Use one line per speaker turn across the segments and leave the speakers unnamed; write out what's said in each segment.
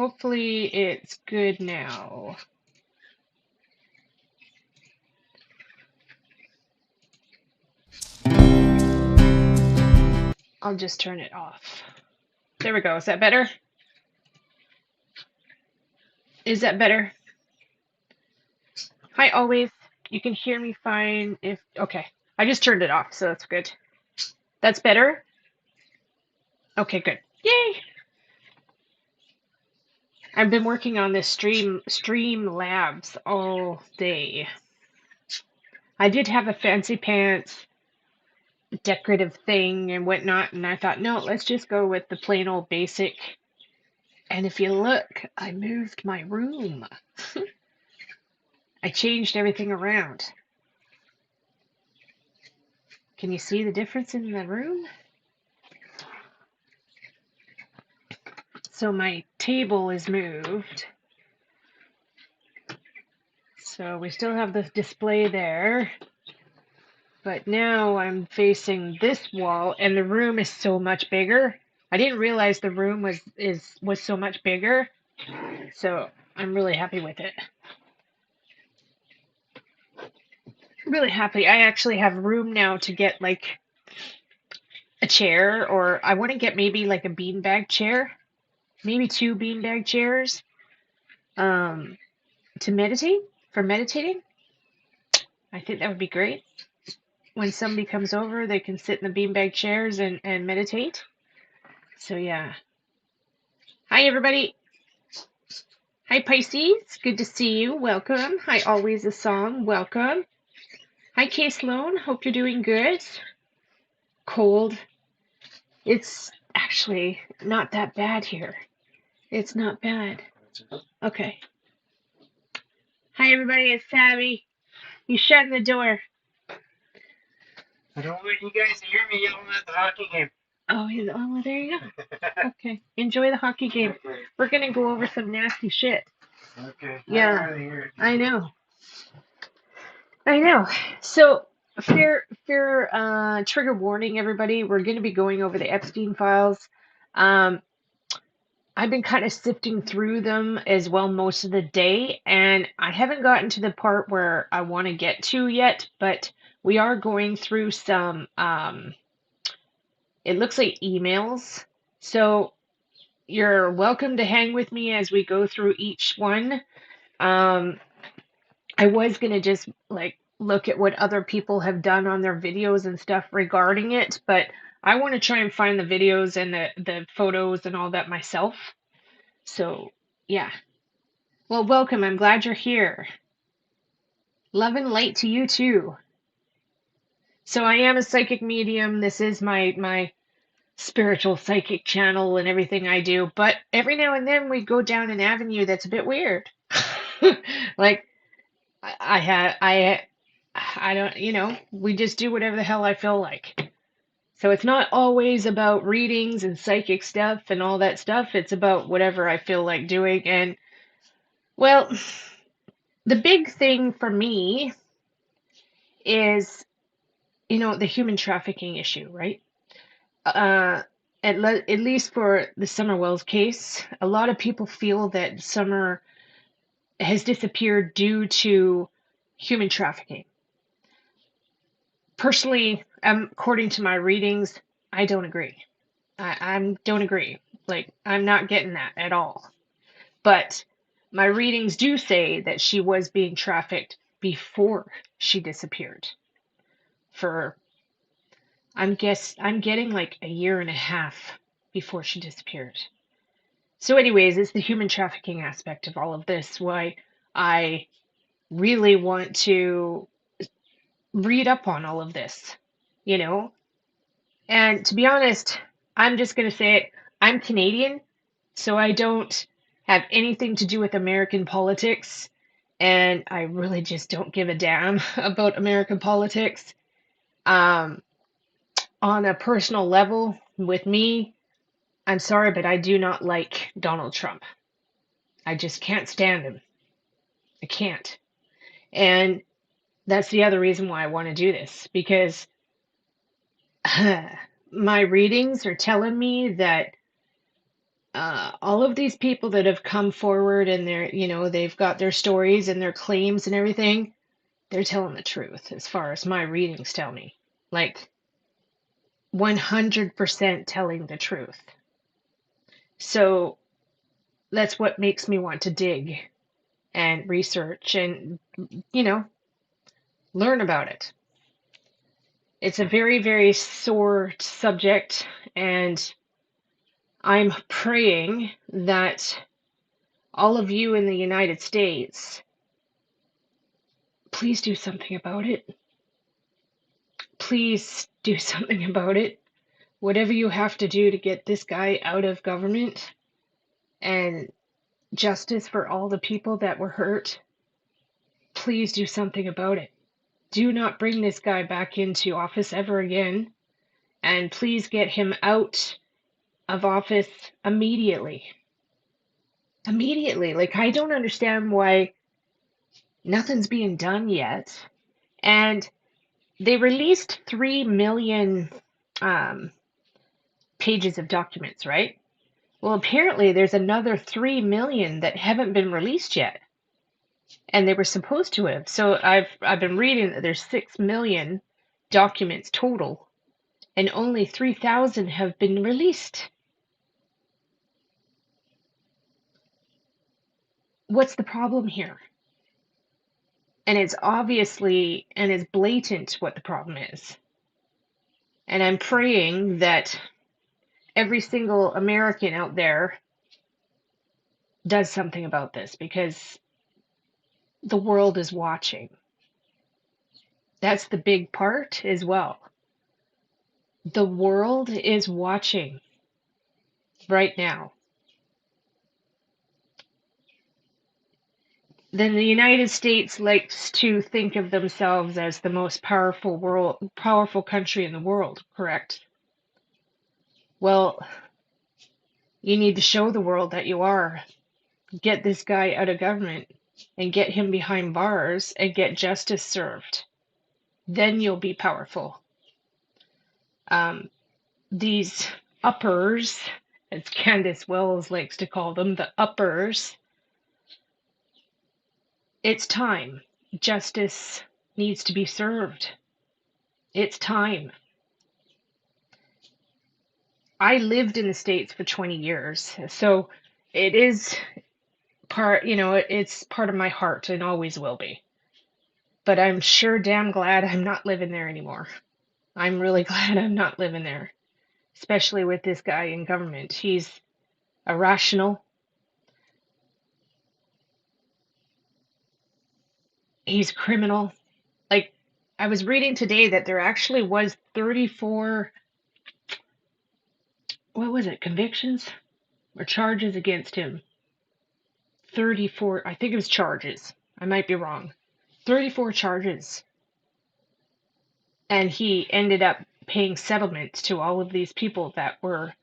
hopefully it's good now. I'll just turn it off. There we go. Is that better? Is that better? Hi, always. You can hear me fine if... Okay. I just turned it off, so that's good. That's better? Okay, good. Yay! I've been working on this stream labs all day. I did have a fancy pants decorative thing and whatnot, and I thought, no, let's just go with the plain old basic. And if you look, I moved my room. I changed everything around. Can you see the difference in the room? So my table is moved. So we still have the display there. But now I'm facing this wall and the room is so much bigger. I didn't realize the room was so much bigger. So I'm really happy with it. Really happy. I actually have room now to get like a chair, or I want to get maybe like a beanbag chair, maybe 2 beanbag chairs, to meditate, for meditating. I think that would be great. When somebody comes over, they can sit in the beanbag chairs and meditate. So yeah. Hi everybody. Hi Pisces. Good to see you. Welcome. Hi Always a Song. Welcome. Hi Kay Sloan. Hope you're doing good. Cold. It's actually not that bad here. It's not bad. Okay. Hi everybody. It's Savvy. You shut the door.
I don't want you guys to hear me yelling at the hockey game.
Oh, well, there you go. Okay. Enjoy the hockey game.
Okay.
We're going to go over some nasty shit.
Okay.
Yeah. I know. I know. So, fair trigger warning, everybody. We're going to be going over the Epstein files. I've been kind of sifting through them as well most of the day, and I haven't gotten to the part where I want to get to yet, but we are going through some, it looks like emails. So you're welcome to hang with me as we go through each one. I was going to just like look at what other people have done on their videos and stuff regarding it, but I want to try and find the videos and the photos and all that myself. So, yeah. Well, welcome. I'm glad you're here. Love and light to you too. So I am a psychic medium. This is my spiritual psychic channel and everything I do, but every now and then we go down an avenue that's a bit weird. Like I don't, we just do whatever the hell I feel like. So it's not always about readings and psychic stuff and all that stuff. It's about whatever I feel like doing. And well, the big thing for me is, the human trafficking issue, right? At least for the Summer Wells case, a lot of people feel that Summer has disappeared due to human trafficking. Personally, according to my readings, I don't agree. I don't agree. Like, I'm not getting that at all. But my readings do say that she was being trafficked before she disappeared. I'm getting like a year and a half before she disappeared. So anyways, it's the human trafficking aspect of all of this why I really want to read up on all of this, And to be honest, I'm just going to say it. I'm Canadian, so I don't have anything to do with American politics, and I really just don't give a damn about American politics. On a personal level, with me, I'm sorry, but I do not like Donald Trump. I just can't stand him. I can't. And that's the other reason why I want to do this, because my readings are telling me that all of these people that have come forward and they've got their stories and their claims and everything, they're telling the truth as far as my readings tell me. Like 100% telling the truth. So that's what makes me want to dig and research and, learn about it. It's a very, very sore subject, and I'm praying that all of you in the United States, please do something about it. Please do something about it. Whatever you have to do to get this guy out of government and justice for all the people that were hurt, please do something about it. Do not bring this guy back into office ever again, and please get him out of office immediately. Immediately. Like, I don't understand why nothing's being done yet. And they released 3 million um, pages of documents, right? Well, apparently there's another 3 million that haven't been released yet. And they were supposed to have. So I've been reading that there's 6 million documents total, and only 3,000 have been released. What's the problem here? And it's obviously and it's blatant what the problem is. And I'm praying that every single American out there does something about this, because the world is watching. That's the big part as well. The world is watching right now. Then the United States likes to think of themselves as the most powerful country in the world, correct? Well, you need to show the world that you are. Get this guy out of government and get him behind bars and get justice served. Then you'll be powerful. These uppers, as Candace Wells likes to call them, the uppers, it's time. Justice needs to be served. It's time. I lived in the States for 20 years, so it is it's part of my heart and always will be. But I'm sure damn glad I'm not living there anymore. I'm really glad I'm not living there, especially with this guy in government. He's irrational. He's criminal. Like, I was reading today that there actually was 34, what was it, convictions or charges against him? 34, I think it was charges. I might be wrong. 34 charges. And he ended up paying settlements to all of these people that were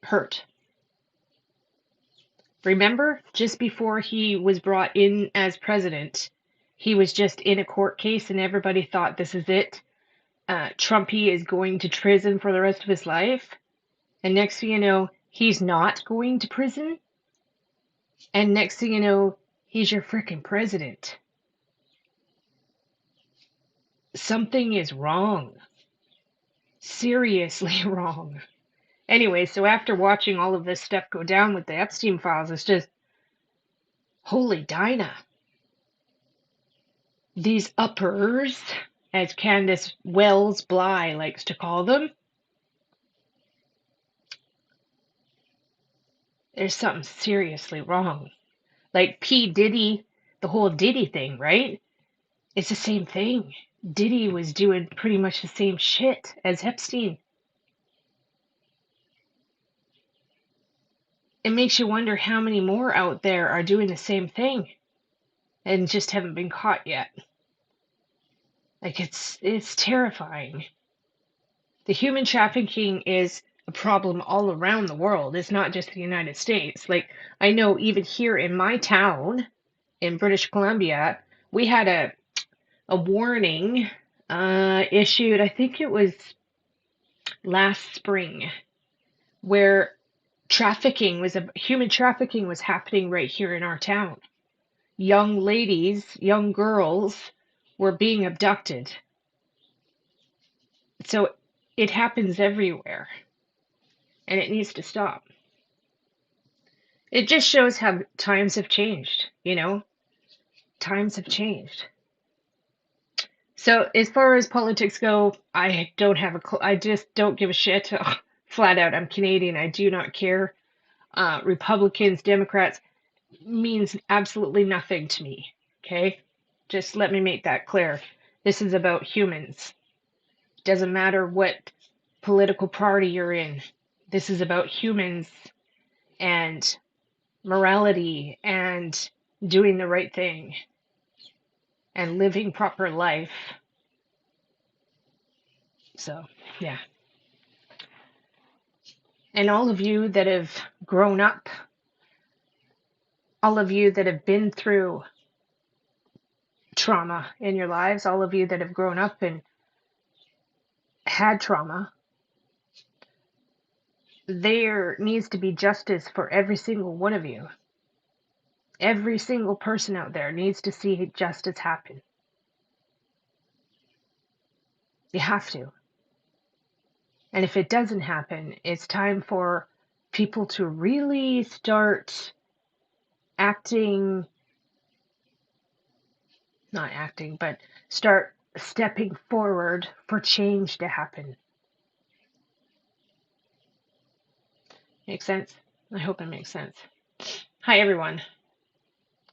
hurt. Remember, just before he was brought in as president, he was just in a court case and everybody thought this is it. Trumpy is going to prison for the rest of his life. And next thing you know, he's not going to prison. And next thing you know, he's your freaking president. Something is wrong. Seriously wrong. Anyway, so after watching all of this stuff go down with the Epstein files, it's just, holy Dinah. These uppers, as Candace Wells Bly likes to call them, there's something seriously wrong. Like P. Diddy, the whole Diddy thing, right? It's the same thing. Diddy was doing pretty much the same shit as Epstein. It makes you wonder how many more out there are doing the same thing and just haven't been caught yet. Like, it's terrifying. The human trafficking is a problem all around the world. It's not just the United States. Like, I know even here in my town in British Columbia, we had a warning issued, I think it was last spring, where human trafficking was happening right here in our town. Young ladies, young girls were being abducted. So it happens everywhere, and it needs to stop. It just shows how times have changed, you know? Times have changed. So as far as politics go, I don't have I just don't give a shit. Flat out, I'm Canadian. I do not care. Republicans, Democrats means absolutely nothing to me. Okay? Just let me make that clear. This is about humans. Doesn't matter what political party you're in. This is about humans and morality and doing the right thing and living proper life. So, yeah. And all of you that have grown up, all of you that have been through trauma in your lives, all of you that have grown up and had trauma, there needs to be justice for every single one of you. Every single person out there needs to see justice happen. You have to. And if it doesn't happen, it's time for people to really start acting, not acting, but start stepping forward for change to happen. Make sense? I hope it makes sense. Hi, everyone.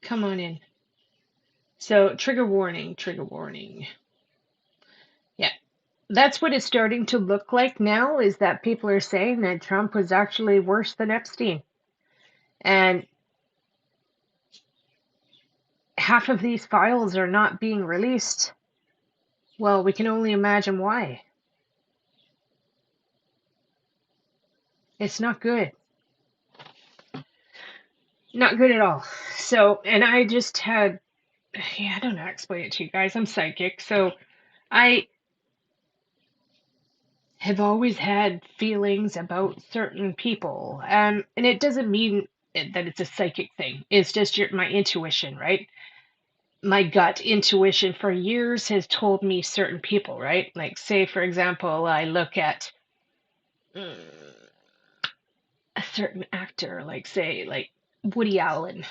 Come on in. So, trigger warning, trigger warning. Yeah, that's what it's starting to look like now, is that people are saying that Trump was actually worse than Epstein. And half of these files are not being released. Well, we can only imagine why. It's not good. Not good at all. So, and I just had, yeah, I don't know how to explain it to you guys. I'm psychic. So I have always had feelings about certain people. And it doesn't mean that it's a psychic thing. It's just my intuition, right? My gut intuition for years has told me certain people, right? Like, say, for example, I look at a certain actor, like, say, like Woody Allen,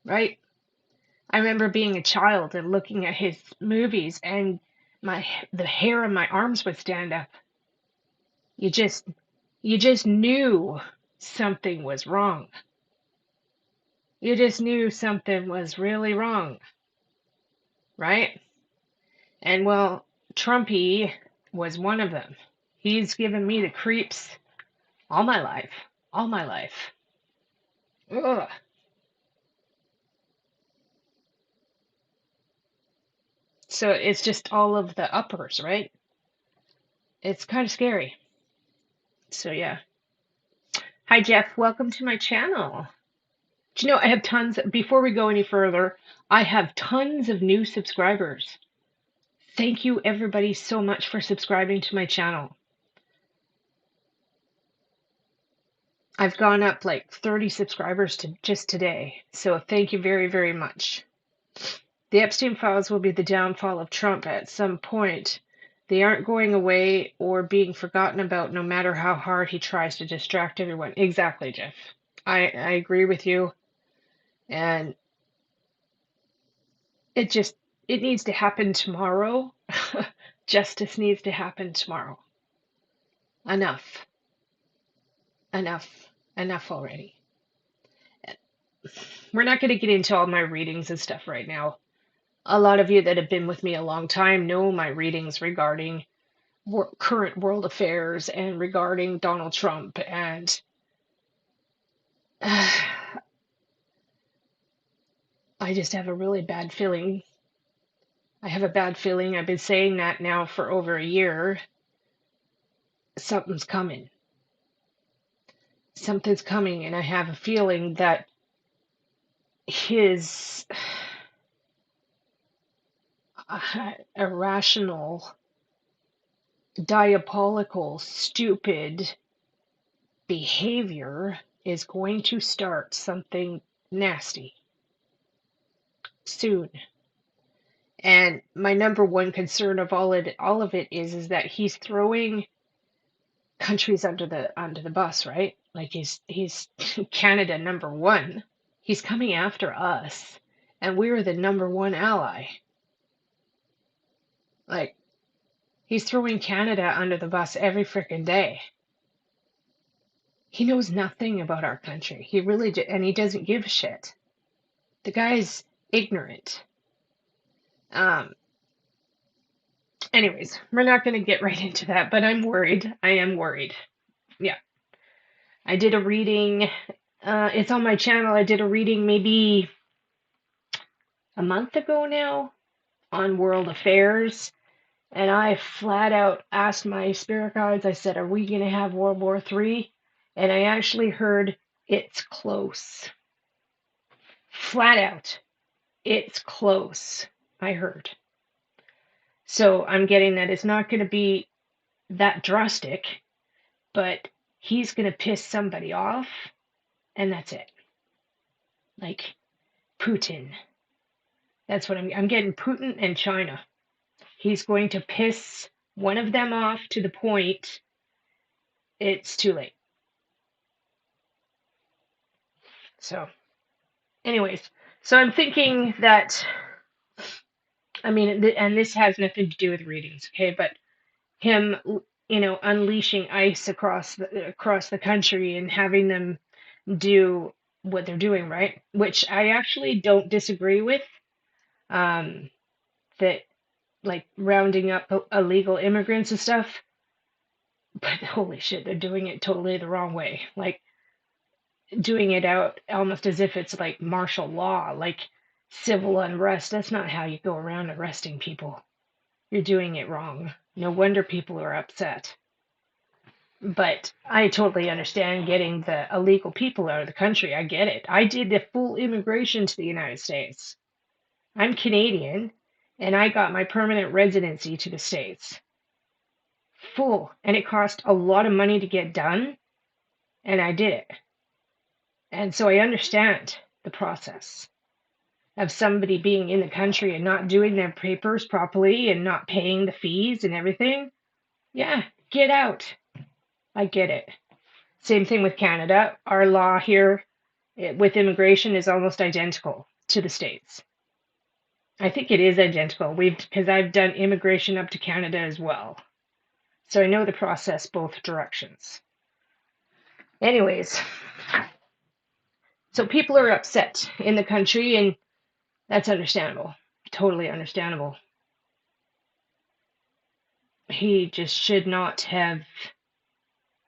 right? I remember being a child and looking at his movies, and the hair on my arms would stand up. You just you just knew something was wrong. You just knew something was really wrong, right? And well, Trumpy was one of them. He's given me the creeps all my life. All my life. Ugh. So it's just all of the uppers, right? It's kind of scary. So yeah. Hi Jeff, welcome to my channel. Do you know I have tons, before we go any further, I have tons of new subscribers. Thank you everybody so much for subscribing to my channel. I've gone up like 30 subscribers to just today. So thank you very, very much. The Epstein files will be the downfall of Trump at some point. They aren't going away or being forgotten about no matter how hard he tries to distract everyone. Exactly, Jeff. I agree with you. And it just, it needs to happen tomorrow. Justice needs to happen tomorrow. Enough. Enough. Enough already. We're not going to get into all my readings and stuff right now. A lot of you that have been with me a long time know my readings regarding current world affairs and regarding Donald Trump. And I just have a really bad feeling. I have a bad feeling. I've been saying that now for over a year. Something's coming. Something's coming, and I have a feeling that his irrational, diabolical, stupid behavior is going to start something nasty soon. And my number one concern of all of it is that he's throwing countries under the bus, right? Like he's Canada number one. He's coming after us, and we're the number one ally. Like he's throwing Canada under the bus every freaking day. He knows nothing about our country. He really and he doesn't give a shit. The guy's ignorant. Um. Anyways, we're not going to get right into that, but I'm worried. I am worried. Yeah. I did a reading. It's on my channel. I did a reading maybe a month ago now on world affairs. And I flat out asked my spirit guides, I said, are we going to have World War III? And I actually heard it's close. Flat out, it's close, I heard. So I'm getting that it's not going to be that drastic, but he's going to piss somebody off, and that's it. Like Putin. That's what I'm getting. Putin and China. He's going to piss one of them off to the point it's too late. So, anyways, so I'm thinking that, I mean, and this has nothing to do with readings, okay? But him, unleashing ICE across the country and having them do what they're doing, right? Which I actually don't disagree with. That like rounding up illegal immigrants and stuff. But holy shit, they're doing it totally the wrong way. Like doing it out almost as if it's like martial law, like civil unrest. That's not how you go around arresting people. You're doing it wrong. No wonder people are upset. But I totally understand getting the illegal people out of the country. I get it. I did the full immigration to the United States. I'm Canadian, and I got my permanent residency to the States. Full. And it cost a lot of money to get done, and I did it. And so I understand the process of somebody being in the country and not doing their papers properly and not paying the fees and everything. Yeah, get out. I get it. Same thing with Canada. Our law here with immigration is almost identical to the States. I think it is identical. Because I've done immigration up to Canada as well. So I know the process both directions. Anyways, so people are upset in the country, and that's understandable. Totally understandable. He just should not have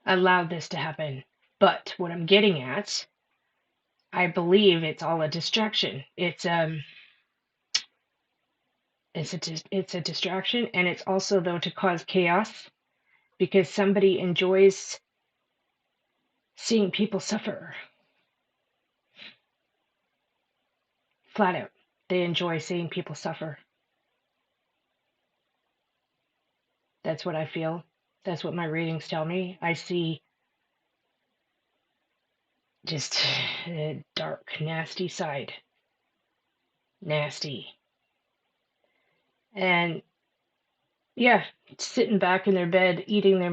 allowed this to happen. But what I'm getting at, I believe it's all a distraction. It's a distraction, and it's also though to cause chaos because somebody enjoys seeing people suffer. Flat out, they enjoy seeing people suffer. That's what I feel. That's what my readings tell me. I see just a dark, nasty side. Nasty. And yeah, sitting back in their bed, eating their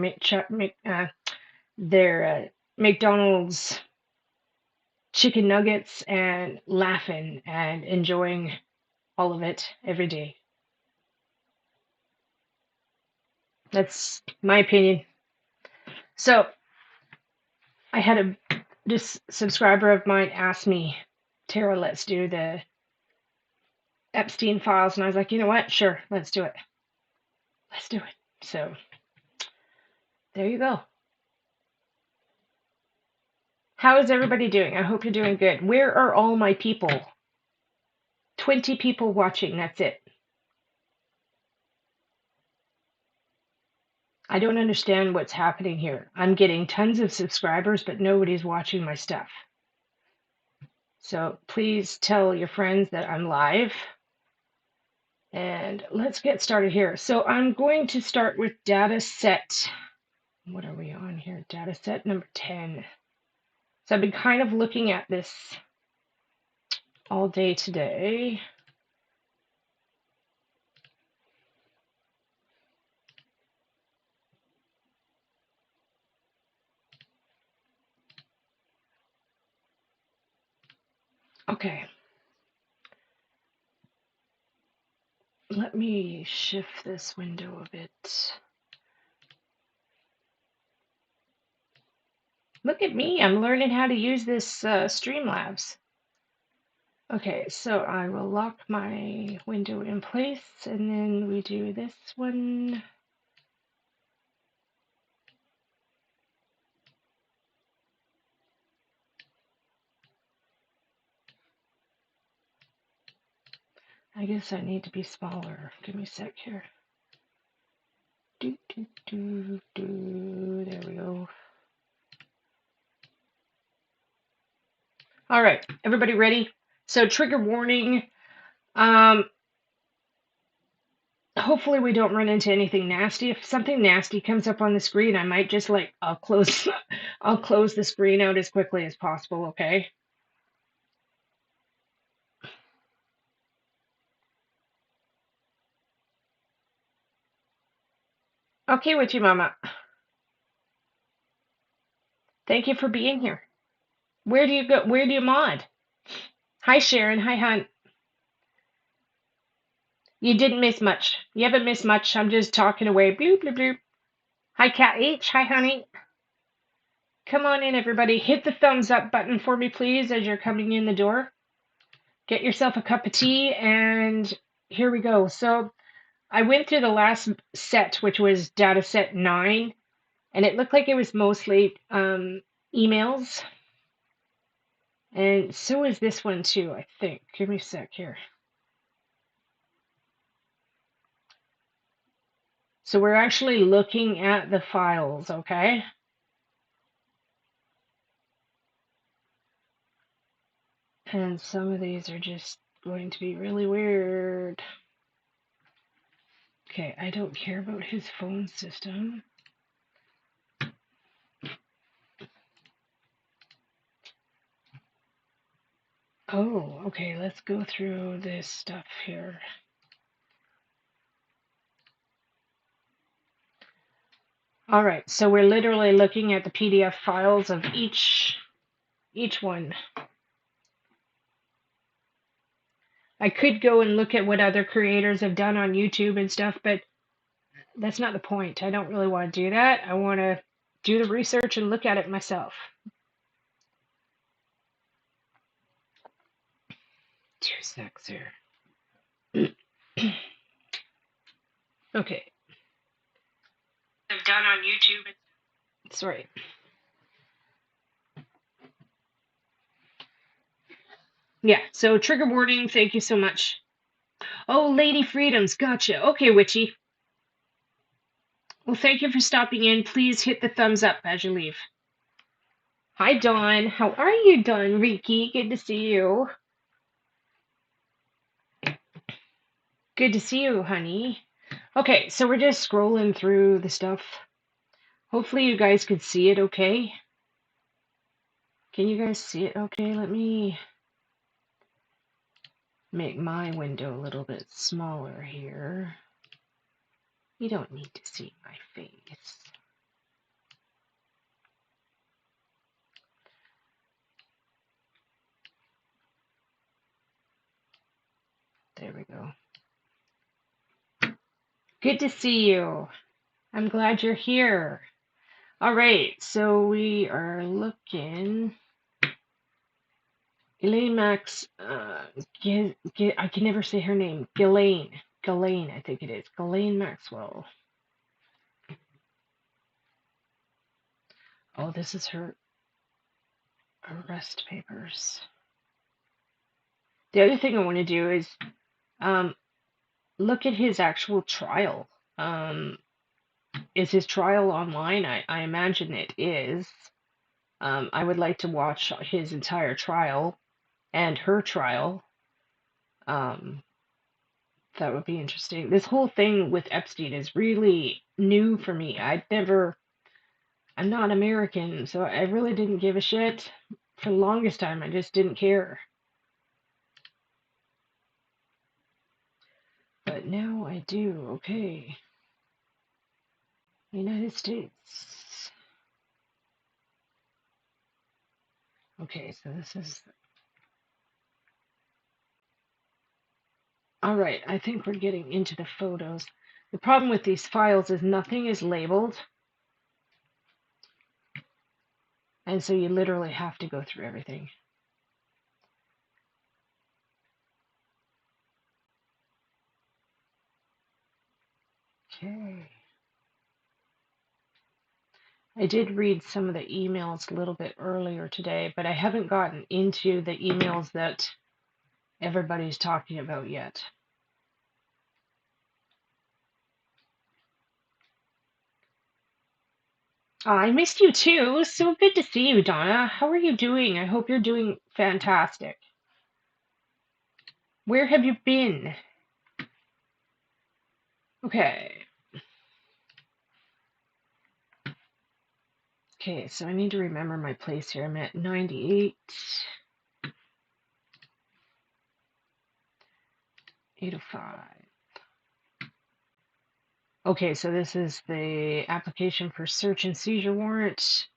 McDonald's chicken nuggets and laughing and enjoying all of it every day. That's my opinion. So I had this subscriber of mine ask me, Tara, let's do the Epstein files. And I was like, you know what? Sure, let's do it. Let's do it. So there you go. How is everybody doing? I hope you're doing good. Where are all my people? 20 people watching, that's it. I don't understand what's happening here. I'm getting tons of subscribers, but nobody's watching my stuff. So please tell your friends that I'm live. And let's get started here. So I'm going to start with data set. What are we on? on here? Data set number 10. So I've been kind of looking at this all day today. Okay. Let me shift this window a bit. Look at me, I'm learning how to use this Streamlabs. Okay, so I will lock my window in place, and then we do this one. I guess I need to be smaller. Give me a sec here. There we go. All right, everybody ready? So trigger warning. Hopefully we don't run into anything nasty. If something nasty comes up on the screen, I might just I'll close I'll close the screen out as quickly as possible, okay? Okay with you, Mama. Thank you for being here. Where do you go? Where do you mod? Hi, Sharon. Hi, Hunt. You didn't miss much. You haven't missed much. I'm just talking away. Bloop, bloop, bloop. Hi, Cat H. Hi, honey. Come on in, everybody. Hit the thumbs up button for me, please, as you're coming in the door. Get yourself a cup of tea, and here we go. So I went through the last set, which was data set 9, and it looked like it was mostly emails. And so is this one, too, I think. Give me a sec here. So we're actually looking at the files, okay? And some of these are just going to be really weird. Okay, I don't care about his phone system. Oh, okay, let's go through this stuff here. All right, so we're literally looking at the PDF files of each one. I could go and look at what other creators have done on YouTube and stuff, but that's not the point. I don't really want to do that. I want to do the research and look at it myself. 2 secs here. Okay. I've done on YouTube. Sorry. Yeah, so trigger warning, thank you so much. Oh, Lady Freedoms, gotcha. Okay, Witchy. Well, thank you for stopping in. Please hit the thumbs up as you leave. Hi, Dawn. How are you, Dawn Riki? Good to see you. Good to see you, honey. Okay, so we're just scrolling through the stuff. Hopefully you guys could see it okay. Can you guys see it okay? Let me make my window a little bit smaller here. You don't need to see my face. There we go. Good to see you. I'm glad you're here. All right, so we are looking. Elaine Max, I can never say her name. Ghislaine, I think it is. Ghislaine Maxwell. Oh, this is her arrest papers. The other thing I want to do is look at his actual trial. Is his trial online? I imagine it is. I would like to watch his entire trial and her trial. That would be interesting. This whole thing with Epstein is really new for me. I'm not American, so I really didn't give a shit. For the longest time, I just didn't care. But now I do. Okay. United States. Okay, so this is... All right, I think we're getting into the photos. The problem with these files is nothing is labeled, and so you literally have to go through everything. Okay. I did read some of the emails a little bit earlier today, but I haven't gotten into the emails that everybody's talking about yet. I missed you too. So good to see you, Donna. How are you doing? I hope you're doing fantastic. Where have you been? Okay. Okay, so I need to remember my place here. I'm at 98, 805. Okay, so this is the application for search and seizure warrant.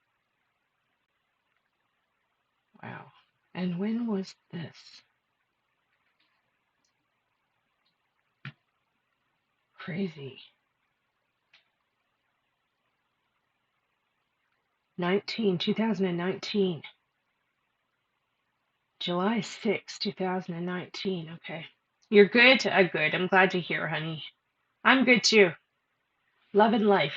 Wow. And when was this? Crazy. 2019. July 6, 2019. Okay. You're good? Good. I'm glad to hear, honey. I'm good too. Love and life.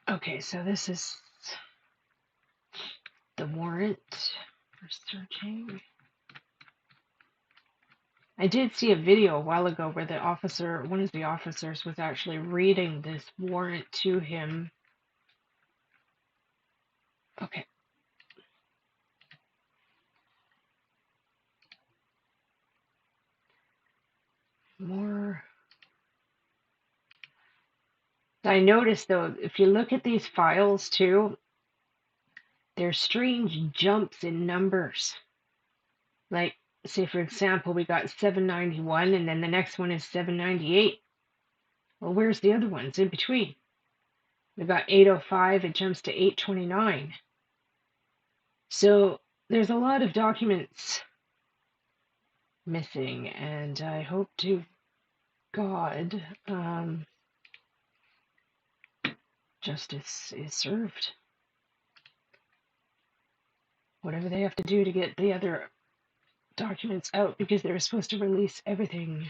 Okay, so this is the warrant for searching. I did see a video a while ago where the officer, one of the officers, was actually reading this warrant to him. Okay. More. I noticed though, if you look at these files too, there's strange jumps in numbers. Like, say for example, we got 791 and then the next one is 798. Well, where's the other ones in between? We got 805, it jumps to 829. So there's a lot of documents missing, and I hope to God justice is served. Whatever they have to do to get the other documents out, because they were supposed to release everything.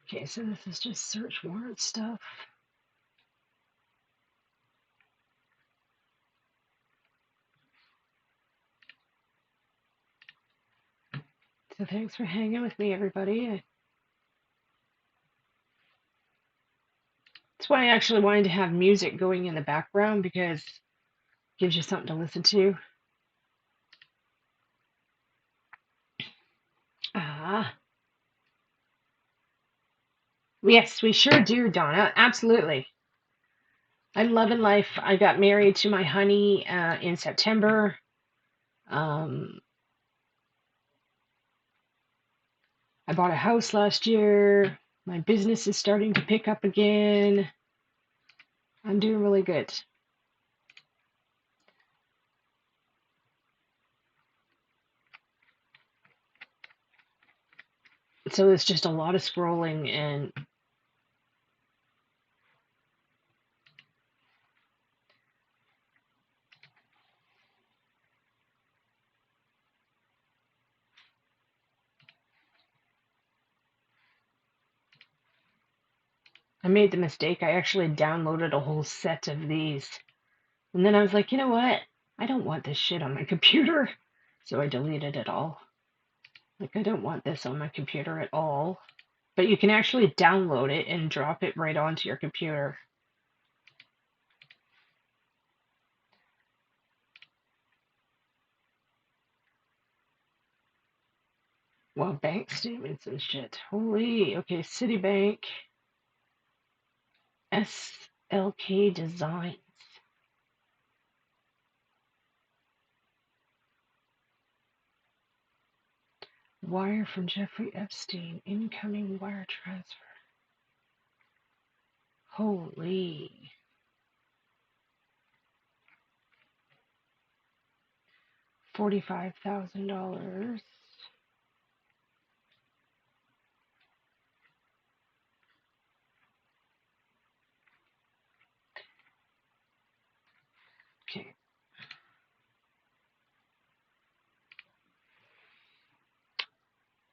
Okay, so this is just search warrant stuff. So thanks for hanging with me, everybody. That's why I actually wanted to have music going in the background, because it gives you something to listen to. Yes, we sure do, Donna. Absolutely. I'm loving life. I got married to my honey in September. I bought a house last year. My business is starting to pick up again. I'm doing really good. So it's just a lot of scrolling, and I made the mistake. I actually downloaded a whole set of these. And then I was like, you know what? I don't want this shit on my computer. So I deleted it all. Like, I don't want this on my computer at all. But you can actually download it and drop it right onto your computer. Well, bank statements and shit. Holy. Okay, Citibank. SLK Designs. Wire from Jeffrey Epstein. Incoming wire transfer. Holy. $45,000. Okay.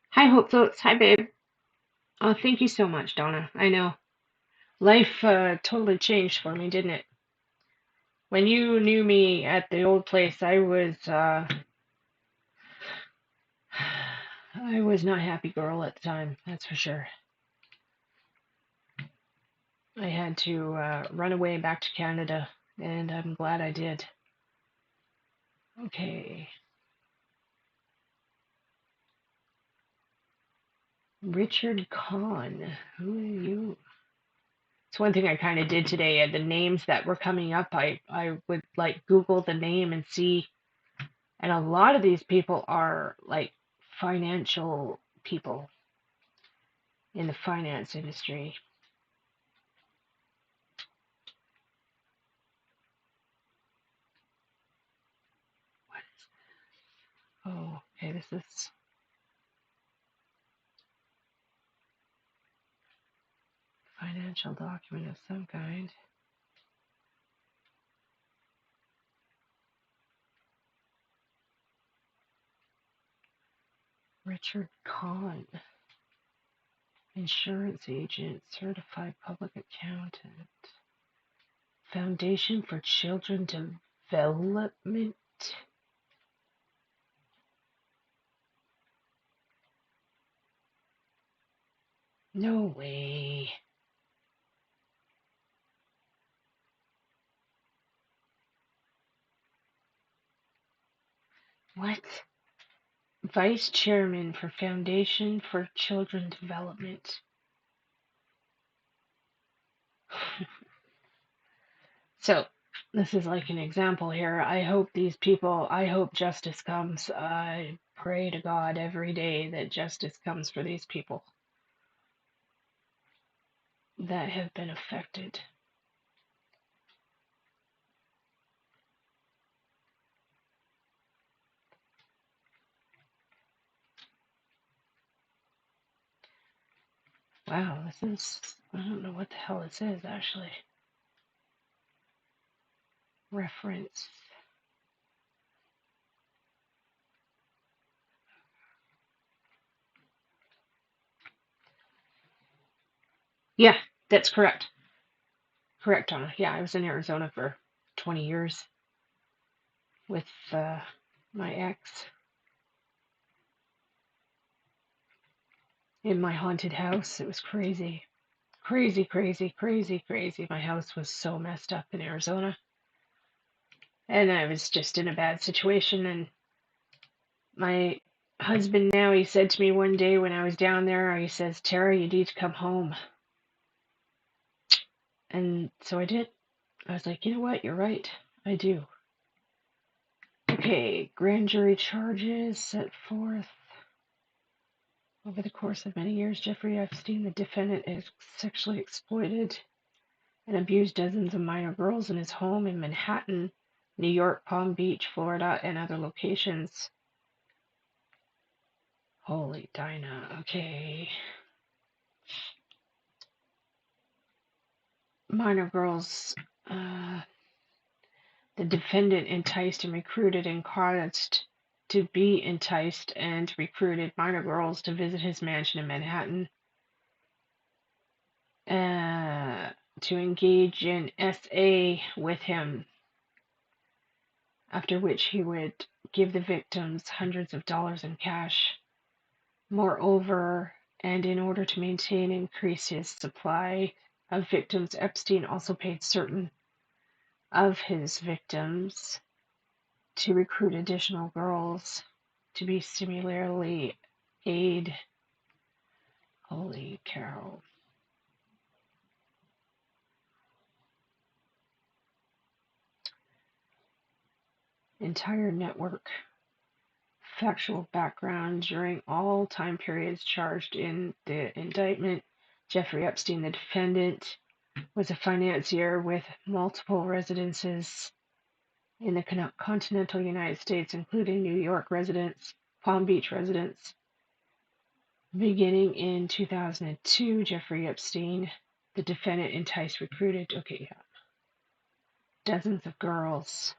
Hi, Hope Floats. Hi, babe. Oh, thank you so much, Donna. I know. Life totally changed for me, didn't it? When you knew me at the old place, I was not a happy girl at the time, that's for sure. I had to run away back to Canada, and I'm glad I did. Okay. Richard Kahn. Who are you? It's one thing I kind of did today. The names that were coming up, I would like Google the name and see. And a lot of these people are like financial people in the finance industry. What is this? Oh, okay, this is financial document of some kind. Richard Kahn, insurance agent, certified public accountant, Foundation for Children Development. No way. What? Vice Chairman for Foundation for Children Development. So, this is like an example here. I hope justice comes. I pray to God every day that justice comes for these people that have been affected. Wow, I don't know what the hell this is actually. Reference. Yeah, that's correct. Correct, Donna. Yeah, I was in Arizona for 20 years with my ex in my haunted house. It was crazy. Crazy, crazy, crazy, crazy. My house was so messed up in Arizona. And I was just in a bad situation. And my husband now, he said to me one day when I was down there, he says, Tara, you need to come home. And so I did. I was like, you know what? You're right. I do. Okay, grand jury charges set forth. Over the course of many years, Jeffrey Epstein, the defendant, has sexually exploited and abused dozens of minor girls in his home in Manhattan, New York, Palm Beach, Florida, and other locations. Holy Dinah. Okay. Minor girls. The defendant enticed and recruited and caused to be enticed and recruited minor girls to visit his mansion in Manhattan to engage in SA with him, after which he would give the victims hundreds of dollars in cash. Moreover, and in order to maintain and increase his supply of victims, Epstein also paid certain of his victims to recruit additional girls to be similarly aid. Holy cow. Entire network. Factual background during all time periods charged in the indictment. Jeffrey Epstein, the defendant, was a financier with multiple residences in the continental United States, including New York residence, Palm Beach residence. Beginning in 2002, Jeffrey Epstein, the defendant, enticed, recruited, dozens of girls.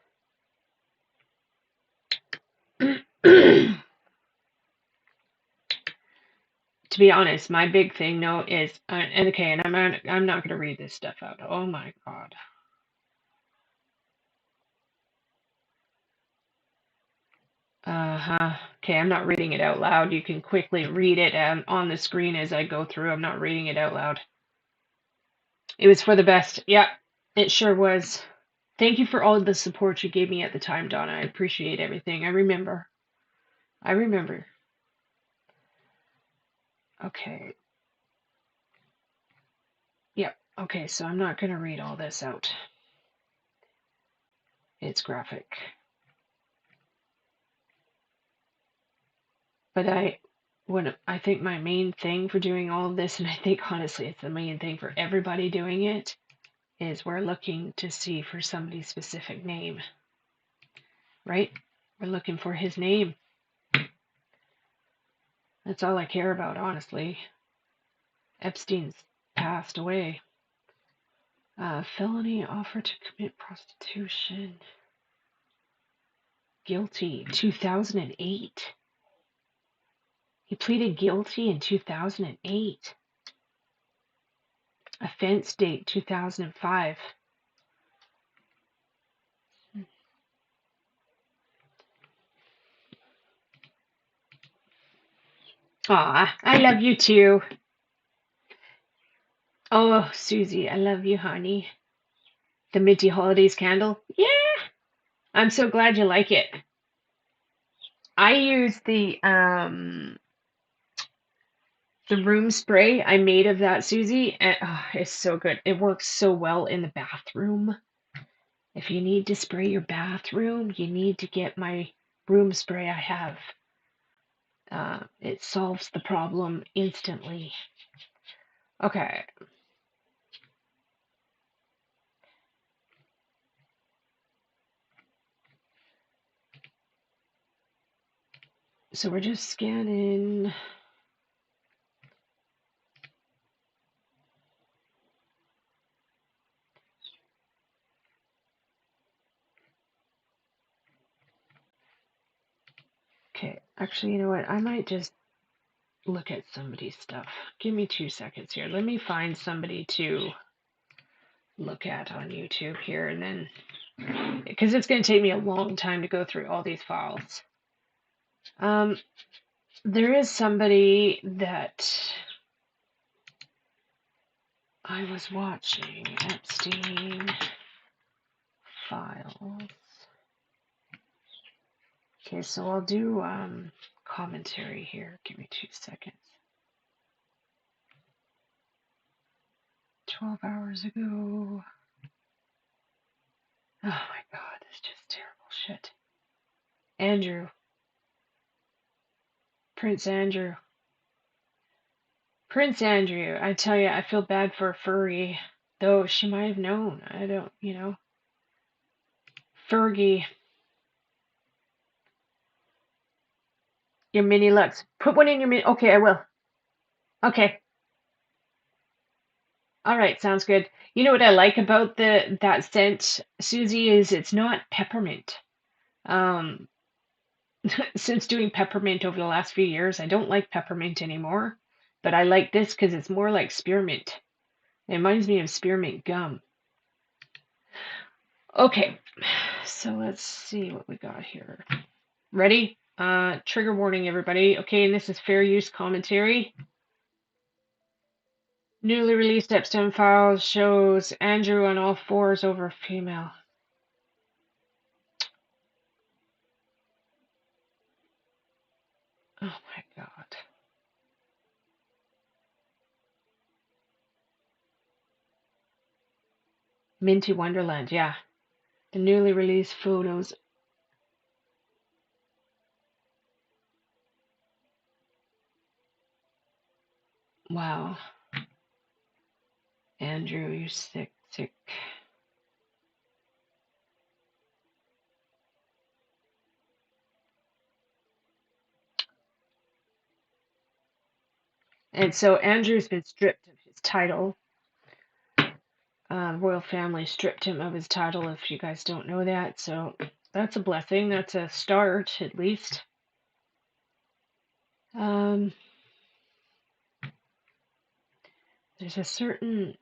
To be honest, my big thing though is, and I'm not going to read this stuff out. Oh my God. Okay, I'm not reading it out loud. You can quickly read it on the screen as I go through. I'm not reading it out loud. It was for the best. Yeah, it sure was. Thank you for all the support you gave me at the time, Donna. I appreciate everything. I remember. Okay. Yep. Okay, so I'm not going to read all this out. It's graphic. But I think my main thing for doing all of this, and I think honestly it's the main thing for everybody doing it, is we're looking to see for somebody's specific name. Right? We're looking for his name. That's all I care about, honestly. Epstein's passed away. Felony offer to commit prostitution. Guilty. 2008. He pleaded guilty in 2008. Offense date 2005. Aw, I love you too. Oh, Susie, I love you, honey. The Minty Holidays candle? Yeah, I'm so glad you like it. I use the room spray I made of that, Susie, and it's so good. It works so well in the bathroom. If you need to spray your bathroom, you need to get my room spray I have. It solves the problem instantly. Okay. So we're just scanning. Okay, actually, you know what? I might just look at somebody's stuff. Give me 2 seconds here. Let me find somebody to look at on YouTube here, and then, because it's going to take me a long time to go through all these files. There is somebody that I was watching, Epstein files. Okay, so I'll do commentary here. Give me 2 seconds. 12 hours ago. Oh my God, it's just terrible shit. Andrew. Prince Andrew. Prince Andrew, I tell you, I feel bad for Fergie. Though she might have known. I don't, Fergie. Your mini Lux. Put one in your mini. Okay, I will. Okay. All right, sounds good. You know what I like about that scent, Susie, is it's not peppermint. Um, since doing peppermint over the last few years, I don't like peppermint anymore, but I like this because it's more like spearmint. It reminds me of spearmint gum. Okay, so let's see what we got here. Ready? Trigger warning, everybody. Okay, and this is fair use commentary. Newly released Epstein files shows Andrew on all fours over a female. Oh my God. Minty Wonderland, yeah. The newly released photos. Wow. Andrew, you're sick, sick. And so Andrew's been stripped of his title. Royal family stripped him of his title, if you guys don't know that. So that's a blessing. That's a start, at least. There's a certain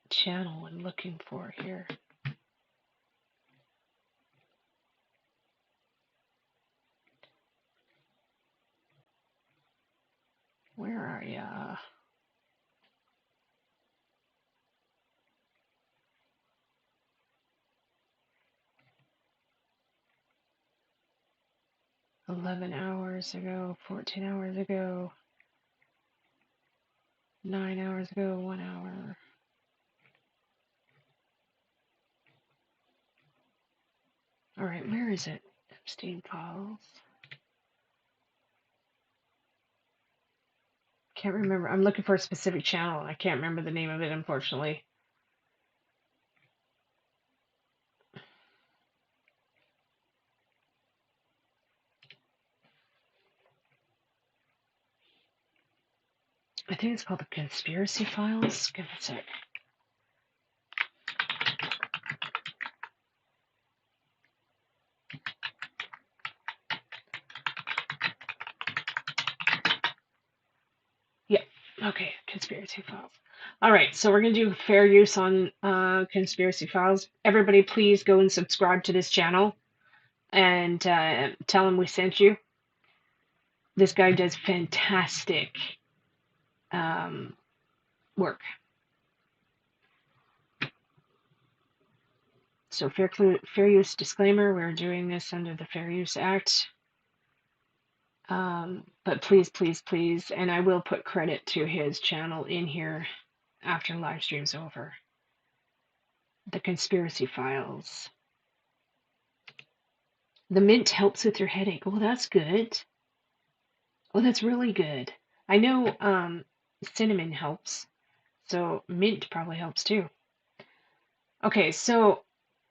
channel I'm looking for here. Where are ya? "11 hours ago, 14 hours ago, 9 hours ago, 1 hour." All right, where is it? Epstein files. Can't remember. I'm looking for a specific channel. I can't remember the name of it, unfortunately. I think it's called the Conspiracy Files. Give it a sec. Yeah. Okay. Conspiracy Files. All right. So we're gonna do fair use on Conspiracy Files. Everybody, please go and subscribe to this channel and tell him we sent you. This guy does fantastic work. So fair use disclaimer. We're doing this under the Fair Use Act. But please, please, please, and I will put credit to his channel in here after live stream's over. The Conspiracy Files. The mint helps with your headache. Oh, that's good. Oh, that's really good. I know cinnamon helps, so mint probably helps too. Okay, so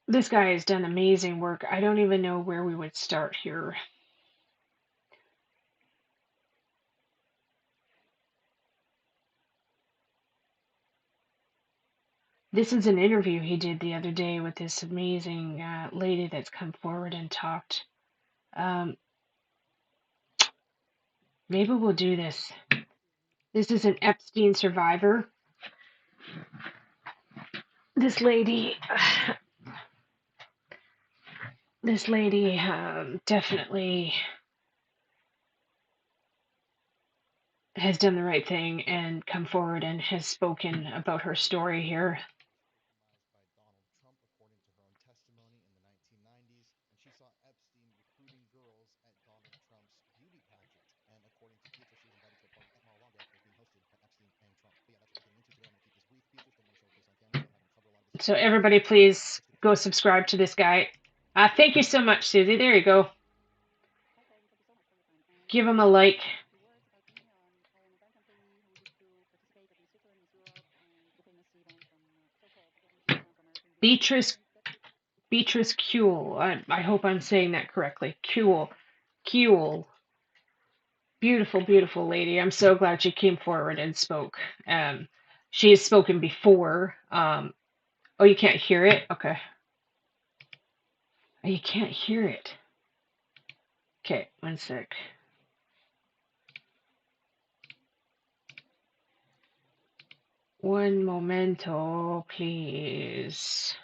this guy has done amazing work. I don't even know where we would start here. This is an interview he did the other day with this amazing lady that's come forward and talked. Maybe we'll do this. This is an Epstein survivor. This lady, definitely has done the right thing and come forward and has spoken about her story here. So everybody, please go subscribe to this guy. Thank you so much, Susie. There you go. Give him a like. Beatrice Kuhl. I hope I'm saying that correctly. Kuhl. Beautiful, beautiful lady. I'm so glad she came forward and spoke. She has spoken before. Oh, you can't hear it? Okay. Oh, you can't hear it. Okay, one sec. One momento, please.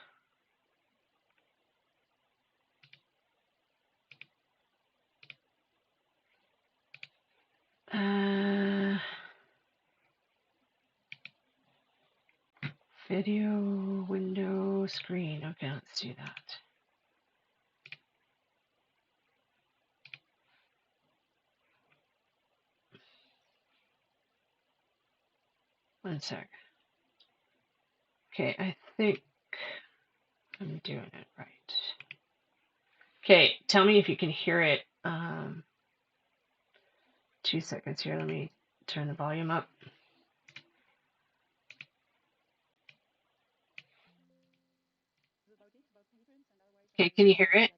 Video window screen. Okay, let's do that. One sec. Okay, I think I'm doing it right. Okay, tell me if you can hear it. 2 seconds here. Let me turn the volume up. Okay, can you hear it?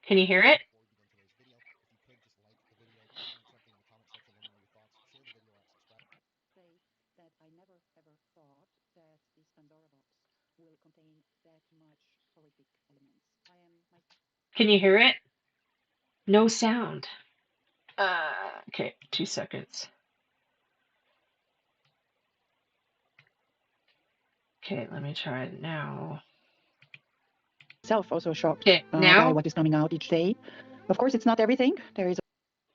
Can you hear it? Can you hear it? No sound. Okay, 2 seconds. Okay, let me try it now.
Self also shocked
Okay,
by
now?
what is coming out each day. Of course, it's not everything. There is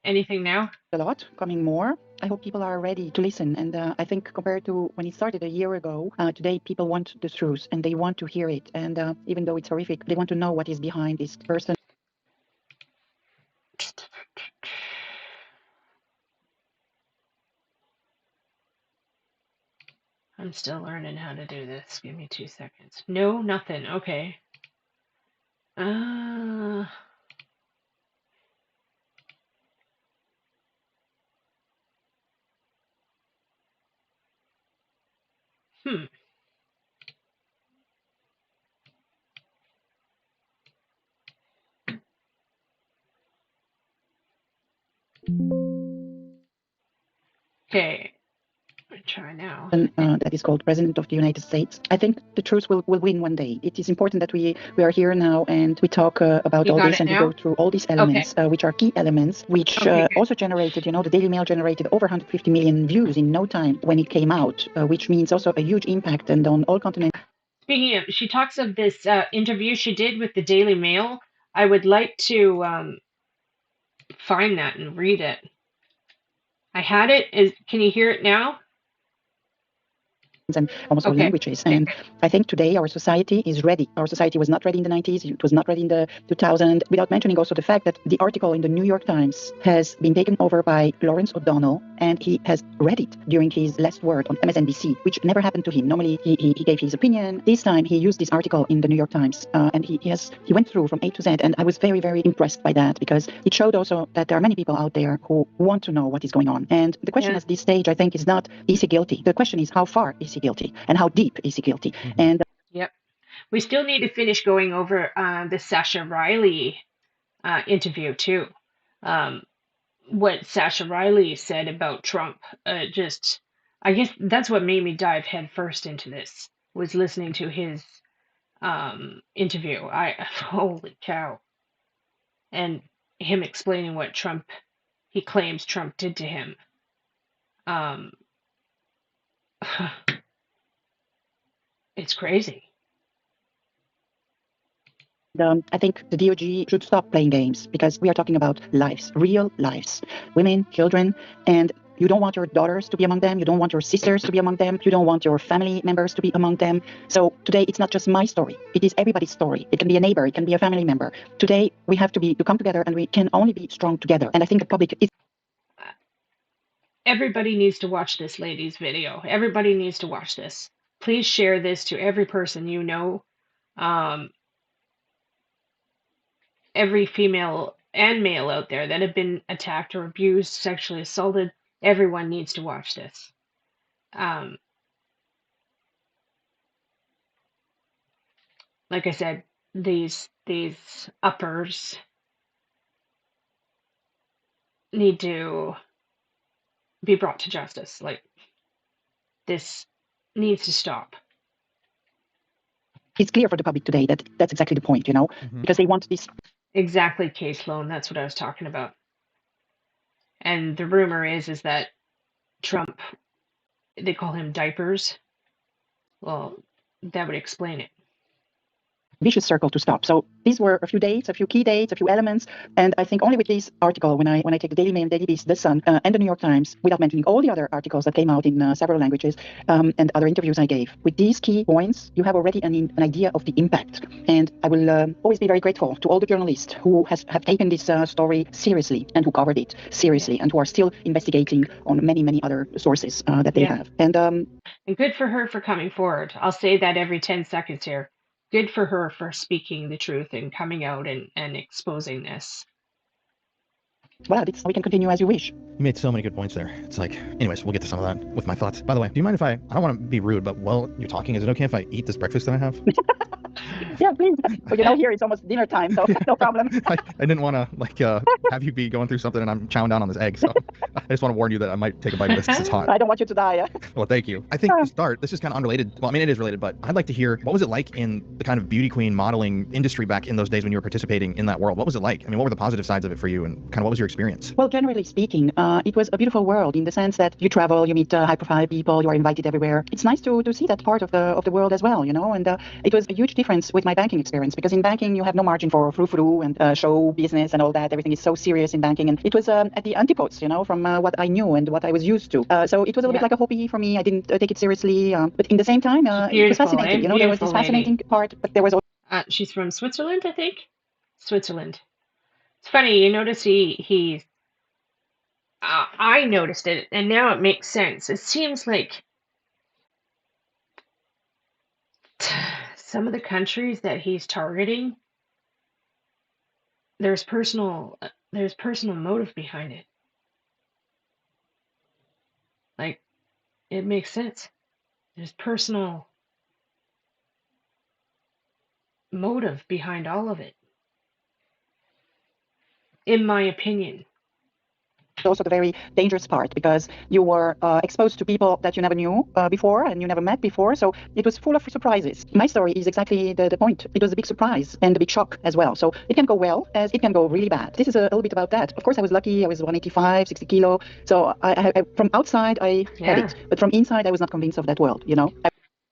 Anything now?
a lot coming more. I hope people are ready to listen. And I think compared to when it started a year ago, today people want the truth and they want to hear it. And even though it's horrific, they want to know what is behind this person.
I'm still learning how to do this. Give me 2 seconds. No, nothing. Okay. Uh, hmm. Okay, I'm gonna try now.
That is called President of the United States. I think the truth will win one day. It is important that we are here now and we talk about
You
all
got
this
it
and we
now?
go through all these
Okay.
elements, which are key elements, which
Okay, good.
also generated, the Daily Mail generated over 150 million views in no time when it came out, which means also a huge impact and on all continents.
Speaking of, she talks of this interview she did with the Daily Mail. I would like to find that and read it. I had it. Can you hear it now?
And almost all
Okay.
languages. And I think today our society is ready. Our society was not ready in the 90s. It was not ready in the 2000s, without mentioning also the fact that the article in the New York Times has been taken over by Lawrence O'Donnell, and he has read it during his last word on MSNBC, which never happened to him. Normally, he gave his opinion. This time, he used this article in the New York Times, and he went through from A to Z, and I was very, very impressed by that because it showed also that there are many people out there who want to know what is going on. And the question at this stage, I think, is not, is he guilty? The question is, how far is he guilty and how deep is he guilty? And
Yep. We still need to finish going over the Sasha Riley interview too. What Sasha Riley said about Trump, I guess that's what made me dive headfirst into this, was listening to his interview. Holy cow. And him explaining what he claims Trump did to him. It's crazy.
I think the DOJ should stop playing games because we are talking about lives, real lives, women, children, and you don't want your daughters to be among them. You don't want your sisters to be among them. You don't want your family members to be among them. So today, it's not just my story. It is everybody's story. It can be a neighbor. It can be a family member. Today, we have to come together, and we can only be strong together. And I think the public is.
Everybody needs to watch this lady's video. Everybody needs to watch this. Please share this to every person you know. Every female and male out there that have been attacked or abused, sexually assaulted. Everyone needs to watch this. Like I said, these uppers need to be brought to justice. Like, this needs to stop.
It's clear for the public today that that's exactly the point, because they want this.
Exactly, Case Loan. That's what I was talking about. And the rumor is that Trump, they call him diapers. Well, that would explain it.
vicious circle to stop. So these were a few dates, a few key dates, a few elements, and I think only with this article, when I take the Daily Mail, Daily Beast, The Sun, and the New York Times, without mentioning all the other articles that came out in several languages, and other interviews I gave, with these key points, you have already an idea of the impact. And I will always be very grateful to all the journalists who have taken this story seriously and who covered it seriously and who are still investigating on many other sources that they have.
And good for her for coming forward. I'll say that every 10 seconds here. Good for her for speaking the truth and coming out and exposing this.
Well, we can continue as you wish.
You made so many good points there. It's like, anyways, we'll get to some of that with my thoughts. By the way, do you mind if I don't want to be rude, but while you're talking, is it okay if I eat this breakfast that I have?
Yeah, please. But here it's almost dinner time, so no problem.
I didn't want to have you be going through something and I'm chowing down on this egg. So I just want to warn you that I might take a bite of this because it's hot.
I don't want you to die.
Well, thank you. I think to start, this is kind of unrelated. Well, I mean, it is related, but I'd like to hear, what was it like in the kind of beauty queen modeling industry back in those days when you were participating in that world? What was it like? I mean, what were the positive sides of it for you and kind of what was your experience?
Well, generally speaking, it was a beautiful world in the sense that you travel, you meet high-profile people, you are invited everywhere. It's nice to see that part of the world as well, and it was a huge difference with my banking experience, because in banking you have no margin for frou-frou and show business and all that. Everything is so serious in banking, and it was at the antipodes, from what I knew and what I was used to. So it was a little bit like a hobby for me. I didn't take it seriously, but in the same time, it was fascinating. There was this fascinating part, but there was also...
she's from Switzerland, I think. Switzerland. It's funny, you notice he's I noticed it, and now it makes sense. It seems like some of the countries that he's targeting, there's personal motive behind it. Like, it makes sense. There's personal motive behind all of it, in my opinion.
Also the very dangerous part, because you were exposed to people that you never knew before and you never met before, so it was full of surprises. My story is exactly the point. It was a big surprise and a big shock as well, so it can go well as it can go really bad. This is a little bit about that. Of course, I was lucky. I was 185, 60 kilo, so I from outside I had it, but from inside I was not convinced of that world. I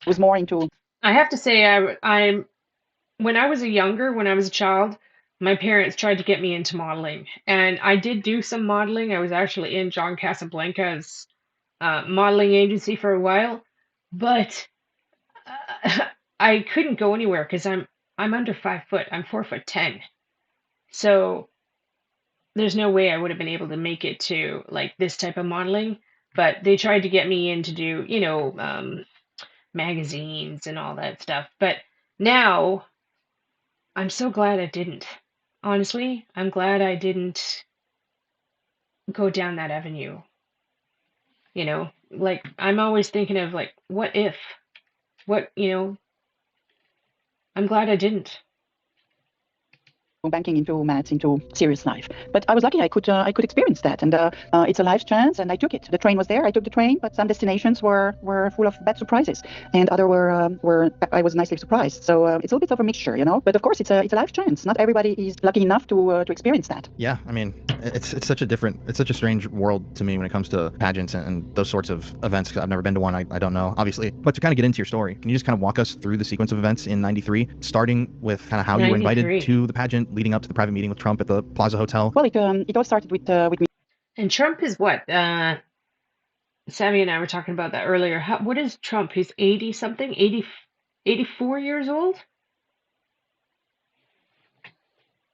was more into...
I have to say, when I was a child, my parents tried to get me into modeling, and I did do some modeling. I was actually in John Casablanca's modeling agency for a while, but I couldn't go anywhere because I'm under 5 foot. I'm 4'10", so there's no way I would have been able to make it to like this type of modeling. But they tried to get me in to do, magazines and all that stuff. But now I'm so glad I didn't. Honestly, I'm glad I didn't go down that avenue. Like, I'm always thinking of like, what if? I'm glad I didn't.
Banking into maths, into serious life. But I was lucky I could experience that, and it's a life chance, and I took it. The train was there, I took the train, but some destinations were full of bad surprises, and other were I was nicely surprised. So it's a little bit of a mixture, But of course, it's a life chance. Not everybody is lucky enough to experience that.
Yeah, I mean, it's such a strange world to me when it comes to pageants and those sorts of events, because I've never been to one. I don't know, obviously. But to kind of get into your story, can you just kind of walk us through the sequence of events in '93, starting with kind of how you were invited to the pageant, leading up to the private meeting with Trump at the Plaza Hotel?
Well, it all started with me.
And Trump is what? Sammy and I were talking about that earlier. What is Trump? He's 80 something, 84 years old?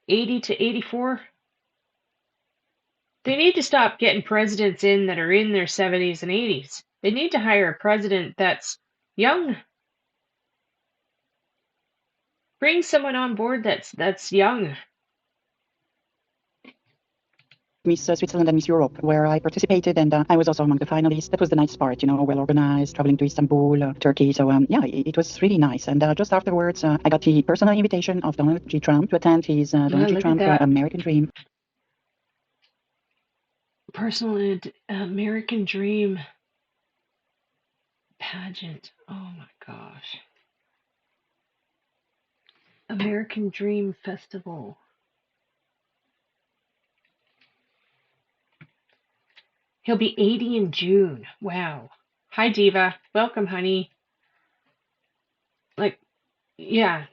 80 to 84? They need to stop getting presidents in that are in their 70s and 80s. They need to hire a president that's young. Bring someone on board that's young.
Miss Switzerland and Miss Europe, where I participated, and I was also among the finalists. That was the nice part, well organized, traveling to Istanbul, Turkey. So it was really nice. And just afterwards, I got the personal invitation of Donald J. Trump to attend his Donald J. Trump American Dream.
Personal American Dream pageant. Oh my gosh. American Dream Festival. He'll be 80 in June. Wow. Hi, Diva. Welcome, honey. Like, yeah,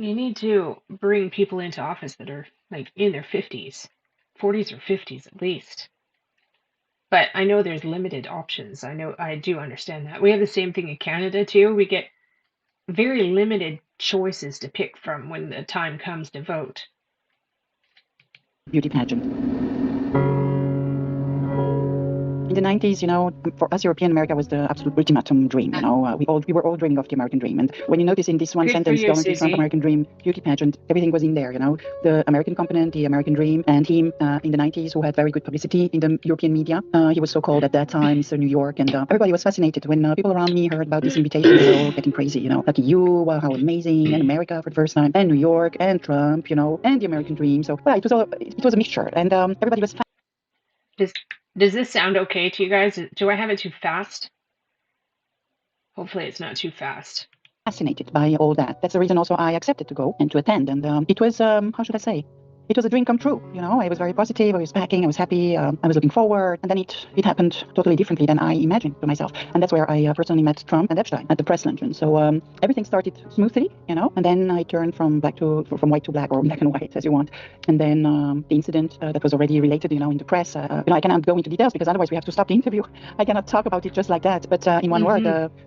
You need to bring people into office that are like in their 50s, 40s or 50s at least. But I know there's limited options. I do understand that. We have the same thing in Canada too. We get very limited choices to pick from when the time comes to vote.
Beauty pageant. In the 90s, for us European, America was the absolute ultimatum dream. We were all dreaming of the American dream. And when you notice in this one
Good for
sentence,
you,
Donald J. Trump,
Susie.
American dream, beauty pageant, everything was in there. The American component, the American dream, and him in the 90s, who had very good publicity in the European media. He was so called at that time, Mr. New York, and everybody was fascinated when people around me heard about this invitation. They were all getting crazy. Like you, wow, how amazing, and America for the first time, and New York, and Trump, and the American dream. So well, it was a mixture, and everybody was.
Does this sound okay to you guys? Do I have it too fast? Hopefully it's not too fast.
Fascinated by all that. That's the reason also I accepted to go and to attend. And it was, how should I say? It was a dream come true. I was very positive. I was packing. I was happy. I was looking forward. And then it happened totally differently than I imagined to myself. And that's where I personally met Trump and Epstein at the press luncheon. So everything started smoothly, and then I turned from white to black, or black and white as you want. And then the incident that was already related, in the press. I cannot go into details because otherwise we have to stop the interview. I cannot talk about it just like that. But in one word,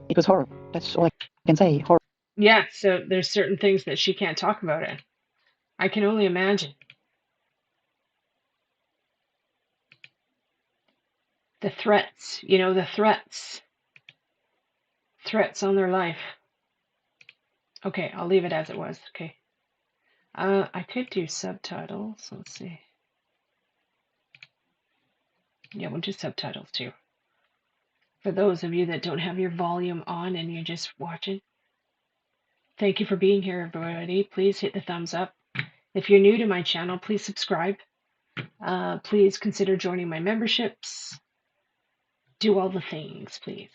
it was horror. That's all I can say. Horror.
Yeah, so there's certain things that she can't talk about it. I can only imagine. The threats, the threats on their life. Okay, I'll leave it as it was. Okay. I could do subtitles. Let's see. Yeah, we'll do subtitles too. For those of you that don't have your volume on and you're just watching, thank you for being here, everybody. Please hit the thumbs up. If you're new to my channel, please subscribe. Please consider joining my memberships. Do all the things, please.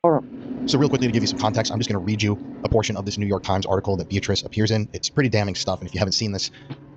So real quickly, to give you some context, I'm just going to read you a portion of this New York Times article that Beatrice appears in. It's pretty damning stuff, and if you haven't seen this,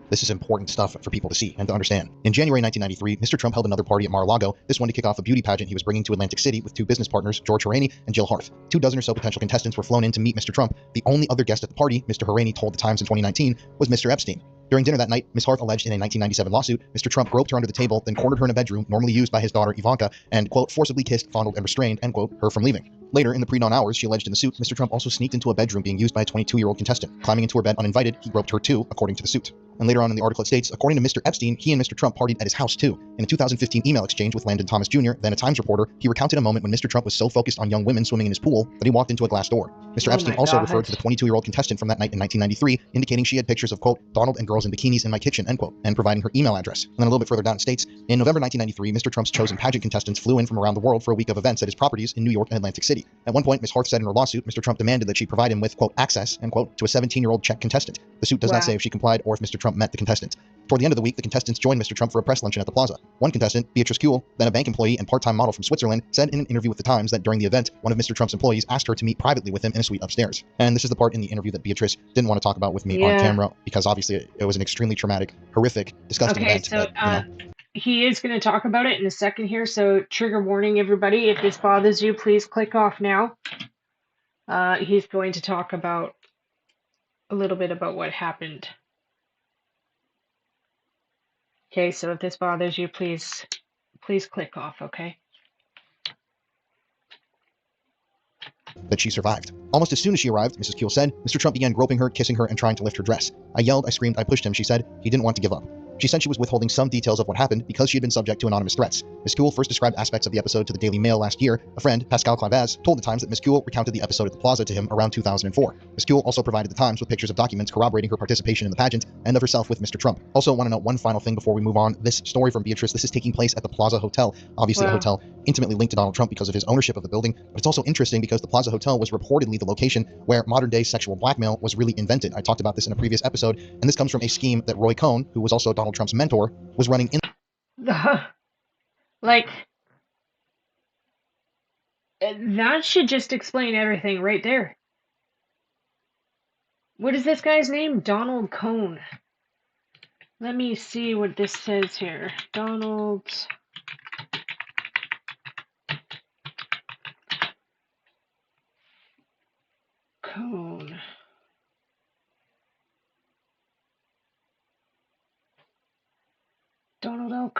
this is important stuff for people to see and to understand. In January 1993, Mr. Trump held another party at Mar-a-Lago, this one to kick off a beauty pageant he was bringing to Atlantic City with two business partners, George Horaney and Jill Harth. 24 or so potential contestants were flown in to meet Mr. Trump. The only other guest at the party, Mr. Horaney told the Times in 2019, was Mr. Epstein. During dinner that night, Ms. Harth alleged in a 1997 lawsuit, Mr. Trump groped her under the table, then cornered her in a bedroom normally used by his daughter Ivanka, and, quote, forcibly kissed, fondled, and restrained, end quote, her from leaving. Later, in the pre-dawn hours, she alleged in the suit, Mr. Trump also sneaked into a bedroom being used by a 22-year-old contestant. Climbing into her bed uninvited, he groped her too, according to the suit. And later on in the article it states, according to Mr. Epstein, he and Mr. Trump partied at his house too. In a 2015 email exchange with Landon Thomas Jr., then a Times reporter, he recounted a moment when Mr. Trump was so focused on young women swimming in his pool that he walked into a glass door. Mr. Epstein also referred to the 22-year-old contestant from that night in 1993, indicating she had pictures of, quote, Donald and girls in bikinis in my kitchen, end quote, and providing her email address. And then a little bit further down it states, in November 1993, Mr. Trump's chosen pageant contestants flew in from around the world for a week of events at his properties in New York and Atlantic City. At one point, Ms. Harth said in her lawsuit, Mr. Trump demanded that she provide him with, quote, access, end quote, to a 17-year-old Czech contestant. The suit does not say if she complied or if Mr. Trump met the contestant. Toward the end of the week, the contestants joined Mr. Trump for a press luncheon at the plaza. One contestant, Beatrice Kuhl, then a bank employee and part-time model from Switzerland, said in an interview with the Times that during the event, one of Mr. Trump's employees asked her to meet privately with him in a suite upstairs. And this is the part in the interview that Beatrice didn't want to talk about with me on camera because obviously it was an extremely traumatic, horrific, disgusting event.
So he is going to talk about it in a second here, so trigger warning, everybody. If this bothers you, please click off now. He's going to talk about a little bit about what happened. Okay, so if this bothers you, please click off, okay?
That she survived. Almost as soon as she arrived, Mrs. Kuhl said, Mr. Trump began groping her, kissing her, and trying to lift her dress. I yelled, I screamed, I pushed him, she said. He didn't want to give up. She said she was withholding some details of what happened because she had been subject to anonymous threats. Ms. Kuhl first described aspects of the episode to the Daily Mail last year. A friend, Pascal Clavaz, told the Times that Ms. Kuhl recounted the episode at the plaza to him around 2004. Ms. Kuhl also provided the Times with pictures of documents corroborating her participation in the pageant and of herself with Mr. Trump. Also want to note one final thing before we move on. This story from Beatrice, this is taking place at the Plaza Hotel. Obviously a hotel intimately linked to Donald Trump because of his ownership of the building, but it's also interesting because the Plaza Hotel was reportedly the location where modern-day sexual blackmail was really invented. I talked about this in a previous episode, and this comes from a scheme that Roy Cohn, who was also Donald Trump's mentor, was running in.
Like, that should just explain everything right there. What is this guy's name? Donald Cohn. Let me see what this says here. Donald Cohn.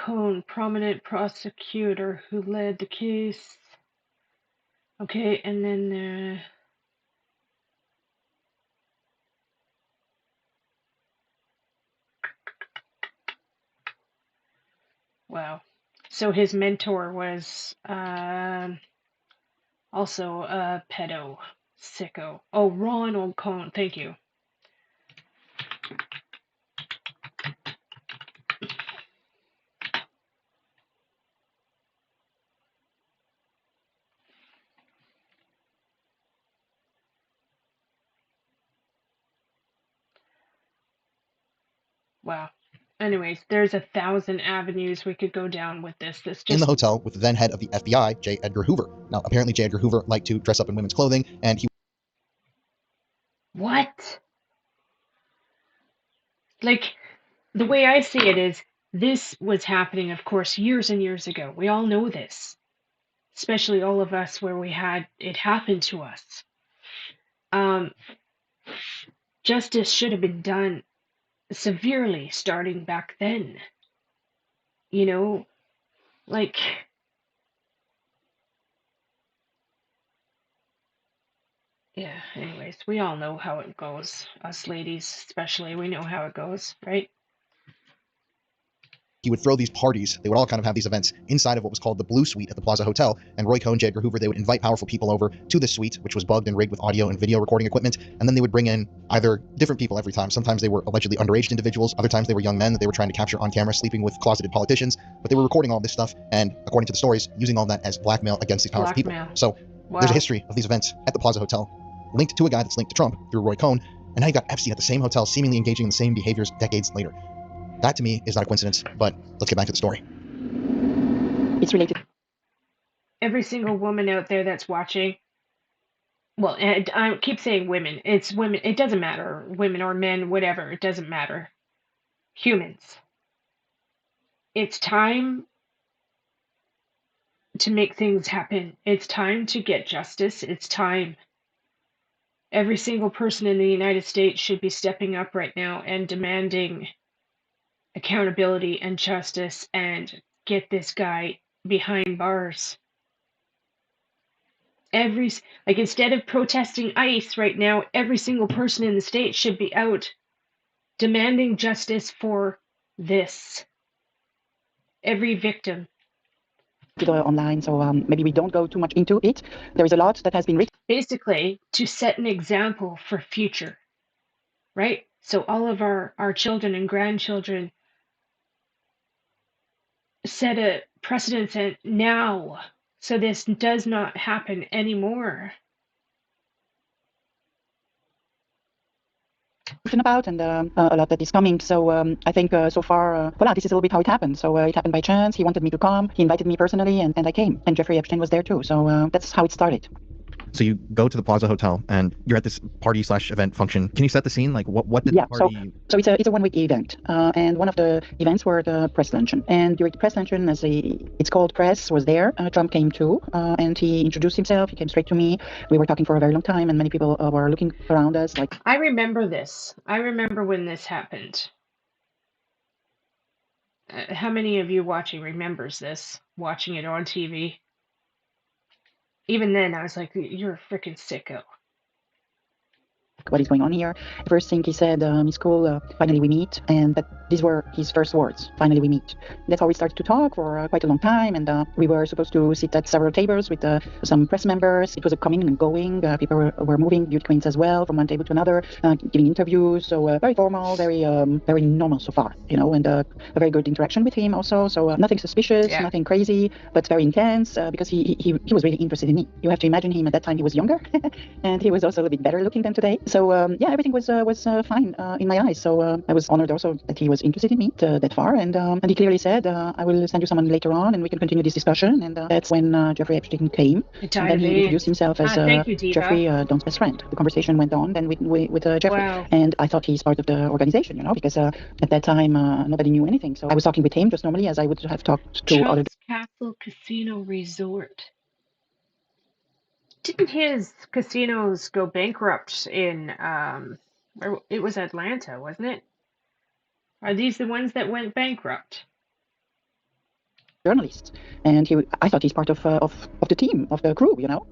Cohn, prominent prosecutor who led the case. Okay, and then wow. So his mentor was also a pedo sicko. Oh, Ronald Cohn. Thank you. Wow. Anyways, there's 1,000 avenues we could go down with this. This just
in the hotel with the then head of the FBI, J. Edgar Hoover. Now, apparently, J. Edgar Hoover liked to dress up in women's clothing, and he
what? Like, the way I see it is, this was happening, of course, years and years ago. We all know this, especially all of us where we had it happen to us. Justice should have been done severely starting back then. You know, like, yeah, anyways, we all know how it goes. Us ladies, especially, we know how it goes, right?
he would throw these parties. They would all kind of have these events inside of what was called the Blue Suite at the Plaza Hotel. And Roy Cohn, J. Edgar Hoover, they would invite powerful people over to this suite, which was bugged and rigged with audio and video recording equipment. And then they would bring in either different people every time. Sometimes they were allegedly underage individuals. Other times they were young men that they were trying to capture on camera sleeping with closeted politicians. But they were recording all this stuff and, according to the stories, using all that as blackmail against these powerful people. So there's a history of these events at the Plaza Hotel linked to a guy that's linked to Trump through Roy Cohn. And now you got Epstein at the same hotel, seemingly engaging in the same behaviors decades later. That, to me, is not a coincidence, but let's get back to the story.
It's related.
Every single woman out there that's watching, well, and I keep saying women, it's women, it doesn't matter, women or men, whatever, it doesn't matter. Humans. It's time to make things happen. It's time to get justice. It's time. Every single person in the United States should be stepping up right now and demanding accountability and justice and get this guy behind bars. Instead of protesting ICE right now, every single person in the state should be out demanding justice for this. Every victim.
Online, so maybe we don't go too much into it. There is a lot that has been written.
Basically, to set an example for future, right? So all of our children and grandchildren set a precedent now, so this does not happen anymore.
About and a lot that is coming. So I think so far, voilà, this is a little bit how it happened. So it happened by chance. He wanted me to come. He invited me personally, and I came. And Jeffrey Epstein was there too. So that's how it started.
So you go to the Plaza Hotel and you're at this party/event function. Can you set the scene? Like what did the party?
So it's a 1 week event, and one of the events were the press luncheon. And during the press luncheon, it's called press, was there. Trump came too, and he introduced himself. He came straight to me. We were talking for a very long time, and many people were looking around us. Like,
I remember this. I remember when this happened. How many of you watching remembers this? Watching it on TV? Even then, I was like, you're a freaking sicko.
What is going on here? The first thing he said, Miss Cole, finally we meet. And these were his first words, finally we meet. That's how we started to talk for quite a long time. And we were supposed to sit at several tables with some press members. It was a coming and going. People were moving, beauty queens as well, from one table to another, giving interviews. So very formal, very normal so far, and a very good interaction with him also. So nothing suspicious, nothing crazy, but very intense because he was really interested in me. You have to imagine him at that time, he was younger and he was also a little bit better looking than today. So everything was fine in my eyes. So I was honored also that he was interested in me that far, and he clearly said, "I will send you someone later on, and we can continue this discussion." And that's when Jeffrey Epstein came, and then he introduced himself as Jeffrey Don's best friend. The conversation went on then with Jeffrey, and I thought he's part of the organization, because at that time nobody knew anything. So I was talking with him just normally as I would have talked to other.
Castle Casino Resort. Didn't his casinos go bankrupt in it was Atlanta, wasn't it? Are these the ones that went bankrupt?
journalist, and I thought he's part of the team, of the crew, you know.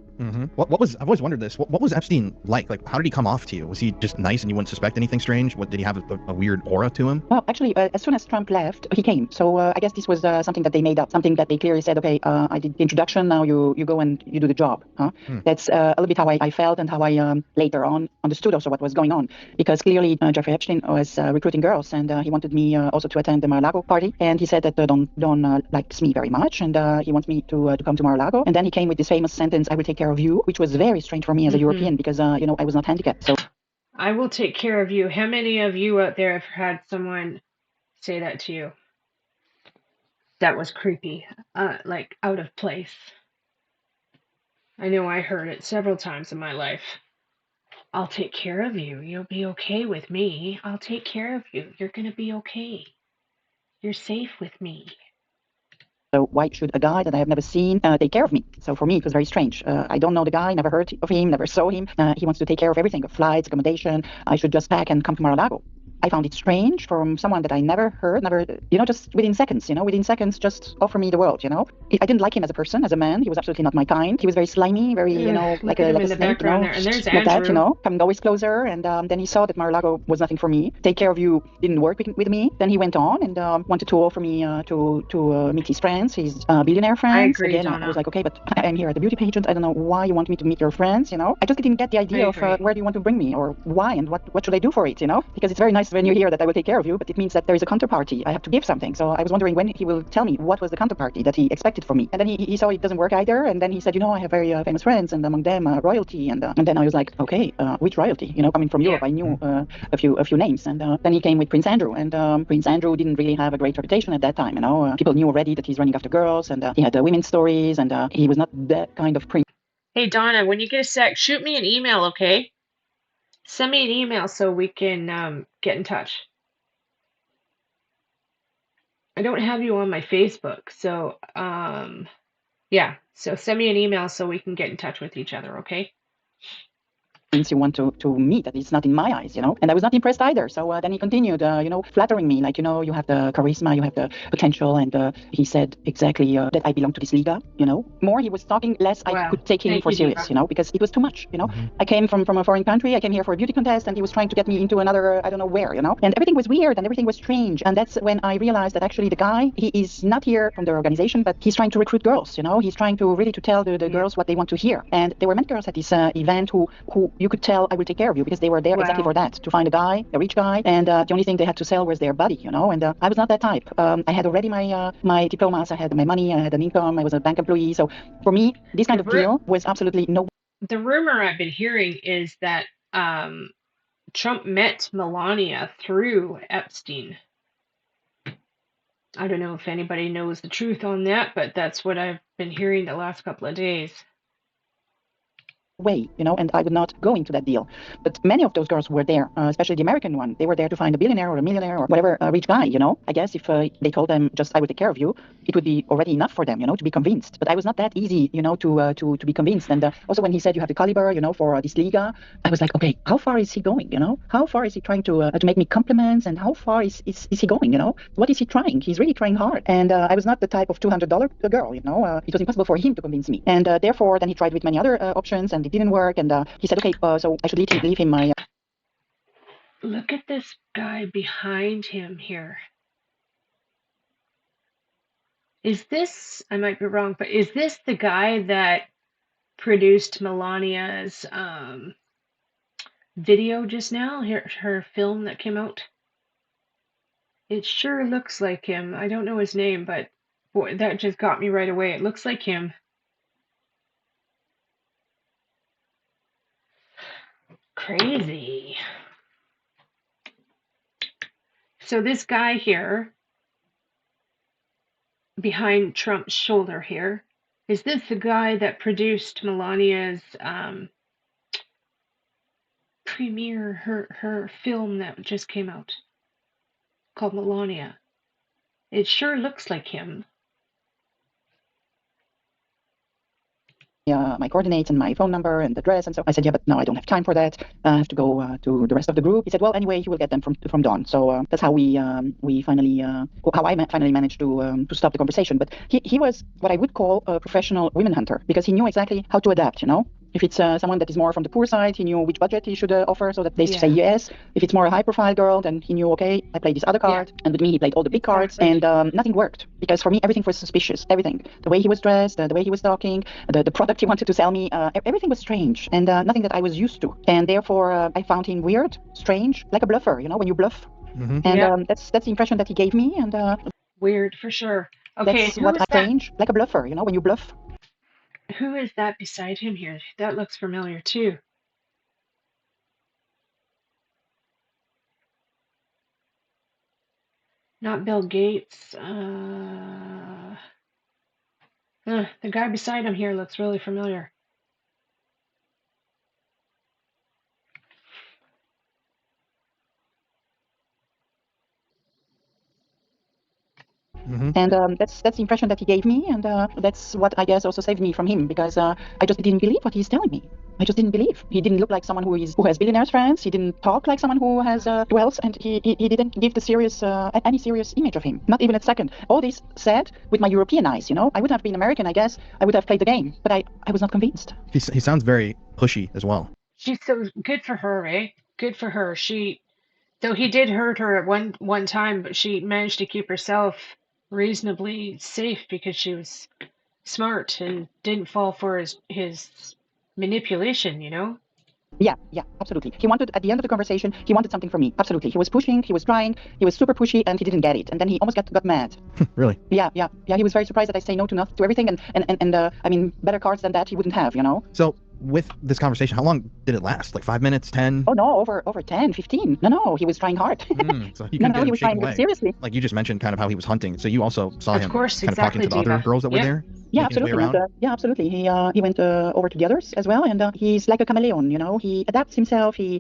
What was, I've always wondered this. What was Epstein like? Like, how did he come off to you? Was he just nice and you wouldn't suspect anything strange? What, did he have a weird aura to him?
Well, actually, as soon as Trump left, he came. So I guess this was something that they made up, something that they clearly said, okay, I did the introduction, now you go and you do the job. That's a little bit how I felt and how I later on understood also what was going on. Because clearly Jeffrey Epstein was recruiting girls, and he wanted me also to attend the Mar-a-Lago party. And he said that Don likes me very much, and he wants me to come to Mar-a-Lago. And then he came with this famous sentence, I will take care of you, which was very strange for me as a European, because, you know, I was not handicapped. So
I will take care of you. How many of you out there have had someone say that to you? That was creepy, like out of place. I know I heard it several times in my life. I'll take care of you. You'll be okay with me. I'll take care of you. You're going to be okay. You're safe with me.
So why should a guy that I have never seen take care of me? So for me, it was very strange. I don't know the guy, never heard of him, never saw him. He wants to take care of everything, of flights, accommodation. I should just pack and come to Mar-a-Lago. I found it strange from someone that I never heard, just within seconds, just offer me the world, you know. I didn't like him as a person, as a man. He was absolutely not my kind. He was very slimy, very, like a snake, you know,
there. And there's
like that, you
Andrew.
know, coming always closer. And then he saw that Mar-a-Lago was nothing for me. Take care of you didn't work with me. Then he went on and wanted to offer me to meet his friends, his billionaire friends.
I agree,
Again,
Donna.
I was like, okay, but I'm here at the beauty pageant. I don't know why you want me to meet your friends, you know. I just didn't get the idea of where do you want to bring me, or why, and what should I do for it, you know? Because it's very nice when you hear that I will take care of you, but it means that there is a counterparty. I have to give something. So I was wondering when he will tell me what was the counterparty that he expected from me. And then he saw it doesn't work either. And then he said, you know, I have very famous friends, and among them royalty. And then I was like, okay, which royalty? You know, coming from Europe, I knew a few names. And then he came with Prince Andrew, and Prince Andrew didn't really have a great reputation at that time. You know, people knew already that he's running after girls, and he had women's stories, and he was not that kind of prince.
Hey, Donna, when you get a sec, shoot me an email, okay? Send me an email so we can get in touch. I don't have you on my Facebook, so yeah. So send me an email so we can get in touch with each other, okay?
You want to meet, that it's not in my eyes, you know. And I was not impressed either. So then he continued, you know, flattering me, like, you know, you have the charisma, you have the potential, and he said exactly that I belong to this liga, you know. More he was talking, less I could take him for serious, you know, because it was too much, you know. I came from a foreign country, I came here for a beauty contest, and he was trying to get me into another, I don't know where, you know. And everything was weird and everything was strange. And that's when I realized that actually the guy, he is not here from the organization, but he's trying to recruit girls, you know. He's trying to really to tell the girls what they want to hear. And there were many girls at this event who you could tell I will take care of you, because they were there exactly for that, to find a guy, a rich guy, and the only thing they had to sell was their body, you know. And I was not that type. I had already my diplomas, I had my money, I had an income, I was a bank employee. So for me, this kind of deal was absolutely no.
The rumor I've been hearing is that Trump met Melania through Epstein. I don't know if anybody knows the truth on that, but that's what I've been hearing the last couple of days.
Way, you know, and I would not go into that deal. But many of those girls were there, especially the American one. They were there to find a billionaire or a millionaire or whatever rich guy, you know. I guess if they told them just I will take care of you, it would be already enough for them, you know, to be convinced. But I was not that easy, you know, to be convinced. And also when he said you have the caliber, you know, for this liga, I was like, okay, how far is he going, you know? How far is he trying to make me compliments, and how far is he going, you know? What is he trying? He's really trying hard. And I was not the type of $200 girl, you know. It was impossible for him to convince me. And therefore, then he tried with many other options, and it didn't work. And he said, okay, so I should leave him my.
Look at this guy behind him here. Is this, I might be wrong, but is this the guy that produced Melania's video just now, her film that came out? It sure looks like him. I don't know his name, but boy, that just got me right away. It looks like him. Crazy. So this guy here, behind Trump's shoulder here, is this the guy that produced Melania's premiere, her film that just came out called Melania? It sure looks like him.
my coordinates and my phone number and address. And so I said, yeah, but no, I don't have time for that. I have to go to the rest of the group. He said, well, anyway, you will get them from Dawn. So that's how we finally, how I finally managed to stop the conversation. But he was what I would call a professional women hunter, because he knew exactly how to adapt, you know. If it's someone that is more from the poor side, he knew which budget he should offer so that they say yes. If it's more a high-profile girl, then he knew, okay, I played this other card, and with me he played all the big cards, and nothing worked, because for me everything was suspicious. Everything, the way he was dressed, the way he was talking, the product he wanted to sell me, everything was strange, and nothing that I was used to, and therefore I found him weird, strange, like a bluffer. You know, when you bluff, and that's the impression that he gave me, and
weird for sure. Okay,
that's what strange, like a bluffer. You know, when you bluff.
Who is that beside him here? That looks familiar too. Not Bill Gates. The guy beside him here looks really familiar.
And that's the impression that he gave me, and that's what I guess also saved me from him, because I just didn't believe what he's telling me. I just didn't believe. He didn't look like someone who has billionaires friends. He didn't talk like someone who has wealth, and he didn't give the serious any serious image of him, not even a second. All this said with my European eyes, you know. I would have been American, I guess. I would have played the game, but I was not convinced.
He sounds very pushy as well.
She's so good for her, eh? Good for her. Though he did hurt her at one time, but she managed to keep herself reasonably safe because she was smart and didn't fall for his manipulation, you know?
Yeah, absolutely. He wanted, at the end of the conversation, he wanted something from me. Absolutely. He was pushing, he was trying, he was super pushy, and he didn't get it. And then he almost got mad.
Really?
Yeah. He was very surprised that I say no to everything, and I mean, better cards than that he wouldn't have, you know?
So, with this conversation, how long did it last? Like 5 minutes, 10?
Oh no, over 10, 15. No, he was trying hard.
So he couldn't get
he
him
was trying
away.
Seriously.
Like you just mentioned, kind of how he was hunting. So you also saw him kind of talking to the other girls that were there.
Yeah, absolutely. Absolutely. He went over to the others as well, and he's like a chameleon. You know, he adapts himself. He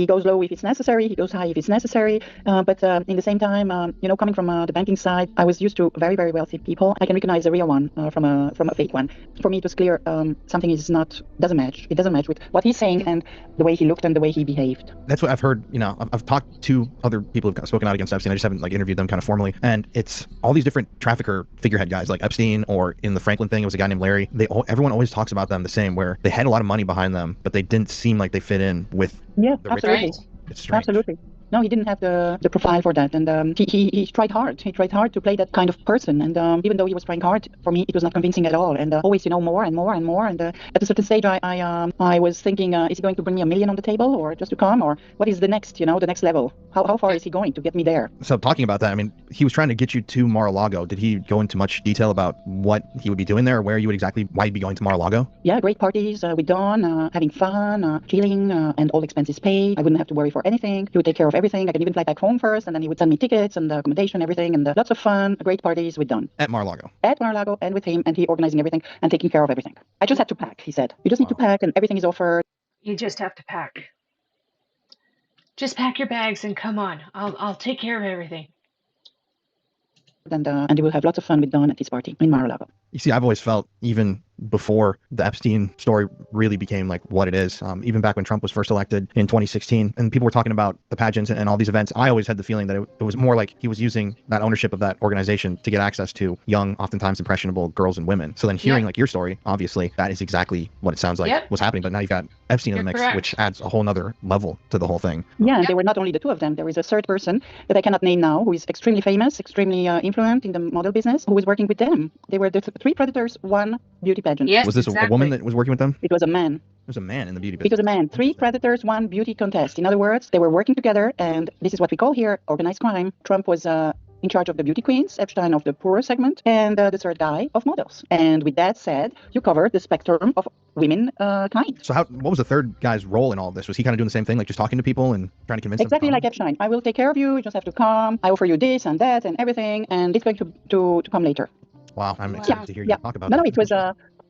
goes low if it's necessary. He goes high if it's necessary. But in the same time, you know, coming from the banking side, I was used to very, very wealthy people. I can recognize a real one from a fake one. For me, it was clear something doesn't match. It doesn't match with what he's saying and the way he looked and the way he behaved.
That's what I've heard. You know, I've talked to other people who've spoken out against Epstein. I just haven't like interviewed them kind of formally. And it's all these different trafficker figurehead guys like Epstein, or in the Franklin thing, it was a guy named Larry. Everyone always talks about them the same, where they had a lot of money behind them, but they didn't seem like they fit in with the
absolutely.
rich people. It's strange.
Absolutely. No, he didn't have the profile for that, and he tried hard. He tried hard to play that kind of person, and even though he was trying hard, for me it was not convincing at all. And always, you know, more and more and more. And at a certain stage, I was thinking, is he going to bring me $1 million on the table, or just to come, or what is the next, the next level? How far is he going to get me there?
So talking about that, I mean, he was trying to get you to Mar-a-Lago. Did he go into much detail about what he would be doing there, where you would exactly, why he'd be going to Mar-a-Lago? Yeah,
great parties with Dawn, having fun, chilling, and all expenses paid. I wouldn't have to worry for anything. He would take care of everything. I could even fly back home first, and then he would send me tickets and accommodation, everything, and lots of fun, great parties with Dawn.
At Mar-a-Lago?
At Mar-a-Lago, and with him, and he organizing everything and taking care of everything. I just had to pack, he said. You just need to pack, and everything is offered.
You just have to pack. Just pack your bags and come on. I'll take care of everything.
And you will have lots of fun with Dawn at this party in Mar-a-Lago.
You see, I've always felt, even before the Epstein story really became like what it is, even back when Trump was first elected in 2016, and people were talking about the pageants and all these events, I always had the feeling that it was more like he was using that ownership of that organization to get access to young, oftentimes impressionable girls and women. So then hearing like your story, obviously, that is exactly what it sounds like was happening. But now you've got Epstein in the mix, which adds a whole nother level to the whole thing.
Yeah, and they were not only the two of them. There is a third person that I cannot name now, who is extremely famous, extremely influent in the model business, who was working with them. They were the three predators, one beauty pageant.
Yes,
was this a woman that was working with them?
It was a man.
It was a man in the beauty business.
It was a man. 3 predators, 1 beauty contest. In other words, they were working together, and this is what we call here organized crime. Trump was in charge of the beauty queens, Epstein of the poorer segment, and the third guy of models. And with that said, you covered the spectrum of women kind.
So what was the third guy's role in all of this? Was he kind of doing the same thing, like just talking to people and trying to convince them?
Exactly like Epstein. I will take care of you. You just have to come. I offer you this and that and everything, and it's going to come later.
Wow, I'm excited to hear you talk about that.
No, it was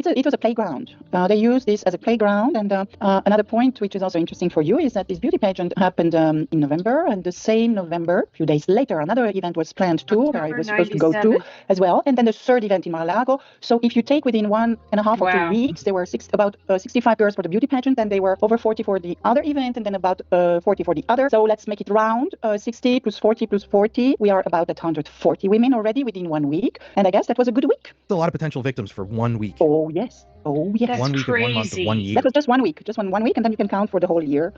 it was a playground. They used this as a playground. And another point, which is also interesting for you, is that this beauty pageant happened in November, and the same November, a few days later, another event was planned too, where I
October
was supposed to go to
97.
as well. And then the third event in Mar-a-Lago. So if you take within 1.5 or 2
Wow.
weeks, there were about 65 girls for the beauty pageant, and they were over 40 for the other event, and then about 40 for the other. So let's make it round, 60 plus 40 plus 40. We are about at 140 women already within 1 week. And I guess that was a good week.
There's a lot of potential victims for 1 week.
Oh, yes. Oh, yes.
That's
1 week of 1 month of 1
crazy.
year.
That was just 1 week, just one week, and then you can count for the whole year.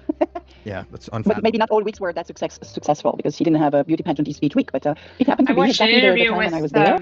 Yeah, that's
But
unfathomable.
maybe not all weeks were that successful, because she didn't have a beauty pageant each week. But it happened to
I
be
watched an
exactly the
interview
time when I was
with
there.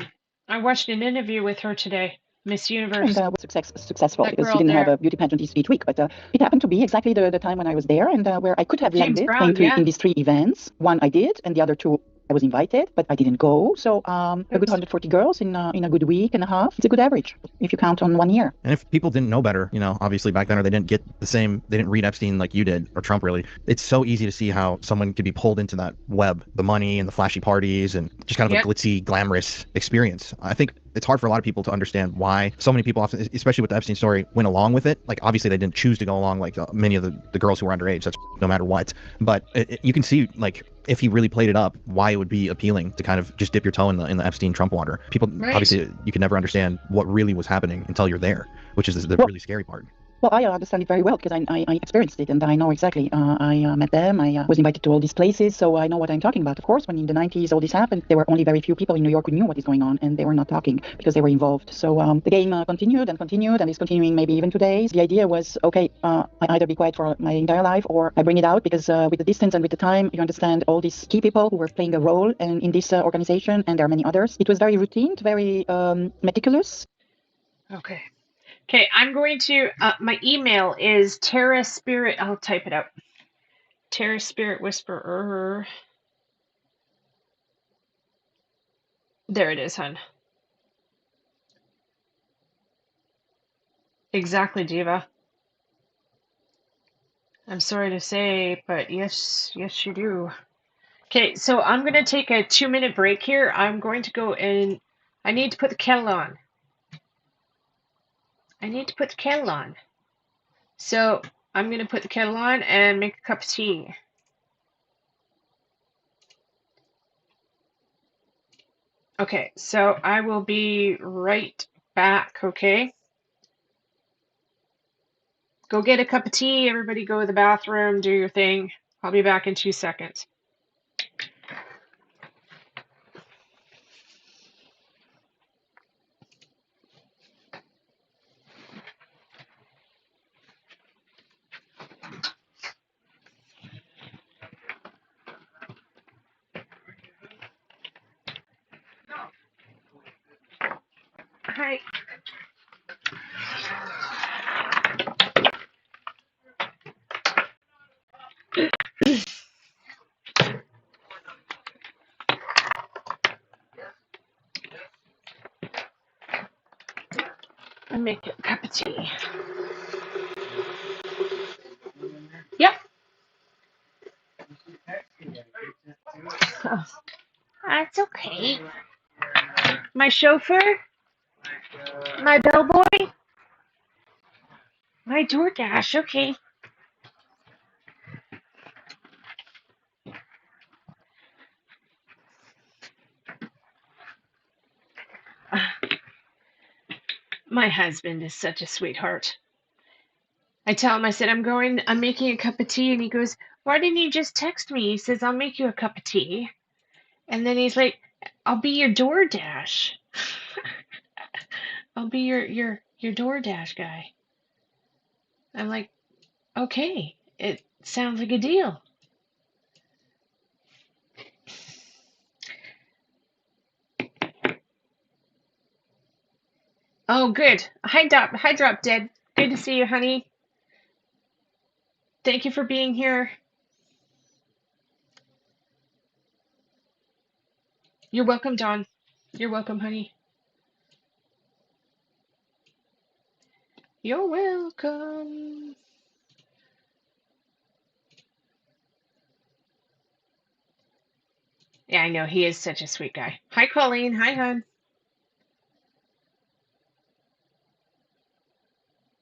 I watched an interview with her today, Miss
And
Universe.
was successful,
That
because she
girl
didn't have
there.
a beauty pageant each week. But it happened to be exactly the time when I was there, and where I could have
James
landed
Brown,
in these 3 events. One I did, and the other 2 I was invited, but I didn't go. So a good
Oops.
140 girls in a good week and a half. It's a good average if you count on 1 year.
And if people didn't know better, obviously back then, or they didn't get the same, they didn't read Epstein like you did, or Trump really, it's so easy to see how someone could be pulled into that web, the money and the flashy parties and just kind of
Yep.
a glitzy, glamorous experience. I think it's hard for a lot of people to understand why so many people, often, especially with the Epstein story, went along with it. Like, obviously they didn't choose to go along, like many of the girls who were underage. That's no matter what. But you can see, like, if he really played it up, why it would be appealing to kind of just dip your toe in the Epstein Trump water. People,
Right.
obviously, you can never understand what really was happening until you're there, which is the really scary part.
Well, I understand it very well, because I experienced it, and I know exactly. I met them. I was invited to all these places, so I know what I'm talking about. Of course, when in the 90s all this happened, there were only very few people in New York who knew what is going on, and they were not talking because they were involved. So the game continued and continued, and is continuing maybe even today. The idea was, okay, I either be quiet for my entire life, or I bring it out, because with the distance and with the time, you understand all these key people who were playing a role in this organization, and there are many others. It was very routine, very meticulous.
Okay. Okay, I'm going to, my email is Terra Spirit, I'll type it out. Terra Spirit Whisperer. There it is, hun. Exactly, Diva. I'm sorry to say, but yes, you do. Okay, so I'm going to take a 2-minute break here. I'm going to go and I need to put the kettle on. So I'm going to put the kettle on and make a cup of tea. Okay, so I will be right back, okay? Go get a cup of tea. Everybody go to the bathroom, do your thing. I'll be back in 2 seconds. Hi. I'm making a cup of tea. Yep. Oh, that's okay. My chauffeur? My bellboy? My DoorDash, okay. My husband is such a sweetheart. I tell him, I said, I'm making a cup of tea, and he goes, why didn't you just text me? He says, I'll make you a cup of tea. And then he's like, I'll be your DoorDash. I'll be your DoorDash guy. I'm like, okay, it sounds like a deal. Oh, good. Hi, Drop Dead. Good to see you, honey. Thank you for being here. You're welcome, Dawn. You're welcome, honey. You're welcome. Yeah, I know. He is such a sweet guy. Hi, Colleen. Hi, hon.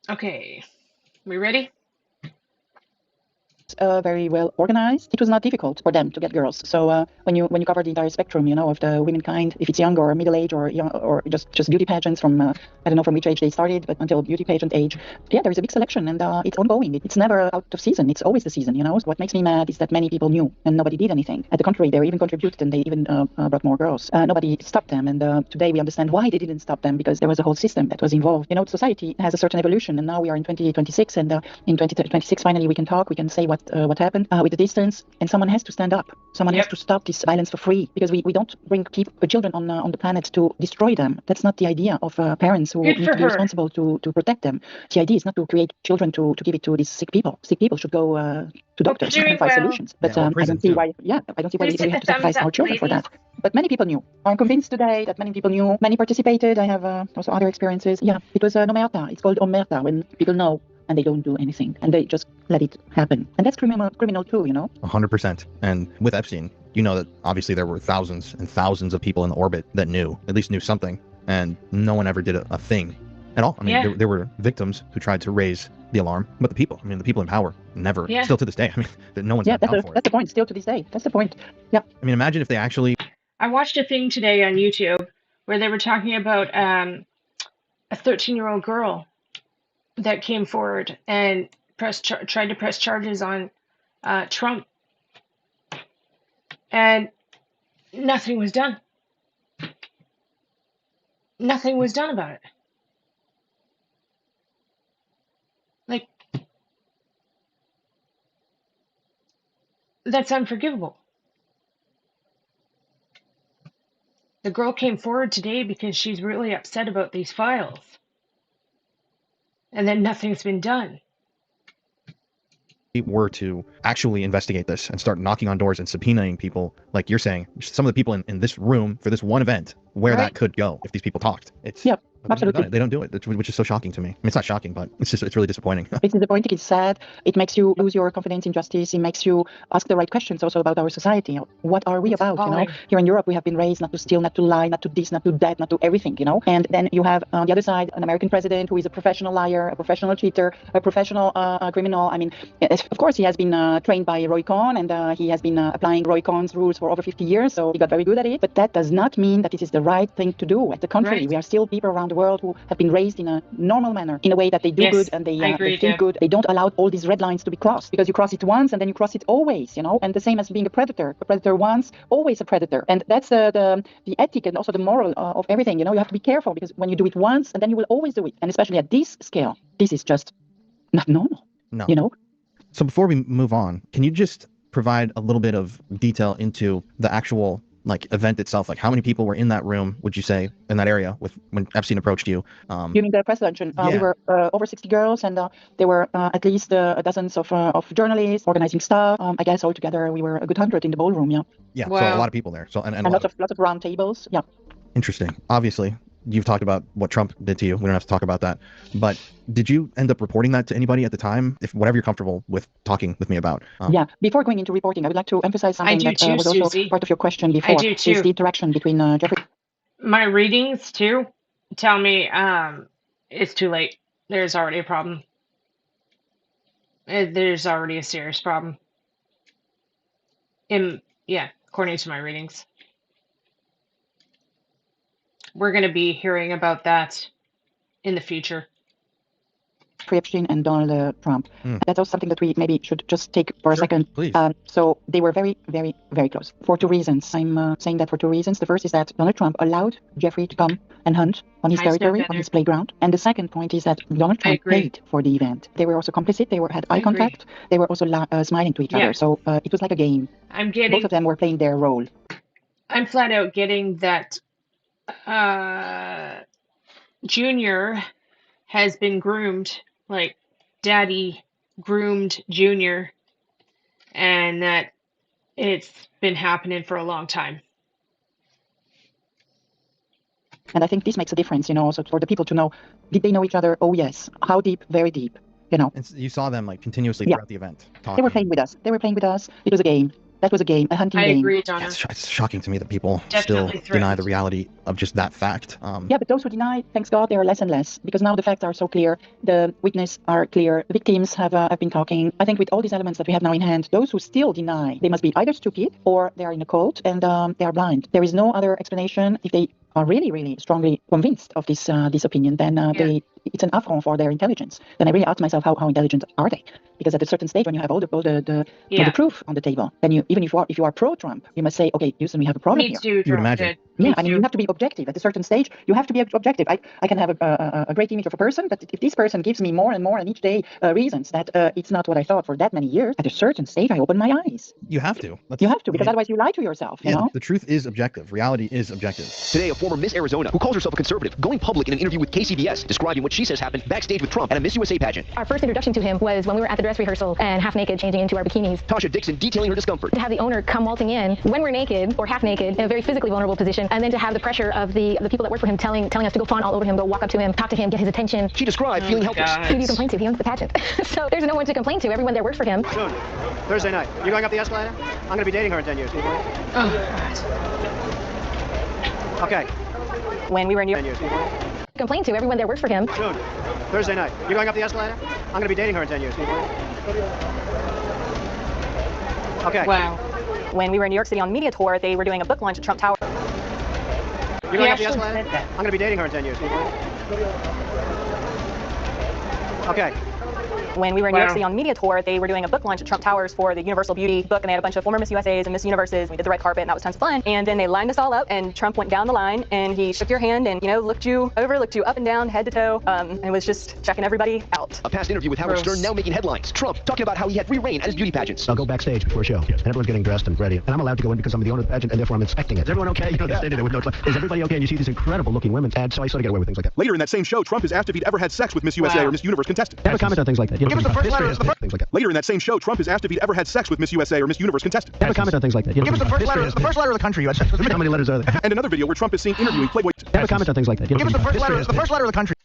Okay, we ready?
Very well organized. It was not difficult for them to get girls. So when you cover the entire spectrum, of the womankind, if it's young or middle age or young or just beauty pageants from I don't know from which age they started, but until beauty pageant age, yeah, there is a big selection and it's ongoing. It's never out of season. It's always the season. What makes me mad is that many people knew and nobody did anything. At the contrary, they even contributed and they even brought more girls. Nobody stopped them, and today we understand why they didn't stop them, because there was a whole system that was involved. Society has a certain evolution, and now we are in 2026, and in 2026 finally we can talk, we can say what happened with the distance, and someone has to stand up. Someone has to stop this violence for free, because we don't keep children on the planet to destroy them. That's not the idea of parents who
Good
need
for
to be
her.
responsible to protect them. The idea is not to create children to give it to these sick people. Sick people should go to doctors
Doing
and find
well.
solutions. But
Yeah, or
I
prison
don't see
too.
why. Yeah, I don't see why
Please
we
hit
have
the
to sacrifice
thumbs
our
up,
children for
ladies.
that. But many people knew. I'm convinced today that many people knew. Many participated. I have also other experiences. Yeah, it was omerta. It's called omerta, when people know and they don't do anything and they just let it happen. And that's criminal too,
100%. And with Epstein, that obviously there were thousands and thousands of people in the orbit that at least knew something, and no one ever did a thing at all. I mean,
Yeah.
there were victims who tried to raise the alarm, but the people in power never,
Yeah.
still to this day, that no one's
Yeah,
been down for
that's
it.
the point. Still to this day, that's the point. Yeah.
I mean, imagine if they actually.
I watched a thing today on YouTube where they were talking about a 13-year-old girl that came forward and tried to press charges on Trump, and nothing was done. Nothing was done about it. Like, that's unforgivable. The girl came forward today because she's really upset about these files, and then nothing's been done.
Were to actually investigate this and start knocking on doors and subpoenaing people, like you're saying, some of the people in this room for this one event, where that could go if these people talked. It's
Yeah,
but
absolutely.
they don't do it, which is so shocking to me. I mean, it's not shocking, but it's really disappointing.
It's disappointing. It's sad. It makes you lose your confidence in justice. It makes you ask the right questions also about our society. What are we
It's
about?
appalling.
Here in Europe, we have been raised not to steal, not to lie, not to this, not to that, not to everything. And then you have on the other side an American president who is a professional liar, a professional cheater, a professional criminal. I mean, of course, he has been trained by Roy Cohn, and he has been applying Roy Cohn's rules for over 50 years, so he got very good at it. But that does not mean that it is the right thing to do. At the contrary, we are still people around the world who have been raised in a normal manner, in a way that they do good and they feel good. They don't allow all these red lines to be crossed, because you cross it once and then you cross it always, And the same as being a predator once, always a predator. And that's the ethic and also the moral of everything. You have to be careful, because when you do it once, and then you will always do it. And especially at this scale, this is just not normal.
No. So before we move on, can you just provide a little bit of detail into the actual event itself? Like, how many people were in that room, would you say, in that area when Epstein approached you?
You mean the press luncheon? We were over 60 girls, and there were at least dozens of journalists organizing stuff. I guess altogether we were a good 100 in the ballroom. Yeah.
Wow.
So a lot of people there. So and
lots of round tables. Yeah.
Interesting. Obviously, you've talked about what Trump did to you. We don't have to talk about that. But did you end up reporting that to anybody at the time? If whatever you're comfortable with talking with me about.
Yeah. Before going into reporting, I would like to emphasize something that was also part of your question before.
I do too.
Is the interaction between Jeffrey.
My readings too tell me it's too late. There's already a problem. There's already a serious problem. According to my readings. We're going to be hearing about that in the future.
Epstein and Donald Trump. That's also something that we maybe should just take for a second.
Please.
So they were very, very, very close for two reasons. I'm saying that for two reasons. The first is that Donald Trump allowed Jeffrey to come and hunt on his territory, on his playground. And the second point is that Donald Trump paid for the event. They were also complicit. They had eye contact. They were also smiling to each other. So it was like a game. Both of them were playing their role.
I'm flat out getting that Junior has been groomed, like Daddy groomed Junior, and that it's been happening for a long time.
And I think this makes a difference, also for the people to know, did they know each other? Oh, yes. How deep? Very deep,
And you saw them continuously throughout the event. Talking.
They were playing with us. It was a game. That was a game, a hunting
I
game.
agree,
Yeah,
Donna.
it's shocking to me that people
Definitely
still deny the
threatened.
reality of just that fact.
Yeah, but those who deny, thanks God, there are less and less, because now the facts are so clear, the witnesses are clear, the victims have been talking. I think with all these elements that we have now in hand, those who still deny, they must be either stupid or they are in a cult and they are blind. There is no other explanation. If they are really, really strongly convinced of this opinion, then it's an affront for their intelligence. Then I really ask myself, how intelligent are they? Because at a certain stage, when you have all the proof on the table, then even if you are pro-Trump, you must say, okay, Houston, we have a problem
Me
here.
too,
You would imagine.
Did.
Yeah,
Me
I mean,
too.
you have to be objective. At a certain stage, you have to be objective. I can have a great image of a person, but if this person gives me more and more and each day reasons that it's not what I thought for that many years, at a certain stage, I open my eyes.
You have to.
You have to, because otherwise you lie to yourself, you know?
The truth is objective. Reality is objective.
Today, a former Miss Arizona, who calls herself a conservative, going public in an interview with KCBS, describing what she says happened backstage with Trump at a Miss USA pageant.
Our first introduction to him was when we were at the dress rehearsal and half naked changing into our bikinis.
Tasha Dixon detailing her discomfort.
To have the owner come waltzing in when we're naked or half naked in a very physically vulnerable position, and then to have the pressure of the people that work for him telling us to go fawn all over him, go walk up to him, talk to him, get his attention.
She described feeling helpless.
Who do you complain to? He owns the pageant. So there's no one to complain to. Everyone there works for him.
Soon. Thursday night. You going up the escalator? I'm going to be dating her in 10 years.
Oh, God.
Okay.
When we were in New
10
York,
years.
complain to. Everyone there works for him.
Soon. Thursday night. You going up the escalator? I'm going to be dating her in 10 years. Okay.
Wow.
When we were in New York City on media tour, they were doing a book launch at Trump Tower.
You going up the
actually
escalator?
said that.
I'm going to be dating her in 10 years. Okay.
When we were in New York
Wow.
City on media tour, they were doing a book launch at Trump Towers for the Universal Beauty book, and they had a bunch of former Miss USAs and Miss Universes. We did the red carpet, and that was tons of fun. And then they lined us all up, and Trump went down the line, and he shook your hand and, looked you over, looked you up and down, head to toe, and was just checking everybody out.
A past interview with Howard
Gross.
Stern now making headlines. Trump talking about how he had free reign at his beauty pageants.
I'll go backstage before a show, and everyone's getting dressed and ready. And I'm allowed to go in because I'm the owner of the pageant, and therefore I'm inspecting it. Is everyone okay? They're standing there with no... Is everybody okay? And you see these incredible-looking women, and so I sort of get away with things like that.
Later in that same show, Trump is asked if he'd ever had sex with Miss USA
Wow.
or Miss Universe contestant.
Have a comment on things like that.
Give us the first letter.
Things like that.
Later in that same show, Trump is asked if he'd ever had sex with Miss USA or Miss Universe contestant.
Have a comment on things like that.
Give us the first letter. The first letter of the country. You had sex with me.
How many letters are there?
And another video where Trump is seen interviewing Playboy.
Have a comment on things like that.
Give us the first letter. The first letter of the country.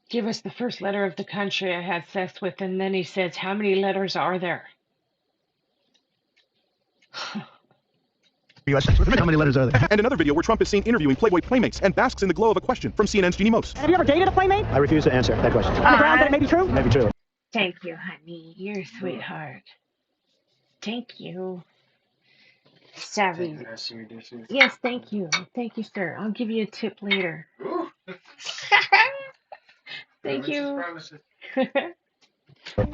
Give us the first letter of the country I had sex with, and then he says, how many letters are there?
You had sex with me. How many letters are there?
And another video where Trump is seen interviewing Playboy playmates and basks in the glow of a question from CNN's Jeannie Mose.
Have you ever dated a playmate?
I refuse to answer that question.
On the grounds that it may be true?
It may be true.
Thank you, honey. You're a sweetheart. Thank you. Sorry. Yes, thank you. Thank you, sir. I'll give you a tip later. Thank you.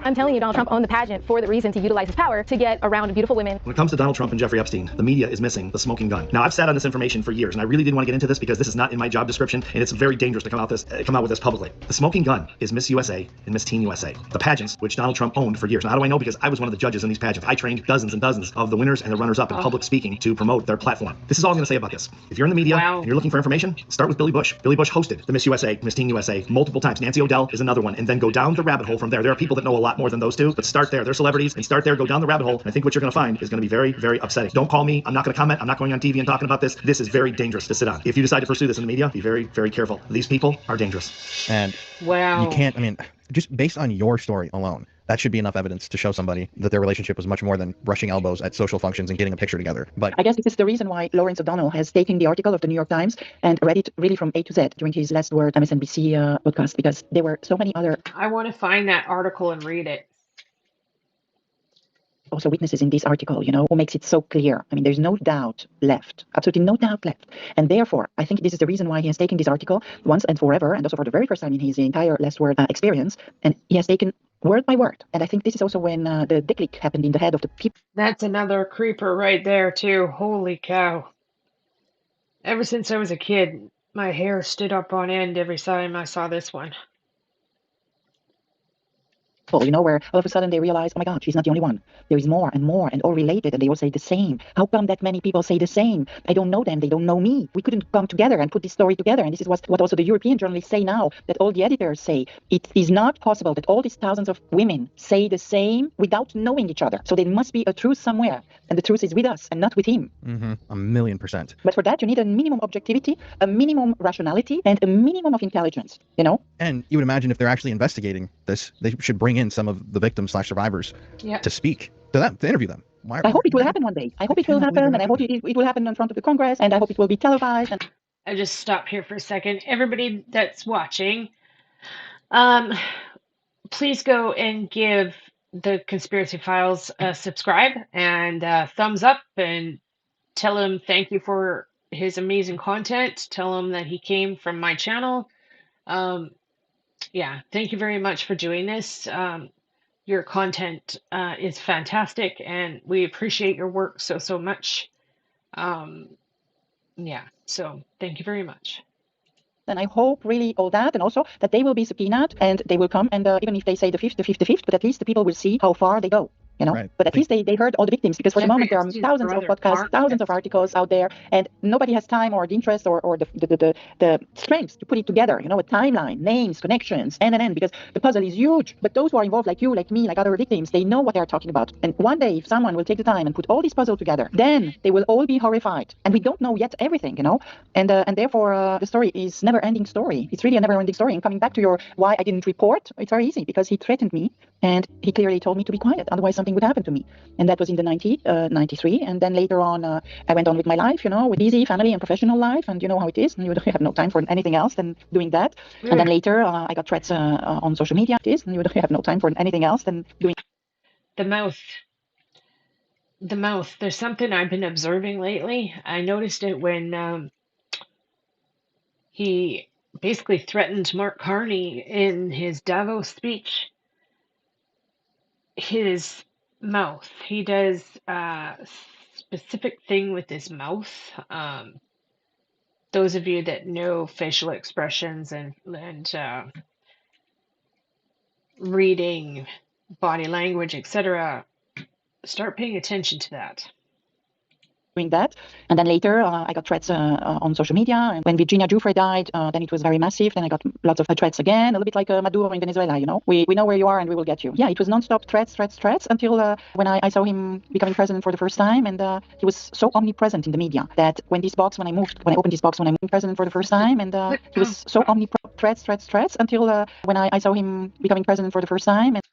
I'm telling you, Donald Trump owned the pageant for the reason to utilize his power to get around beautiful women.
When it comes to Donald Trump and Jeffrey Epstein, the media is missing the smoking gun. Now, I've sat on this information for years, and I really didn't want to get into this because this is not in my job description, and it's very dangerous to come out with this publicly. The smoking gun is Miss USA and Miss Teen USA, the pageants which Donald Trump owned for years. Now, how do I know? Because I was one of the judges in these pageants. I trained dozens and dozens of the winners and the runners-up in public speaking to promote their platform. This is all I'm going to say about this. If you're in the media and you're looking for information, start with Billy Bush. Billy Bush hosted the Miss USA, Miss Teen USA multiple times. Nancy O'Dell is another one, and then go down the rabbit hole from there. There are people that know a lot more than those two, but start there. They're celebrities, and start there, go down the rabbit hole, and I think what you're going to find is going to be very, very upsetting. Don't call me. I'm not going to comment. I'm not going on TV and talking about this. This is very dangerous to sit on. If you decide to pursue this in the media, be very, very careful. These people are dangerous.
And
Wow.
you can't, I mean, just based on your story alone, that should be enough evidence to show somebody that their relationship was much more than brushing elbows at social functions and getting a picture together. But
I guess this is the reason why Lawrence O'Donnell has taken the article of the New York Times and read it really from A to Z during his last word MSNBC podcast, because there were so many other
I want to find that article and read it.
also witnesses in this article, who makes it so clear. I mean, there's no doubt left, absolutely no doubt left. And therefore, I think this is the reason why he has taken this article once and forever, and also for the very first time in his entire last word experience, and he has taken word by word. And I think this is also when the click happened in the head of the people.
That's another creeper right there, too. Holy cow. Ever since I was a kid, my hair stood up on end every time I saw this one.
Where all of a sudden they realize, oh my God, she's not the only one. There is more and all related, and they all say the same. How come that many people say the same? I don't know them, they don't know me. We couldn't come together and put this story together. And this is what also the European journalists say now, that all the editors say. It is not possible that all these thousands of women say the same without knowing each other. So there must be a truth somewhere, and the truth is with us and not with him.
1,000,000%.
But for that, you need a minimum objectivity, a minimum rationality, and a minimum of intelligence,
And you would imagine if they're actually investigating this, they should bring in some of the victims/survivors
Yeah.
to speak to them, to interview them. Why?
I hope it will
why-
happen one day. I hope
I
it will
cannot believe
happen,
they're
and I
not
hope
doing
it will happen in front of the Congress, and I hope it will be televised. And
I just stop here for a second. Everybody that's watching, um, please go and give the Conspiracy Files a subscribe and thumbs up, and tell him thank you for his amazing content. Tell him that he came from my channel. Um, yeah, thank you very much for doing this. Your content is fantastic, and we appreciate your work so much. Um, yeah, so thank you very much.
And I hope really all that, and also that they will be subpoenaed and they will come. And even if they say the fifth, but at least the people will see how far they go.
Right.
But at least they heard all the victims, because for the
Jeffrey
moment there are
Epstein's
thousands of
brother,
podcasts,
Mark
thousands of articles out there, and nobody has time or the interest or the strength to put it together. A timeline, names, connections, and because the puzzle is huge. But those who are involved, like you, like me, like other victims, they know what they are talking about. And one day, if someone will take the time and put all these puzzles together, then they will all be horrified. And we don't know yet everything, And therefore, the story is never-ending story. It's really a never-ending story. And coming back to your why I didn't report, it's very easy, because he threatened me, and he clearly told me to be quiet, otherwise something would happen to me. And that was in the 93. And then later on, I went on with my life, with easy family and professional life. And you know how it is. You have no time for anything else than doing that. And then later, I got threats on social media. It is, and you have no time for anything else than doing.
The mouth. The mouth. There's something I've been observing lately. I noticed it when he basically threatened Mark Carney in his Davos speech. His mouth. He does a specific thing with his mouth. Those of you that know facial expressions and reading body language, etc., start paying attention to that.
Doing that. And then later, I got threats on social media. And when Virginia Giuffre died, then it was very massive. Then I got lots of threats again, a little bit like Maduro in Venezuela, We know where you are and we will get you. Yeah, it was nonstop threats until when I saw him becoming president for the first time. And he was so omnipresent in the media that when I opened this box, when I moved president for the first time, and he was so omnipresent, threats until when I saw him becoming president for the first time. And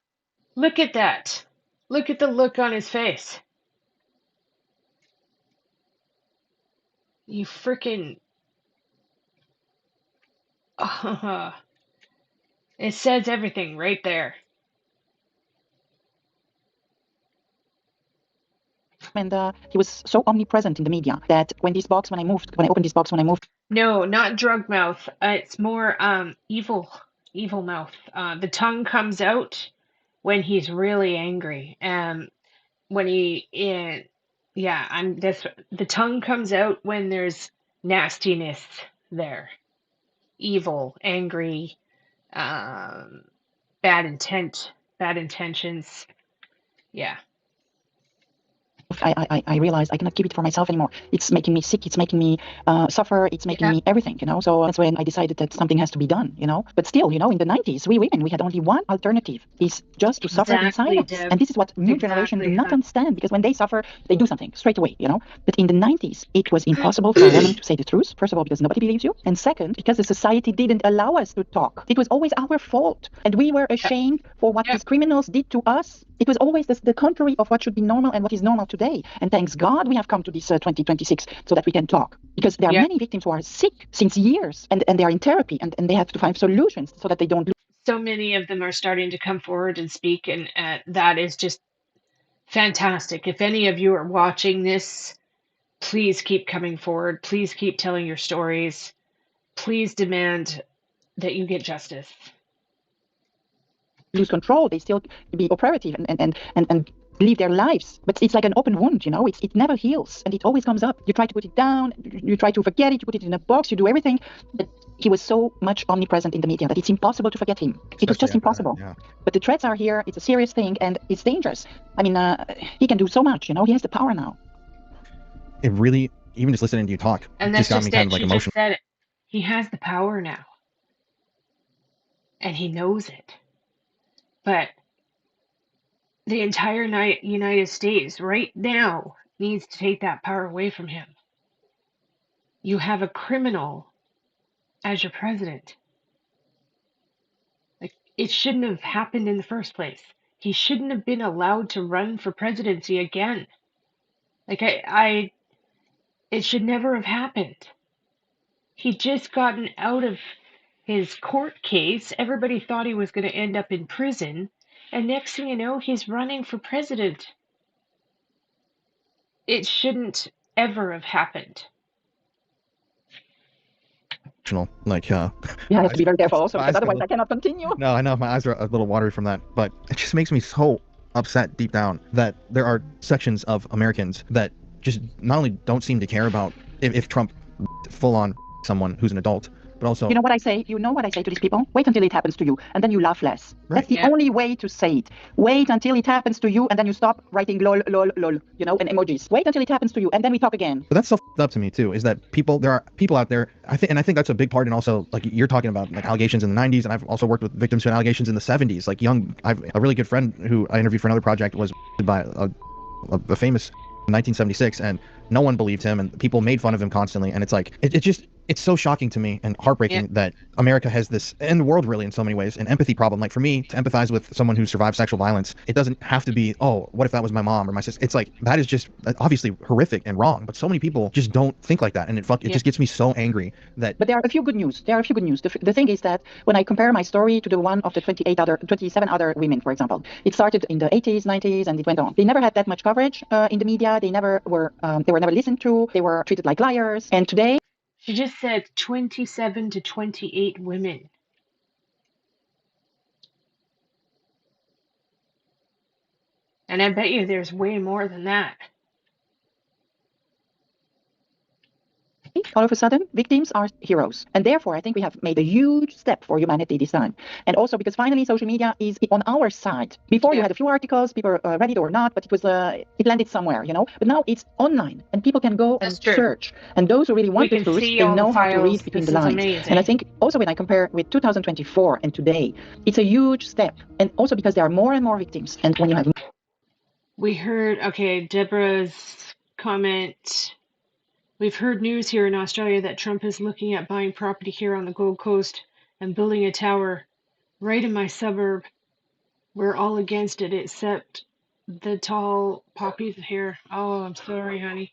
look at that. Look at the look on his face. You freaking... it says everything right there.
And he was so omnipresent in the media that when I opened this box, when I moved.
No, not drug mouth. It's more evil mouth. The tongue comes out when he's really angry. When the tongue comes out when there's nastiness there. Evil, angry, bad intentions. Yeah.
I realized I cannot keep it for myself anymore. It's making me sick. It's making me suffer. It's making me everything, So that's when I decided that something has to be done, But still, in the 90s, we women, we had only one alternative: is just to suffer in silence.
Deb.
And this is what new generation do not understand, because when they suffer, they do something straight away, But in the 90s, it was impossible for a woman to say the truth. First of all, because nobody believes you, and second, because the society didn't allow us to talk. It was always our fault, and we were ashamed for what these criminals did to us. It was always the contrary of what should be normal and what is normal today. And thanks God we have come to this 2026 so that we can talk. Because there are many victims who are sick since years, and they are in therapy, and they have to find solutions so that they don't lose.
So many of them are starting to come forward and speak, and that is just fantastic. If any of you are watching this, please keep coming forward. Please keep telling your stories. Please demand that you get justice.
Lose control, they still be operative and live their lives, but it's like an open wound, it never heals, and it always comes up. You try to put it down, you try to forget it, you put it in a box, you do everything, but he was so much omnipresent in the media that it's impossible to forget him. It was just impossible. But the threats are here. It's a serious thing, and it's dangerous. I mean, he can do so much, he has the power now.
It really, even just listening to you talk,
and that's
just got me kind of like
she
emotional.
Just said it. He has the power now, and he knows it. But the entire United States right now needs to take that power away from him. You have a criminal as your president. Like, it shouldn't have happened in the first place. He shouldn't have been allowed to run for presidency again. Like it should never have happened. He'd just gotten out of his court case. Everybody thought he was going to end up in prison. And next thing you know, he's running for president. It shouldn't ever have happened.
Like,
You have to be very careful also, because otherwise I cannot continue.
No, I know my eyes are a little watery from that, but it just makes me so upset deep down that there are sections of Americans that just not only don't seem to care about if Trump full on someone who's an adult, but also...
You know what I say? You know what I say to these people? Wait until it happens to you, and then you laugh less.
Right.
That's the only way to say it. Wait until it happens to you, and then you stop writing lol, lol, lol, you know, and emojis. Wait until it happens to you, and then we talk again.
But that's so up to me too, is that there are people out there, I think that's a big part, and also, like, you're talking about, like, allegations in the 90s, and I've also worked with victims who had allegations in the 70s. Like, I've a really good friend who I interviewed for another project was by a famous 1976, and no one believed him, and people made fun of him constantly, and it's like, it's so shocking to me and heartbreaking that America has this, and the world really in so many ways, an empathy problem. Like, for me to empathize with someone who survived sexual violence, it doesn't have to be, oh, what if that was my mom or my sister? It's like, that is just obviously horrific and wrong, but so many people just don't think like that, and it just gets me so angry that...
But there are a few good news. The thing is that when I compare my story to the one of the 27 other women, for example, it started in the 80s, 90s, and it went on. They never had that much coverage in the media. They were never listened to. They were treated like liars. And today...
She just said 27 to 28 women. And I bet you there's way more than that.
All of a sudden, victims are heroes. And therefore, I think we have made a huge step for humanity this time. And also because finally social media is on our side. Before you had a few articles, people read it or not, but it landed somewhere, you know. But now it's online and people can go and search. And those who really want this to read, they know how to read between the lines.
Amazing.
And I think also when I compare with 2024 and today, it's a huge step. And also because there are more and more victims. And when you have...
We heard, okay, Deborah's comment... We've heard news here in Australia that Trump is looking at buying property here on the Gold Coast and building a tower right in my suburb. We're all against it except the tall poppies here. Oh, I'm sorry, honey.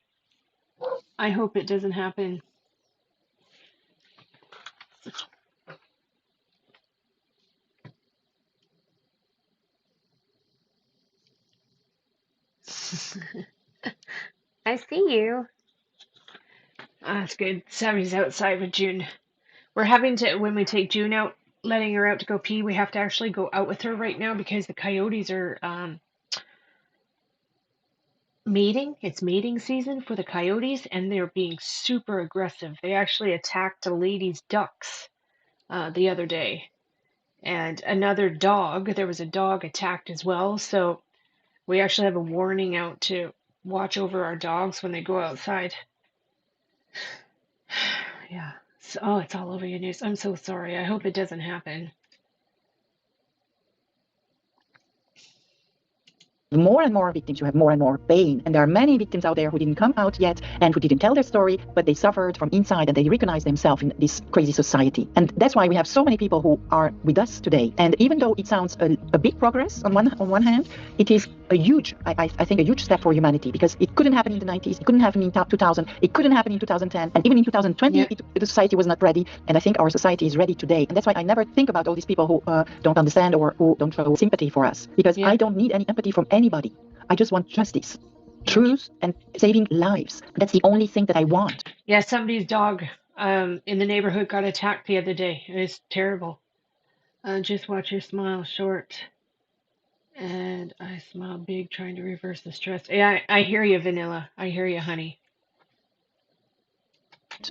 I hope it doesn't happen. I see you. That's good. Sammy's outside with June. We're having to, when we take June out, letting her out to go pee, we have to actually go out with her right now because the coyotes are mating. It's mating season for the coyotes, and they're being super aggressive. They actually attacked a lady's ducks the other day. And another dog, there was a dog attacked as well, so we actually have a warning out to watch over our dogs when they go outside. Yeah. So, it's all over your news. I'm so sorry. I hope it doesn't happen.
More and more victims, you have more and more pain. And there are many victims out there who didn't come out yet and who didn't tell their story, but they suffered from inside and they recognize themselves in this crazy society. And that's why we have so many people who are with us today. And even though it sounds a big progress on one hand, it is a huge, I think, a huge step for humanity, because it couldn't happen in the 90s, it couldn't happen in 2000, it couldn't happen in 2010, and even in 2020, the society was not ready. And I think our society is ready today. And that's why I never think about all these people who don't understand or who don't show sympathy for us, because I don't need any empathy from anybody. I just want justice, truth, and saving lives. That's the only thing that I want.
Yeah, somebody's dog in the neighborhood got attacked the other day. It was terrible. Just watch your smile short. And I smile big, trying to reverse the stress. Yeah, I hear you, Vanilla. I hear you, honey.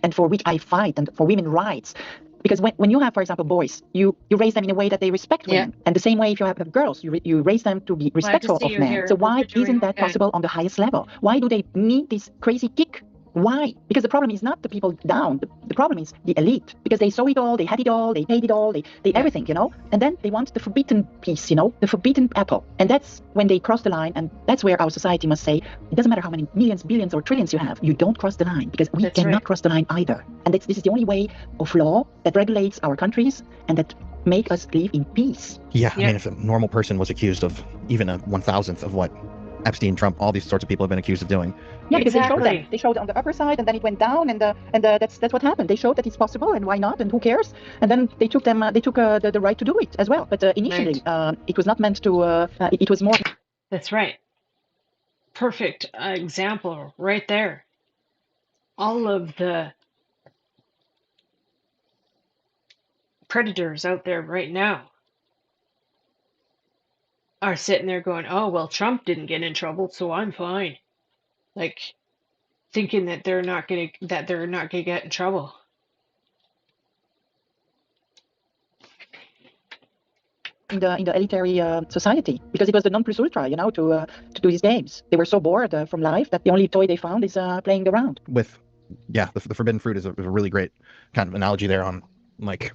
And for which I fight, and for women's rights. Because when you have, for example, boys, you raise them in a way that they respect women. And the same way if you have girls, you raise them to be respectful of men.
Here.
So why isn't that possible on the highest level? Why do they need this crazy kick? Why? Because the problem is not the people down. The problem is the elite. Because they saw it all, they had it all, they paid it all, they everything, you know? And then they want the forbidden piece, you know? The forbidden apple. And that's when they cross the line. And that's where our society must say, it doesn't matter how many millions, billions, or trillions you have. You don't cross the line. Because we cannot cross the line either. And this is the only way of law that regulates our countries and that make us live in peace.
Yeah, I mean, if a normal person was accused of even a 1,000th of what Epstein, Trump, all these sorts of people have been accused of doing.
Yeah, because
Exactly.
they showed on the upper side, and then it went down, and that's what happened. They showed that it's possible, and why not, and who cares? And then they took the right to do it as well. But initially, it was not meant to. It was more.
That's right. Perfect example right there. All of the predators out there right now are sitting there going, "Oh, well, Trump didn't get in trouble, so I'm fine." Like thinking that they're not gonna get in trouble.
In the elitary society, because it was the non plus ultra, to do these games. They were so bored from life that the only toy they found is playing around.
With, yeah, the forbidden fruit is a really great kind of analogy there on, like,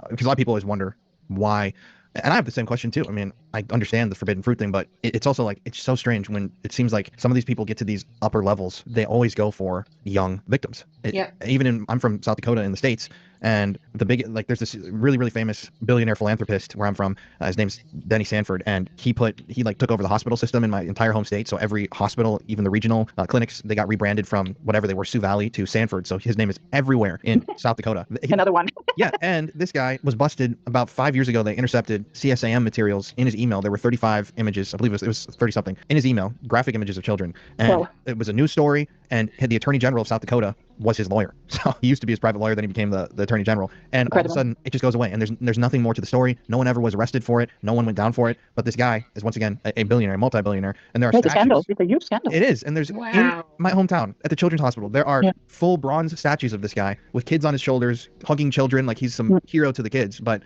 because a lot of people always wonder why. And I have the same question too. I mean, I understand the forbidden fruit thing, but it's also like, it's so strange when it seems like some of these people get to these upper levels, they always go for young victims. I'm from South Dakota in the States, and there's this really, really famous billionaire philanthropist where I'm from. His name's Denny Sanford, and he took over the hospital system in my entire home state. So every hospital, even the regional clinics, they got rebranded from whatever they were, Sioux Valley to Sanford. So his name is everywhere in South Dakota.
Another one.
Yeah, and this guy was busted about 5 years ago. They intercepted CSAM materials in his email. There were 35 images, I believe it was 30 something in his email, graphic images of children. And it was a news story, and the Attorney General of South Dakota was his lawyer. So he used to be his private lawyer, then he became the Attorney General. And all of a sudden, it just goes away. And there's nothing more to the story. No one ever was arrested for it. No one went down for it. But this guy is, once again, a billionaire, multi-billionaire. And there are
It's a scandal. It's a huge scandal.
It is. And there's, in my hometown, at the Children's Hospital, there are full bronze statues of this guy with kids on his shoulders, hugging children like he's some hero to the kids. But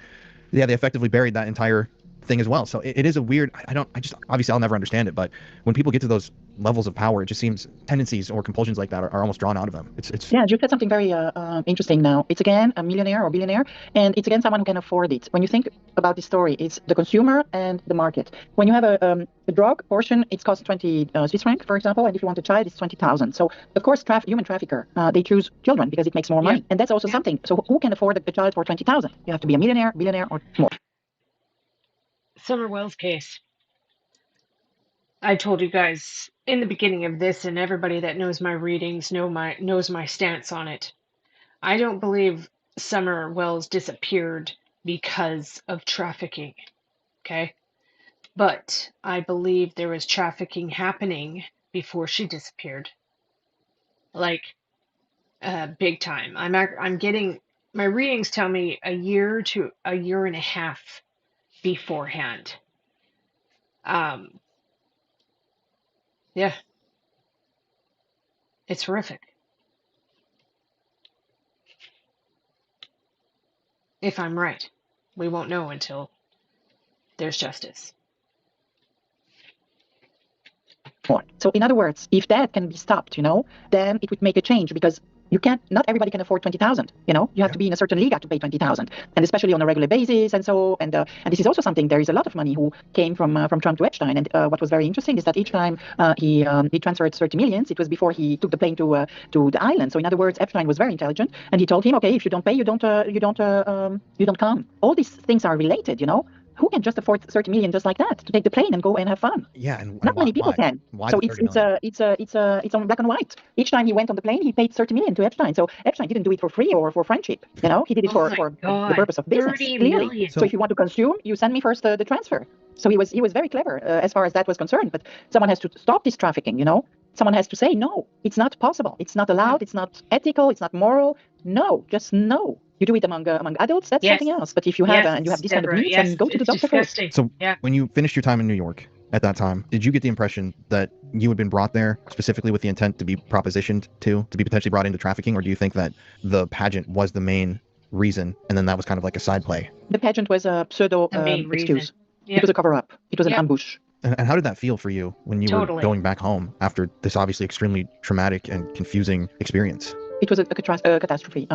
yeah, they effectively buried that entire thing as well. So it is a weird, obviously I'll never understand it, but when people get to those levels of power, it just seems tendencies or compulsions like that are almost drawn out of them.
Yeah, you said something very interesting now. It's again a millionaire or billionaire, and it's again someone who can afford it. When you think about this story, it's the consumer and the market. When you have a drug portion, it costs 20 Swiss franc, for example, and if you want a child, it's 20,000. So of course, human trafficker, they choose children because it makes more money, and that's also something. So who can afford a child for 20,000? You have to be a millionaire, billionaire, or more.
Summer Wells case. I told you guys in the beginning of this, and everybody that knows my readings knows my stance on it. I don't believe Summer Wells disappeared because of trafficking, okay? But I believe there was trafficking happening before she disappeared. Like, big time. I'm getting, my readings tell me a year to a year and a half beforehand. Yeah. It's horrific. If I'm right, we won't know until there's justice.
So in other words, if that can be stopped, then it would make a change, because not everybody can afford 20,000, you have to be in a certain liga to pay 20,000, and especially on a regular basis. And this is also something, there is a lot of money who came from Trump to Epstein. And what was very interesting is that each time he transferred 30 millions, it was before he took the plane to the island. So in other words, Epstein was very intelligent, and he told him, okay, if you don't pay, you don't come. All these things are related, Who can just afford 30 million just like that to take the plane and go and have fun?
Yeah, and
not many people can.
Why
so it's on black and white. Each time he went on the plane, he paid 30 million to Epstein. So Epstein didn't do it for free or for friendship. He did it for the purpose of business.
30
clearly.
million.
So if you want to consume, you send me first the transfer. So he was very clever as far as that was concerned. But someone has to stop this trafficking. Someone has to say no. It's not possible. It's not allowed. It's not ethical. It's not moral. No, just no. You do it among adults, that's something else. But if you have and you have this kind of needs, then go to the doctor first.
So when you finished your time in New York at that time, did you get the impression that you had been brought there specifically with the intent to be propositioned to be potentially brought into trafficking, or do you think that the pageant was the main reason, and then that was kind of like a side play?
The pageant was a pseudo excuse. It was a cover-up. It was an ambush.
And how did that feel for you when you were going back home after this obviously extremely traumatic and confusing experience?
It was a catastrophe.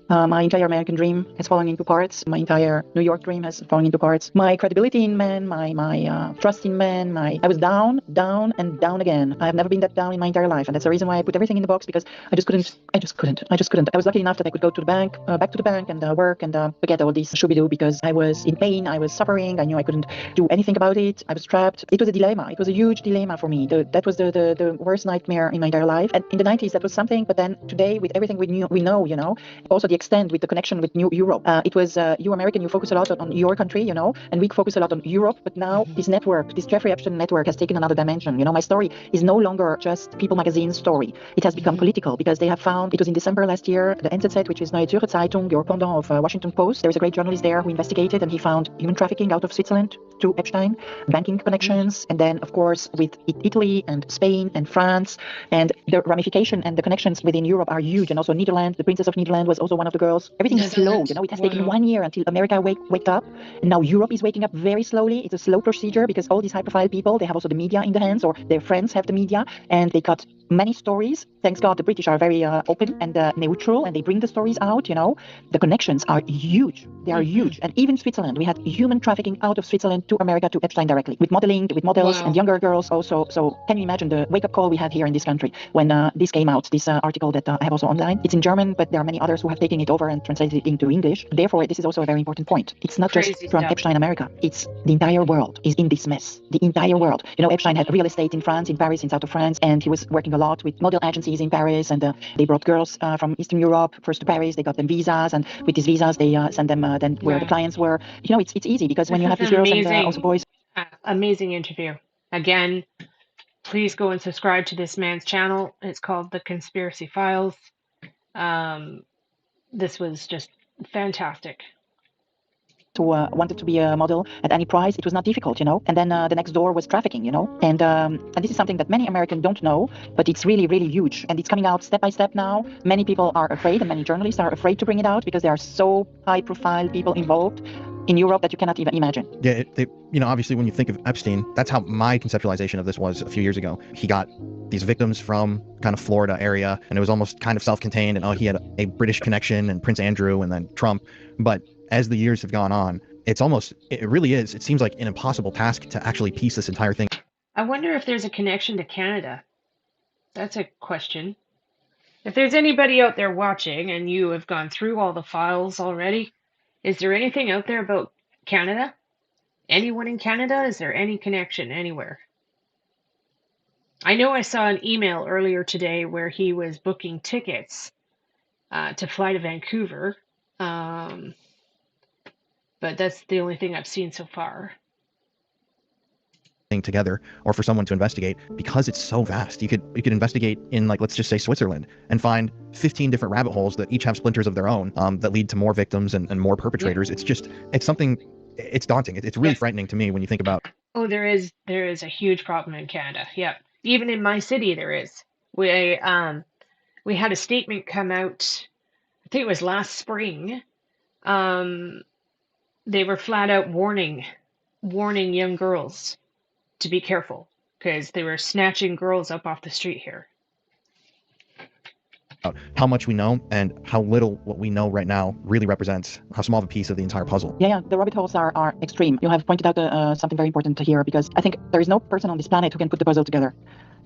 My entire American dream has fallen into parts. My entire New York dream has fallen into parts. My credibility in men, my trust in men, I was down, and down again. I have never been that down in my entire life, and that's the reason why I put everything in the box, because I just couldn't. I was lucky enough that I could go to the bank, back to the bank, and work and forget all this shooby-doo, because I was in pain, I was suffering, I knew I couldn't do anything about it. I was trapped. It was a dilemma. It was a huge dilemma for me. That was the worst nightmare in my entire life. And in the 90s, that was something. But then today, with everything we know, also the extent with the connection with New Europe. It was you American, you focus a lot on your country, and we focus a lot on Europe. But now this network, this Jeffrey Epstein network, has taken another dimension. My story is no longer just People Magazine's story. It has become political, because they have found, it was in December last year, the NZZ, which is Neue Zürcher Zeitung, your pendant of Washington Post. There is a great journalist there who investigated, and he found human trafficking out of Switzerland to Epstein, banking connections, and then, of course, with Italy and Spain and France, and the ramification and the connections within Europe are huge. And also Netherlands, the Princess of Netherlands was also one of the girls. Everything is slow, it has taken 1 year until America waked up, and now Europe is waking up very slowly. It's a slow procedure, because all these high-profile people, they have also the media in the hands, or their friends have the media, and they cut many stories. Thanks God, the British are very open and neutral, and they bring the stories out. The connections are huge. They are huge. And even Switzerland, we had human trafficking out of Switzerland to America, to Epstein directly, with modeling, with models and younger girls also. So can you imagine the wake-up call we had here in this country when this came out, this article that I have also online? It's in German, but there are many others who have taken it over and translated it into English. Therefore, this is also a very important point. It's not just from Epstein America. It's the entire world is in this mess. The entire world. Epstein had real estate in France, in Paris, in south of France, and he was working a lot with model agencies in Paris, and they brought girls from Eastern Europe first to Paris. They got them visas, and with these visas, they send them then where the clients were. It's easy, because when you have these girls and also boys.
Amazing interview. Again, please go and subscribe to this man's channel. It's called The Conspiracy Files. This was just fantastic.
Who wanted to be a model at any price. It was not difficult, and then the next door was trafficking, and this is something that many Americans don't know, but it's really, really huge, and it's coming out step by step now. Many people are afraid, and many journalists are afraid to bring it out, because there are so high profile people involved in Europe that you cannot even imagine.
Yeah, obviously when you think of Epstein, that's how my conceptualization of this was a few years ago. He got these victims from kind of Florida area, and it was almost kind of self-contained, and he had a British connection, and Prince Andrew, and then Trump. But as the years have gone on, it really is, it seems like an impossible task to actually piece this entire thing.
I wonder if there's a connection to Canada. That's a question. If there's anybody out there watching and you have gone through all the files already, is there anything out there about Canada? Anyone in Canada? Is there any connection anywhere? I know I saw an email earlier today where he was booking tickets to fly to Vancouver. But that's the only thing I've seen so far.
Together, or for someone to investigate, because it's so vast. You could investigate in, like, let's just say Switzerland, and find 15 different rabbit holes that each have splinters of their own, that lead to more victims and more perpetrators. Yeah. It's daunting. It's really frightening to me when you think about.
Oh, there is a huge problem in Canada. Yeah, even in my city there is. We had a statement come out, I think it was last spring. They were flat out warning young girls to be careful, because they were snatching girls up off the street here.
How much we know and how little what we know right now really represents how small of a piece of the entire puzzle.
Yeah, the rabbit holes are extreme. You have pointed out something very important here, because I think there is no person on this planet who can put the puzzle together.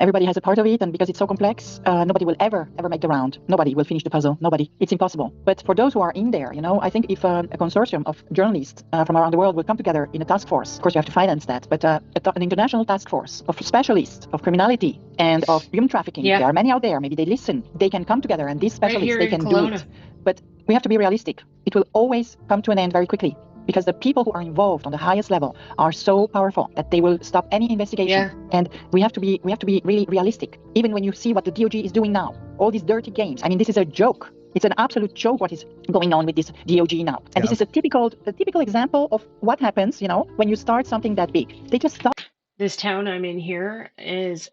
Everybody has a part of it, and because it's so complex, nobody will ever make the round. Nobody will finish the puzzle. Nobody. It's impossible. But for those who are in there, I think if a consortium of journalists from around the world will come together in a task force, of course you have to finance that, but an international task force of specialists of criminality and of human trafficking. Yeah. There are many out there. Maybe they listen. They can come together, and these specialists, they can do it. But we have to be realistic. It will always come to an end very quickly, because the people who are involved on the highest level are so powerful that they will stop any investigation. Yeah. And we have to be really realistic. Even when you see what the DOJ is doing now, all these dirty games. I mean, this is a joke. It's an absolute joke what is going on with this DOJ now. And this is a typical example of what happens, when you start something that big. They just stop.
This town I'm in here is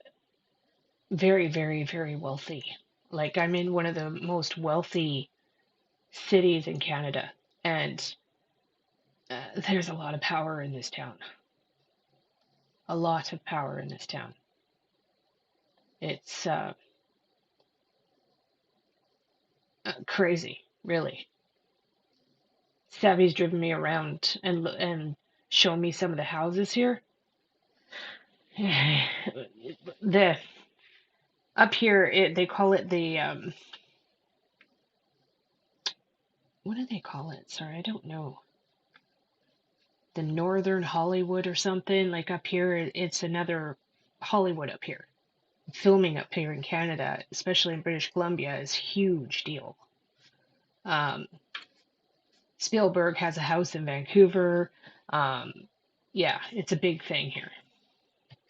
very, very, very wealthy. Like, I'm in one of the most wealthy cities in Canada, and there's a lot of power in this town. A lot of power in this town. It's Crazy, really. Savvy's driven me around and shown me some of the houses here. The up here, they call it the what do they call it? Sorry, I don't know. The Northern Hollywood or something. Like up here, it's another Hollywood up here. Filming up here in Canada, especially in British Columbia, is a huge deal. Um, Spielberg has a house in Vancouver. Um, yeah, it's a big thing here.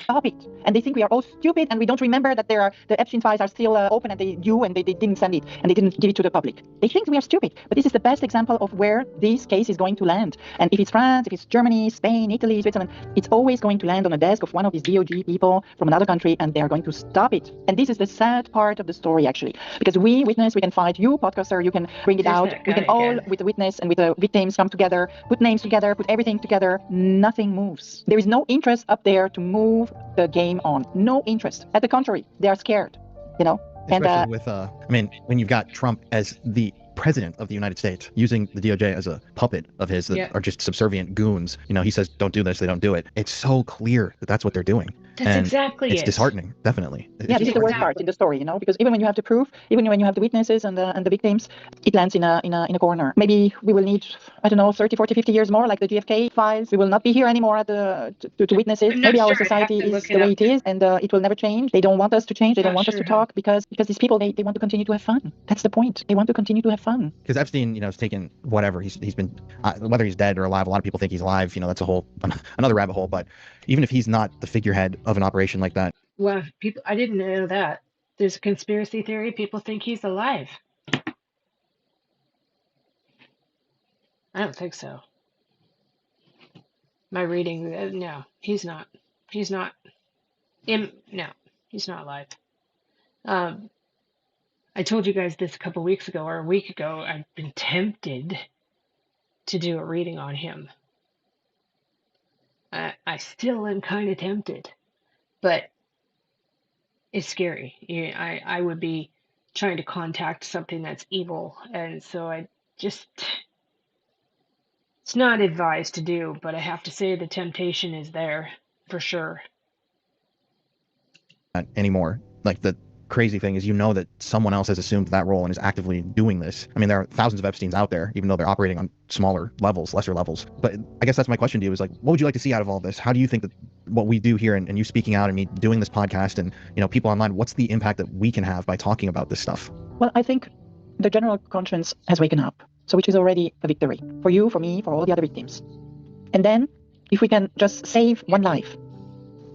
Stop it. And they think we are all stupid and we don't remember that the Epstein files are still open and they didn't send it and they didn't give it to the public. They think we are stupid, but this is the best example of where this case is going to land. And if it's France, if it's Germany, Spain, Italy, Switzerland, it's always going to land on the desk of one of these DOJ people from another country and they are going to stop it. And this is the sad part of the story, actually, because we can fight you, podcaster, you can bring it
There's
out.
that
We
guy
can all,
again.
with the witness and with the victims, come together, put names together, put everything together. Nothing moves. There is no interest up there to move the game on. No interest. At the contrary, they are scared, you know.
Especially with, I mean, when you've got Trump as the president of the United States using the DOJ as a puppet of his that are just subservient goons. You know, he says, don't do this, they don't do it. It's so clear that that's what they're doing.
That's
and
exactly
it's
it.
disheartening, definitely.
Yeah, this is the worst part in the story, you know, because even when you have the proof, even when you have the witnesses and the victims, it lands in a corner. Maybe we will need, I don't know, 30, 40, 50 years more, like the GFK files. We will not be here anymore at to witness it. Maybe our society is the way it is, and it will never change. They don't want us to change. They don't want us to talk because these people, they want to continue to have fun. That's the point. They want to continue to have fun.
Because Epstein, you know, has taken whatever. He's been, whether he's dead or alive, a lot of people think he's alive. You know, that's a whole, another rabbit hole. But even if he's not the figurehead of an operation like that.
Well, I didn't know that. There's a conspiracy theory. People think he's alive. I don't think so. My reading, no, he's not. He's not. No, he's not alive. I told you guys this a couple weeks ago or a week ago. I've been tempted to do a reading on him. I still am kind of tempted, but it's scary. I would be trying to contact something that's evil, and so it's not advised to do, but I have to say the temptation is there for sure.
Anymore. Like, the crazy thing is, you know, that someone else has assumed that role and is actively doing this. I mean, there are thousands of Epsteins out there, even though they're operating on smaller levels, lesser levels. But I guess that's my question to you, is like, what would you like to see out of all this? How do you think that what we do here, and you speaking out and me doing this podcast and, you know, people online, what's the impact that we can have by talking about this stuff?
Well, I think the general conscience has waken up, so which is already a victory for you, for me, for all the other victims. And then, if we can just save one life,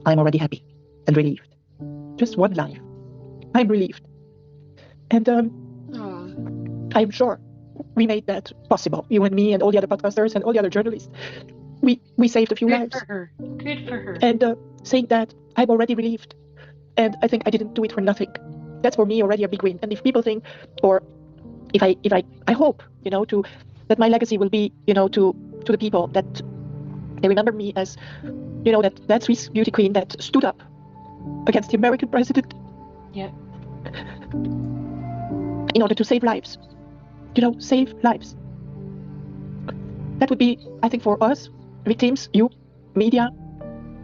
I'm already happy and relieved. Just one life. I'm relieved. And I'm sure we made that possible. You and me and all the other podcasters and all the other journalists. We saved a few lives.
Good for her. Good for her.
And saying that, I'm already relieved. And I think I didn't do it for nothing. That's for me already a big win. And if people think, or if I hope, you know, that my legacy will be, you know, to the people that they remember me as, you know, that Swiss beauty queen that stood up against the American president.
Yeah.
In order to save lives. You know, save lives. That would be, I think, for us, victims, you, media,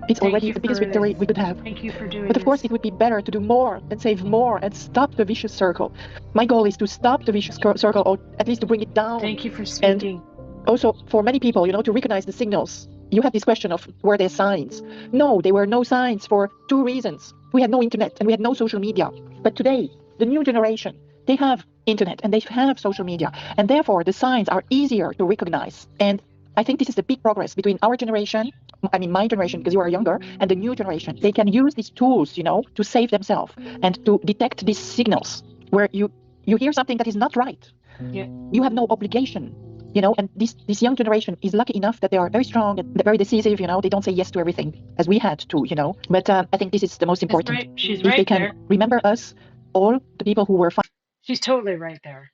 it's already the biggest victory we could have.
Thank you for doing
But of course, it would be better to do more and save more and stop the vicious circle. My goal is to stop the vicious circle, or at least to bring it down.
Thank you for speaking.
And also, for many people, you know, to recognize the signals. You have this question of, were there signs? No, there were no signs for two reasons. We had no internet and we had no social media. But today, the new generation, they have internet and they have social media. And therefore, the signs are easier to recognize. And I think this is the big progress between our generation, I mean my generation, because you are younger, and the new generation. They can use these tools, you know, to save themselves and to detect these signals where you hear something that is not right.
Yeah.
You have no obligation, you know, and this young generation is lucky enough that they are very strong and very decisive, you know. They don't say yes to everything as we had to, you know. But I think this is the most important.
That's right. She's
if
right
they can
there.
remember us, all the people who were
She's totally right there.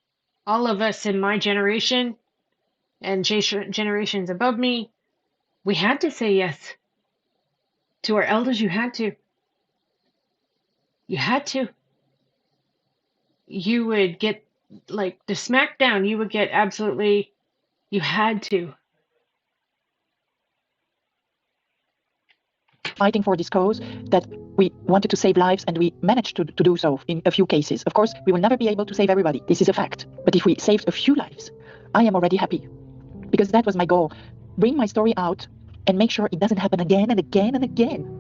All of us in my generation and generations above me, we had to say yes to our elders. You had to. You had to. You would get like the smackdown, you would get absolutely, you had to.
Fighting for this cause, that we wanted to save lives, and we managed to do so in a few cases. Of course, we will never be able to save everybody. This is a fact. But if we saved a few lives, I am already happy, because that was my goal. Bring my story out and make sure it doesn't happen again and again and again.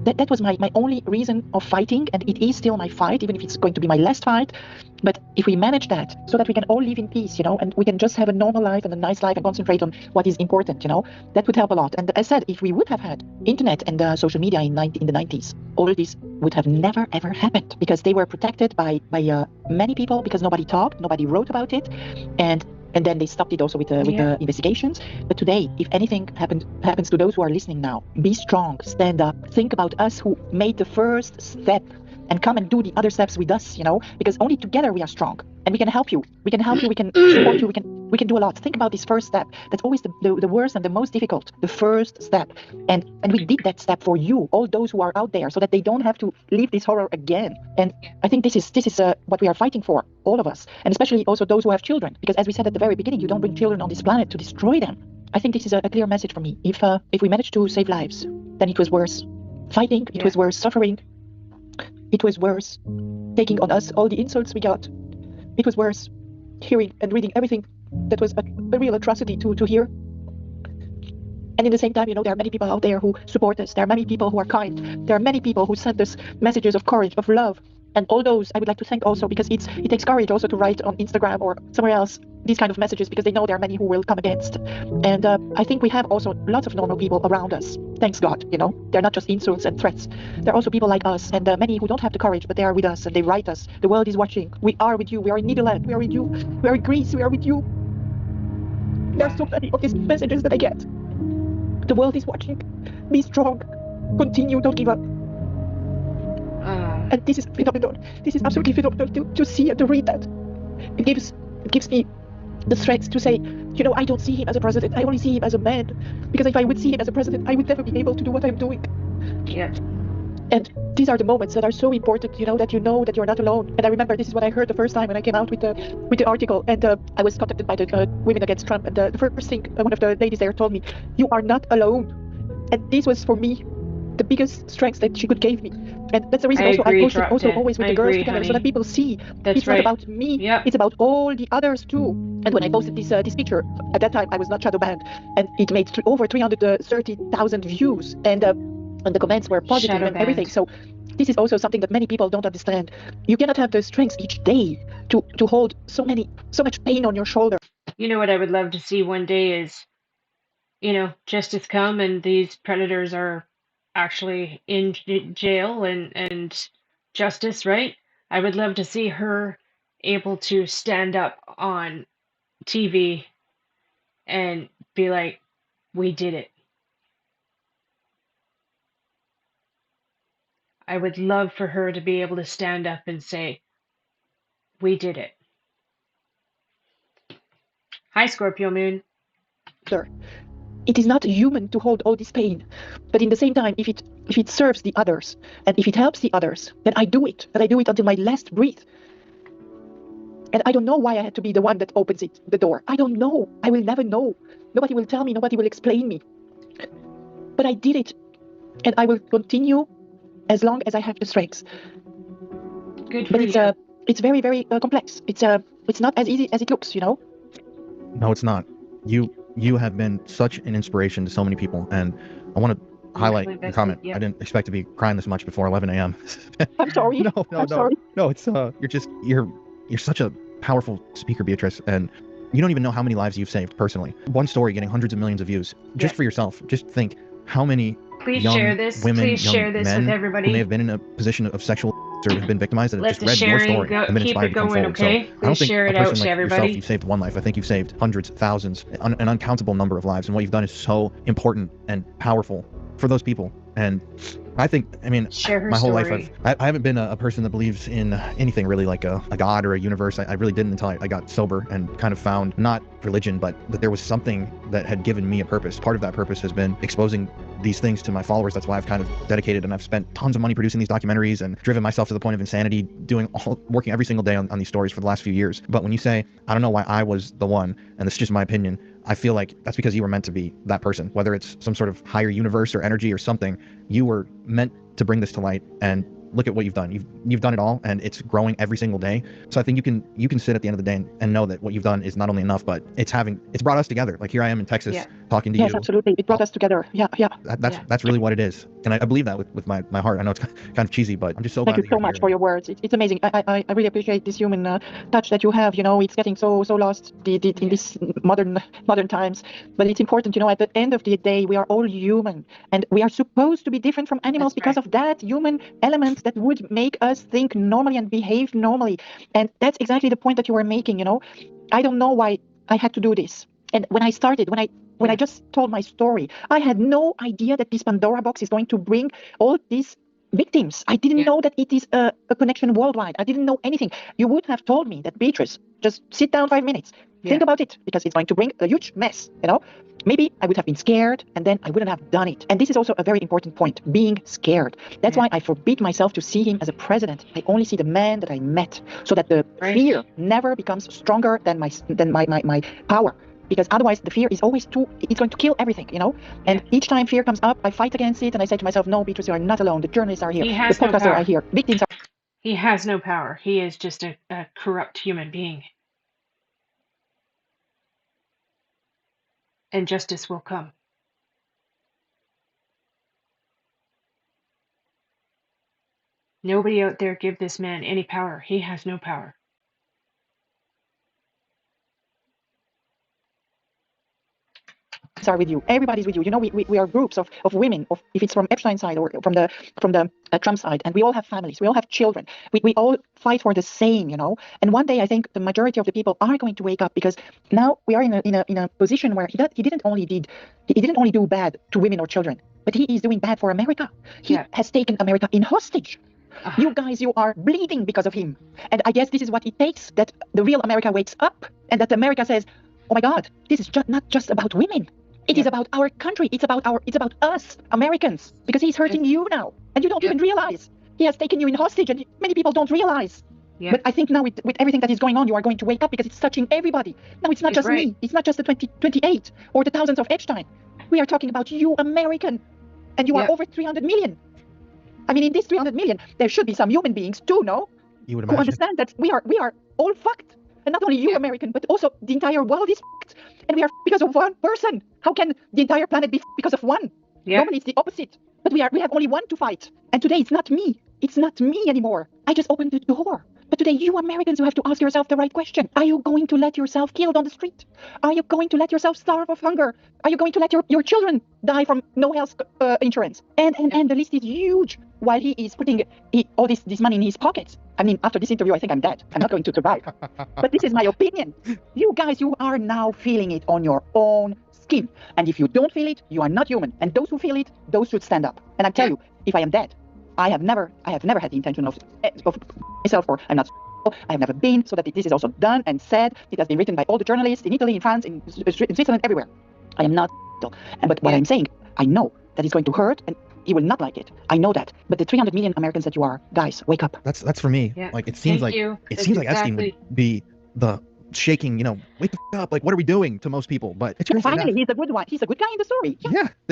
That was my only reason of fighting, and it is still my fight, even if it's going to be my last fight. But if we manage that, so that we can all live in peace, and we can just have a normal life and a nice life and concentrate on what is important, that would help a lot. And as I said, if we would have had internet and social media in the 90s, all of this would have never ever happened, because they were protected by many people, because nobody talked, nobody wrote about it, and then they stopped it also with the investigations. But today, if anything happens to those who are listening now, be strong, stand up, think about us who made the first step, and come and do the other steps with us, because only together we are strong, and we can help you. We can support you. We can do a lot. Think about this first step. That's always the worst and the most difficult, the first step. And we did that step for you, all those who are out there, so that they don't have to live this horror again. And I think this is what we are fighting for, all of us, and especially also those who have children, because as we said at the very beginning, you don't bring children on this planet to destroy them. I think this is a clear message for me. If we managed to save lives, then it was worth fighting. It was worth suffering. It was worth taking on us all the insults we got. It was worth hearing and reading everything that was a real atrocity to hear. And in the same time, there are many people out there who support us. There are many people who are kind. There are many people who send us messages of courage, of love. And all those I would like to thank also, because it takes courage also to write on Instagram or somewhere else these kind of messages, because they know there are many who will come against. And I think we have also lots of normal people around us. Thanks God, They're not just insults and threats. There are also people like us, and many who don't have the courage, but they are with us and they write us. The world is watching. We are with you. We are in Netherlands. We are with you. We are in Greece. We are with you. There are so many of these messages that I get. The world is watching. Be strong. Continue. Don't give up. And this is phenomenal. This is absolutely phenomenal to see and to read that. It gives me the strength to say, I don't see him as a president. I only see him as a man. Because if I would see him as a president, I would never be able to do what I'm doing.
Yeah.
And these are the moments that are so important, that you're not alone. And I remember this is what I heard the first time when I came out with the article. And I was contacted by the Women Against Trump. And the first thing one of the ladies there told me, you are not alone. And this was for me the biggest strength that she could give me. And that's the reason I posted also always with the girls together, so that people see it's not about me, it's about all the others too. And when I posted this picture, at that time I was not shadow banned, and it made over 330,000 views, and the comments were positive and everything. So this is also something that many people don't understand. You cannot have the strength each day to hold so much pain on your shoulder.
You know what I would love to see one day is, justice come and these predators are actually in jail and justice, right? I would love to see her able to stand up on TV and be like, we did it. I would love for her to be able to stand up and say, we did it. Hi, Scorpio Moon.
Sure. It is not human to hold all this pain, but in the same time, if it serves the others and if it helps the others, then I do it. And I do it until my last breath. And I don't know why I had to be the one that opens the door. I don't know. I will never know. Nobody will tell me. Nobody will explain me. But I did it, and I will continue as long as I have the strength.
Good for you.
But it's very, very complex. It's not as easy as it looks,
No, it's not. You have been such an inspiration to so many people, and I want to highlight your comment. I didn't expect to be crying this much before 11 a.m.
I'm sorry. I'm sorry.
No, it's you're such a powerful speaker, Beatrice, and you don't even know how many lives you've saved personally. One story getting hundreds of millions of views just for yourself. Just think how many young women, young men
with everybody
who may have been in a position of sexual or have been victimized that have just read your story and been inspired to come forward.
Okay?
So I don't think
share
a
it out
person
to
like
everybody.
yourself, you've saved one life. I think you've saved hundreds, thousands, an uncountable number of lives, and what you've done is so important and powerful for those people. And I think, I mean,
Share her
my whole
story.
life, I haven't been a person that believes in anything really like a God or a universe. I really didn't until I got sober and kind of found not religion, but that there was something that had given me a purpose. Part of that purpose has been exposing these things to my followers. That's why I've kind of dedicated, and I've spent tons of money producing these documentaries and driven myself to the point of insanity, working every single day on these stories for the last few years. But when you say, I don't know why I was the one, and this is just my opinion, I feel like that's because you were meant to be that person, whether it's some sort of higher universe or energy or something. You were meant to bring this to light, and look at what you've done. You've done it all, and it's growing every single day. So I think you can sit at the end of the day and know that what you've done is not only enough, but it's brought us together. Like here I am in Texas talking to you.
Yes, absolutely. It brought us together. Yeah.
That's really what it is, and I believe that with my heart. I know it's kind of cheesy, but I'm just so glad.
Thank you so much for your words. It's amazing. I really appreciate this human touch that you have. You know, it's getting so lost in these modern times, but it's important. You know, at the end of the day, we are all human, and we are supposed to be different from animals because of that human element that would make us think normally and behave normally. And that's exactly the point that you were making. You know, I don't know why I had to do this. And when I started, when I just told my story, I had no idea that this Pandora box is going to bring all these victims. I didn't know that it is a connection worldwide. I didn't know anything. You would have told me that, Beatrice, just sit down 5 minutes, think about it, because it's going to bring a huge mess, you know? Maybe I would have been scared, and then I wouldn't have done it. And this is also a very important point, being scared. That's why I forbid myself to see him as a president. I only see the man that I met, so that the fear never becomes stronger than my power. Because otherwise the fear is always it's going to kill everything, you know? And each time fear comes up, I fight against it, and I say to myself, no, Beatrice, you are not alone. The journalists are here. The podcasters are here. Victims are.
He has no power. He is just a corrupt human being. And justice will come. Nobody out there give this man any power. He has no power.
Are with you. Everybody's with you. You know, we are groups of women, if it's from Epstein's side or from the Trump side, and we all have families. We all have children. We all fight for the same, you know. And one day, I think the majority of the people are going to wake up, because now we are in a position where he didn't only do bad to women or children, but he is doing bad for America. He has taken America in hostage. You guys, you are bleeding because of him. And I guess this is what it takes, that the real America wakes up, and that America says, oh my God, this is not just about women. It is about our country. It's about us, Americans, because he's hurting you now, and you don't even realize. He has taken you in hostage, and many people don't realize. But I think now with everything that is going on, you are going to wake up, because it's touching everybody. Now it's not just me. It's not just the 28 or the thousands of Epstein. We are talking about you, American, and you are over 300 million. I mean, in this 300 million, there should be some human beings too, no?
You would
imagine. Who understand that we are all fucked. And not only you, American, but also the entire world is fucked. And we are because of one person. How can the entire planet be because of one? Normally it's the opposite. But we have only one to fight. And today it's not me. It's not me anymore. I just opened the door. But today, you Americans, you have to ask yourself the right question. Are you going to let yourself killed on the street? Are you going to let yourself starve of hunger? Are you going to let your children die from no health insurance? And the list is huge. While he is putting all this money in his pockets. I mean, after this interview, I think I'm dead. I'm not going to survive. But this is my opinion. You guys, you are now feeling it on your own skin. And if you don't feel it, you are not human. And those who feel it, those should stand up. And I tell you, if I am dead, I have never had the intention of myself, or I'm not. I have never been, so that this is also done and said. It has been written by all the journalists in Italy, in France, in Switzerland, everywhere. I am not. But what I'm saying, I know that it's going to hurt, and he will not like it. I know that. But the 300 million Americans that you are, guys, wake up.
That's for me. Like it seems like Epstein would be the shaking, you know, wake the up. Like, what are we doing to most people? But it's
finally, he's a good one. He's a good guy in the story.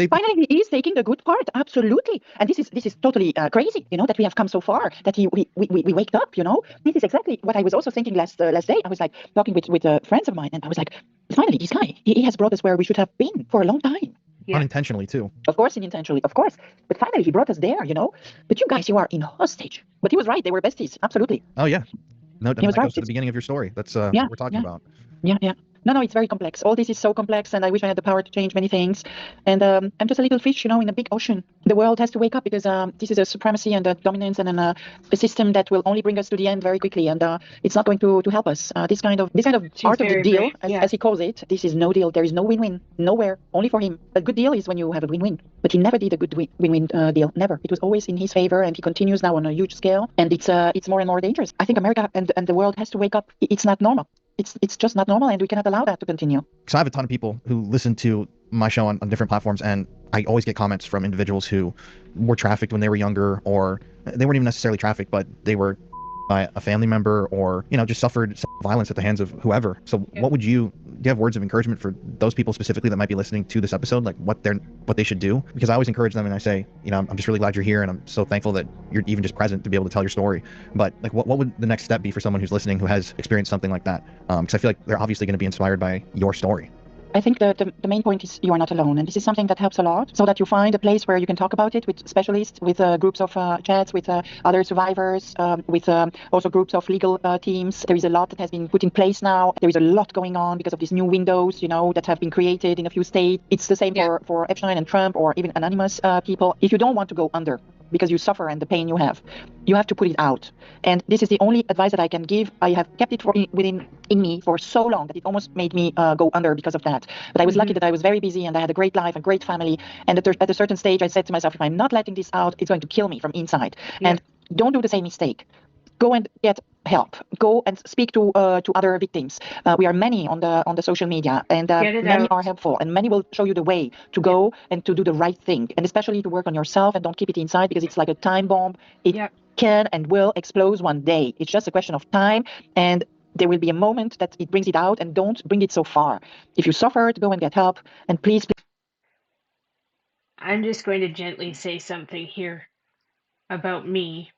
Finally, he is taking the good part. Absolutely. And this is totally crazy. You know, that we have come so far. That we waked up. You know, this is exactly what I was also thinking last day. I was like talking with friends of mine, and I was like, finally, this guy, he has brought us where we should have been for a long time.
Unintentionally too.
Of course, unintentionally, of course. But finally, he brought us there, you know. But you guys, you are in hostage. But he was right; they were besties, absolutely.
Oh yeah, no, that goes to the beginning of your story. That's what we're talking about.
Yeah. No, it's very complex. All this is so complex, and I wish I had the power to change many things. And I'm just a little fish, in a big ocean. The world has to wake up because this is a supremacy and a dominance and a system that will only bring us to the end very quickly, and it's not going to help us. This kind of
She's
art of the
very
deal,
brave. Yeah.
as he calls it, this is no deal. There is no win-win, nowhere, only for him. A good deal is when you have a win-win, but he never did a good win-win deal. Never. It was always in his favor, and he continues now on a huge scale, and it's more and more dangerous. I think America and the world has to wake up. It's not normal. It's just not normal, and we cannot allow that to continue.
Because I have a ton of people who listen to my show on different platforms, and I always get comments from individuals who were trafficked when they were younger, or they weren't even necessarily trafficked, but they were by a family member, or just suffered violence at the hands of whoever. So what do you have words of encouragement for those people specifically that might be listening to this episode, like what they should do? Because I always encourage them, and I say, I'm just really glad you're here, and I'm so thankful that you're even just present to be able to tell your story. But like, what would the next step be for someone who's listening who has experienced something like that? Because I feel like they're obviously going to be inspired by your story.
I think the main point is you are not alone, and this is something that helps a lot, so that you find a place where you can talk about it with specialists, with groups of chats, with other survivors, with also groups of legal teams. There is a lot that has been put in place now. There is a lot going on because of these new windows, that have been created in a few states. It's the same for Epstein and Trump, or even anonymous people. If you don't want to go under because you suffer and the pain you have to put it out. And this is the only advice that I can give. I have kept it in me for so long that it almost made me go under because of that. But I was lucky that I was very busy, and I had a great life, a great family. And at a certain stage, I said to myself, if I'm not letting this out, it's going to kill me from inside. Yeah. And don't do the same mistake. Go and get help. Go and speak to other victims. We are many on the social media, and many are helpful, and many will show you the way to go and to do the right thing, and especially to work on yourself and don't keep it inside, because it's like a time bomb. It can and will explode one day. It's just a question of time, and there will be a moment that it brings it out, and don't bring it so far. If you suffered, go and get help, and please.
I'm just going to gently say something here about me.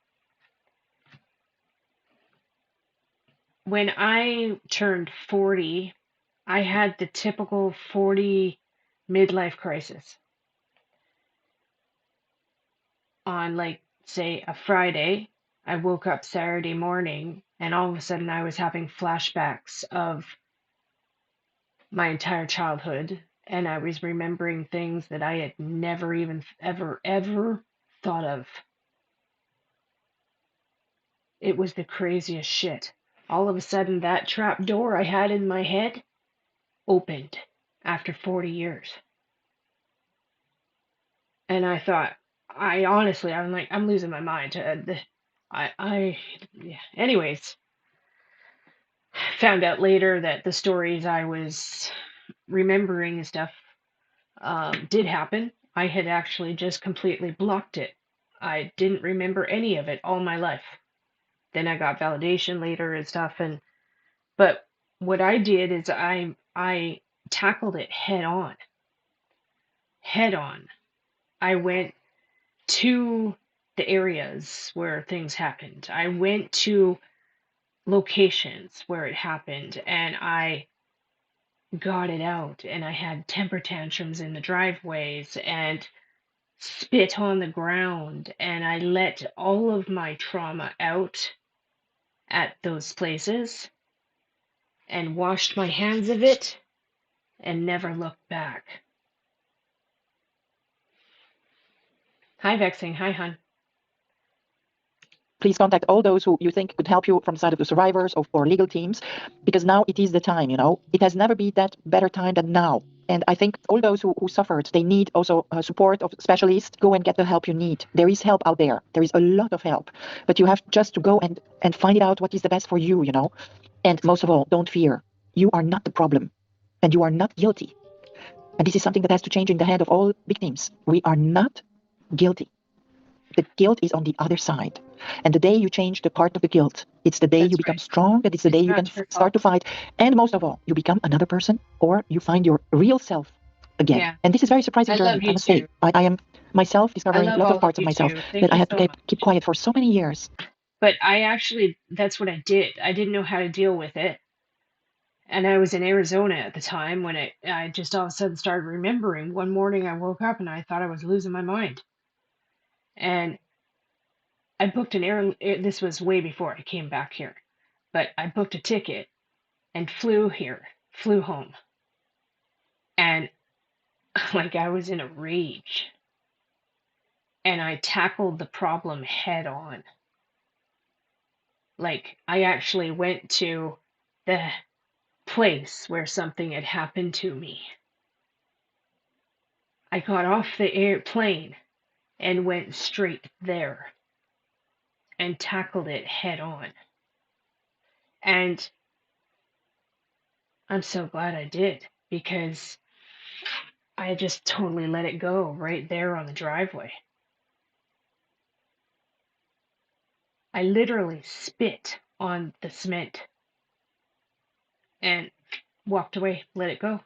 When I turned 40, I had the typical 40 midlife crisis. On, like, say, a Friday, I woke up Saturday morning, and all of a sudden I was having flashbacks of my entire childhood, and I was remembering things that I had never even ever thought of. It was the craziest shit. All of a sudden, that trap door I had in my head opened after 40 years. And I thought, I'm like, I'm losing my mind. Anyways, found out later that the stories I was remembering and stuff did happen. I had actually just completely blocked it. I didn't remember any of it all my life. Then I got validation later and stuff, but what I did is I tackled it head on. Head on. I went to the areas where things happened. I went to locations where it happened, and I got it out, and I had temper tantrums in the driveways and spit on the ground, and I let all of my trauma out at those places and washed my hands of it and never looked back. Hi, Vexing. Hi, hon.
Please contact all those who you think could help you from the side of the survivors or legal teams, because now it is the time, It has never been that better time than now. And I think all those who suffered, they need also support of specialists. Go and get the help you need. There is help out there. There is a lot of help. But you have just to go and find it out what is the best for you, And most of all, don't fear. You are not the problem. And you are not guilty. And this is something that has to change in the head of all victims. We are not guilty. The guilt is on the other side. And the day you change the part of the guilt, it's the day you become strong, and it's the day you can start to fight. And most of all, you become another person, or you find your real self again. Yeah. And this is very surprising journey, I must say. I am myself discovering a lot of parts of myself that I had to keep quiet for so many years.
But that's what I did. I didn't know how to deal with it. And I was in Arizona at the time when I just all of a sudden started remembering. One morning I woke up and I thought I was losing my mind. And I booked this was way before I came back here, but I booked a ticket and flew here flew home. And like I was in a rage. And I tackled the problem head on. Like I actually went to the place where something had happened to me. I got off the airplane and went straight there and tackled it head on. And I'm so glad I did, because I just totally let it go right there on the driveway. I literally spit on the cement and walked away, let it go,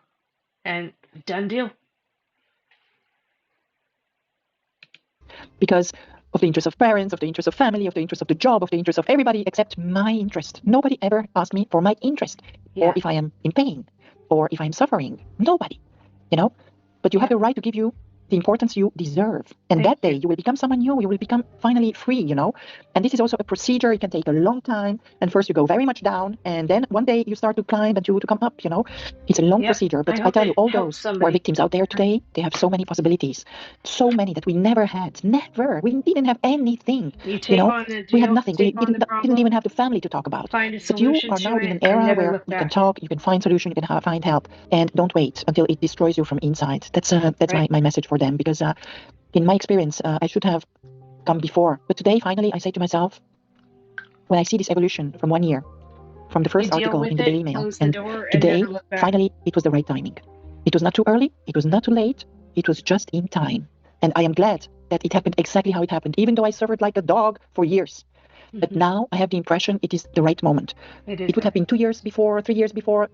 and done deal.
Because of the interest of parents, of the interest of family, of the interest of the job, of the interest of everybody except my interest. Nobody ever asked me for my interest, or if I am in pain, or if I'm suffering. Nobody, you know. But you have the right to give you the importance you deserve. And that day you will become someone new. You will become finally free, you know. And this is also a procedure. It can take a long time. And first you go very much down, and then one day you start to climb and to come up, you know. It's a long procedure. But I tell you, all those who are victims out there today, they have so many possibilities. So many that we never had. Never. We didn't have anything. You know, we had nothing. We didn't even have the family to talk about. But you are now in an era where you can talk, you can find solution, you can find help. And don't wait until it destroys you from inside. That's my message for them, because in my experience, I should have come before. But today, finally, I say to myself, when I see this evolution from 1 year, from the first article in the Daily Mail, and today, finally, it was the right timing. It was not too early, it was not too late, it was just in time. And I am glad that it happened exactly how it happened, even though I suffered like a dog for years. But now I have the impression it is the right moment. It would have been 2 years before, 3 years before,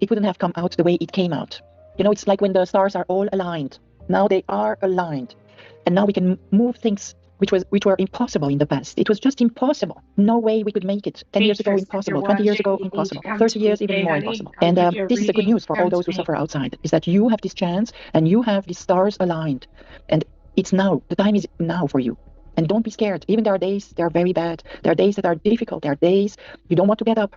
it wouldn't have come out the way it came out. You know, it's like when the stars are all aligned. Now they are aligned. And now we can move things which were impossible in the past. It was just impossible. No way we could make it. 10 years ago, impossible. 20 years ago, impossible. 30 years, even more impossible. And this is the good news for all those who suffer outside, is that you have this chance and you have the stars aligned. And it's now. The time is now for you. And don't be scared. Even there are days that are very bad. There are days that are difficult. There are days you don't want to get up.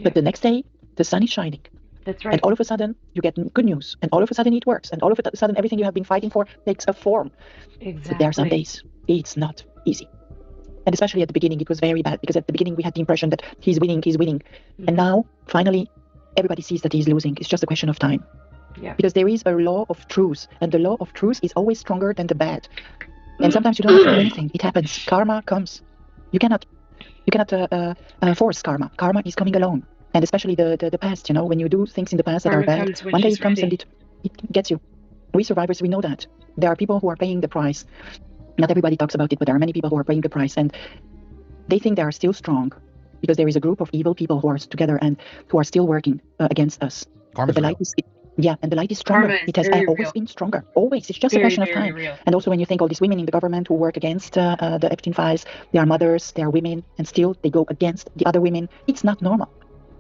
But the next day, the sun is shining.
That's right.
And all of a sudden, you get good news. And all of a sudden, it works. And all of a sudden, everything you have been fighting for takes a form.
Exactly.
But there are some days it's not easy. And especially at the beginning, it was very bad. Because at the beginning, we had the impression that he's winning. And now, finally, everybody sees that he's losing. It's just a question of time.
Yeah.
Because there is a law of truth. And the law of truth is always stronger than the bad. And sometimes you don't have to do anything. It happens. Karma comes. You cannot force karma. Karma is coming alone. And especially the past, you know, when you do things in the past that are bad, one day it comes and it gets you. We survivors, we know that. There are people who are paying the price. Not everybody talks about it, but there are many people who are paying the price. And they think they are still strong because there is a group of evil people who are together and who are still working against us. But the light is... Yeah, and the light is stronger. It has always been stronger. Always. It's just a question of time.
Real.
And also when you think all these women in the government who work against the Epstein files, they are mothers, they are women, and still they go against the other women. It's not normal.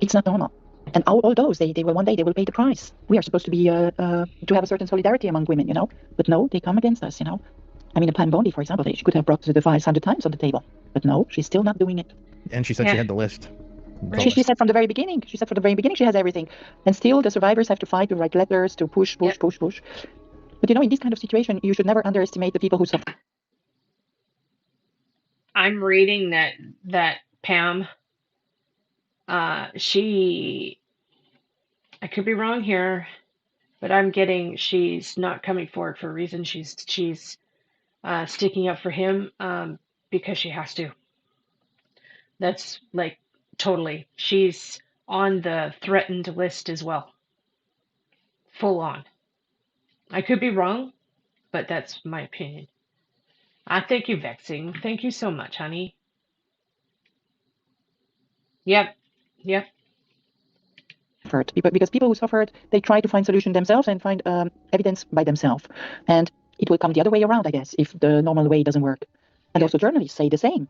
It's not normal. And all those, they will one day, they will pay the price. We are supposed to be, to have a certain solidarity among women, you know. But no, they come against us, you know. I mean, Pam Bondi, for example, she could have brought the files 100 times on the table. But no, she's still not doing it.
And she said she had the list.
She said from the very beginning. She said from the very beginning she has everything. And still the survivors have to fight, to write letters, to push. But you know, in this kind of situation, you should never underestimate the people who suffer.
I'm reading that Pam, I could be wrong here, but I'm getting she's not coming forward for a reason. She's sticking up for him because she has to. That's like totally. She's on the threatened list as well. Full on. I could be wrong, but that's my opinion. Thank you, Vexing. Thank you so much, honey. Yep.
Because people who suffered, they try to find solution themselves and find evidence by themselves. And it will come the other way around, I guess, if the normal way doesn't work. And also journalists say the same.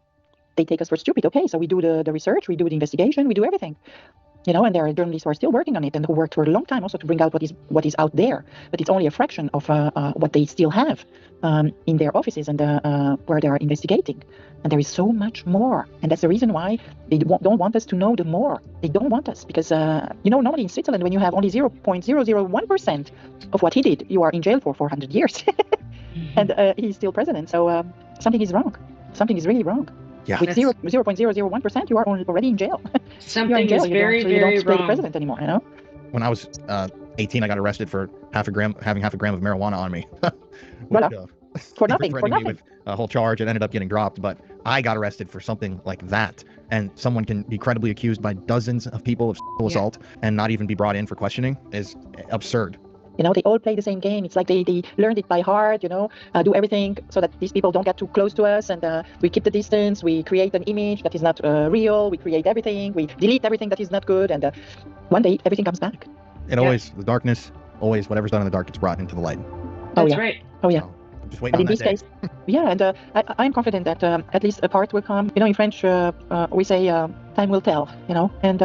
They take us for stupid. Okay, so we do the research, we do the investigation, we do everything. you know, and there are journalists who are still working on it and who worked for a long time also to bring out what is out there. But it's only a fraction of what they still have in their offices and where they are investigating. And there is so much more. And that's the reason why they don't want us to know the more. They don't want us because, you know, normally in Switzerland, when you have only 0.001% of what he did, you are in jail for 400 years. And he's still president. So something is wrong. Something is really wrong.
Yeah.
With 0.001%, you are already in jail.
Something is very,
you
very
don't play the
wrong.
president anymore, you know?
When I was 18, I got arrested for having half a gram of marijuana on me.
Voilà. For
They were
nothing. For
threatening me
nothing.
with a whole charge and ended up getting dropped. But I got arrested for something like that. And someone can be credibly accused by dozens of people of sexual assault and not even be brought in for questioning is absurd.
You know, they all play the same game. It's like they learned it by heart, you know, do everything so that these people don't get too close to us. And we keep the distance. We create an image that is not real. We create everything. We delete everything that is not good. And one day, everything comes back.
And always, the darkness, always, whatever's done in the dark gets brought into the light.
That's right.
Oh, yeah.
So, I'm just waiting on
in
that
this case, yeah, and I'm confident that at least a part will come. You know, in French, we say time will tell, you know, and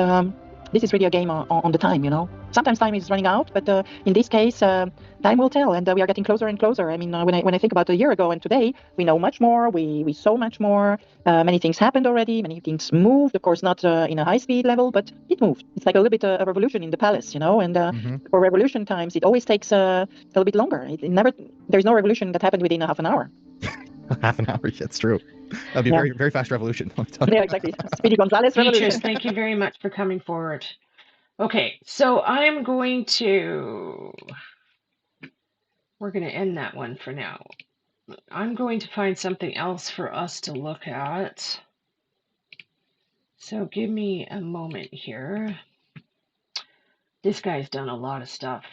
this is really a game on the time, you know. Sometimes time is running out, but in this case, time will tell, and we are getting closer and closer. I mean, when I think about a year ago and today, we know much more, we saw much more. Many things happened already, many things moved. Of course, not in a high-speed level, but it moved. It's like a little bit a revolution in the palace, you know. And for revolution times, it always takes a little bit longer. There's no revolution that happened within a half an hour.
Half an hour, that's true. That'd be a very, very fast revolution.
Yeah, exactly. Speedy Gonzalez revolution.
Beatrice, thank you very much for coming forward. Okay, so we're going to end that one for now. I'm going to find something else for us to look at. So give me a moment here. This guy's done a lot of stuff.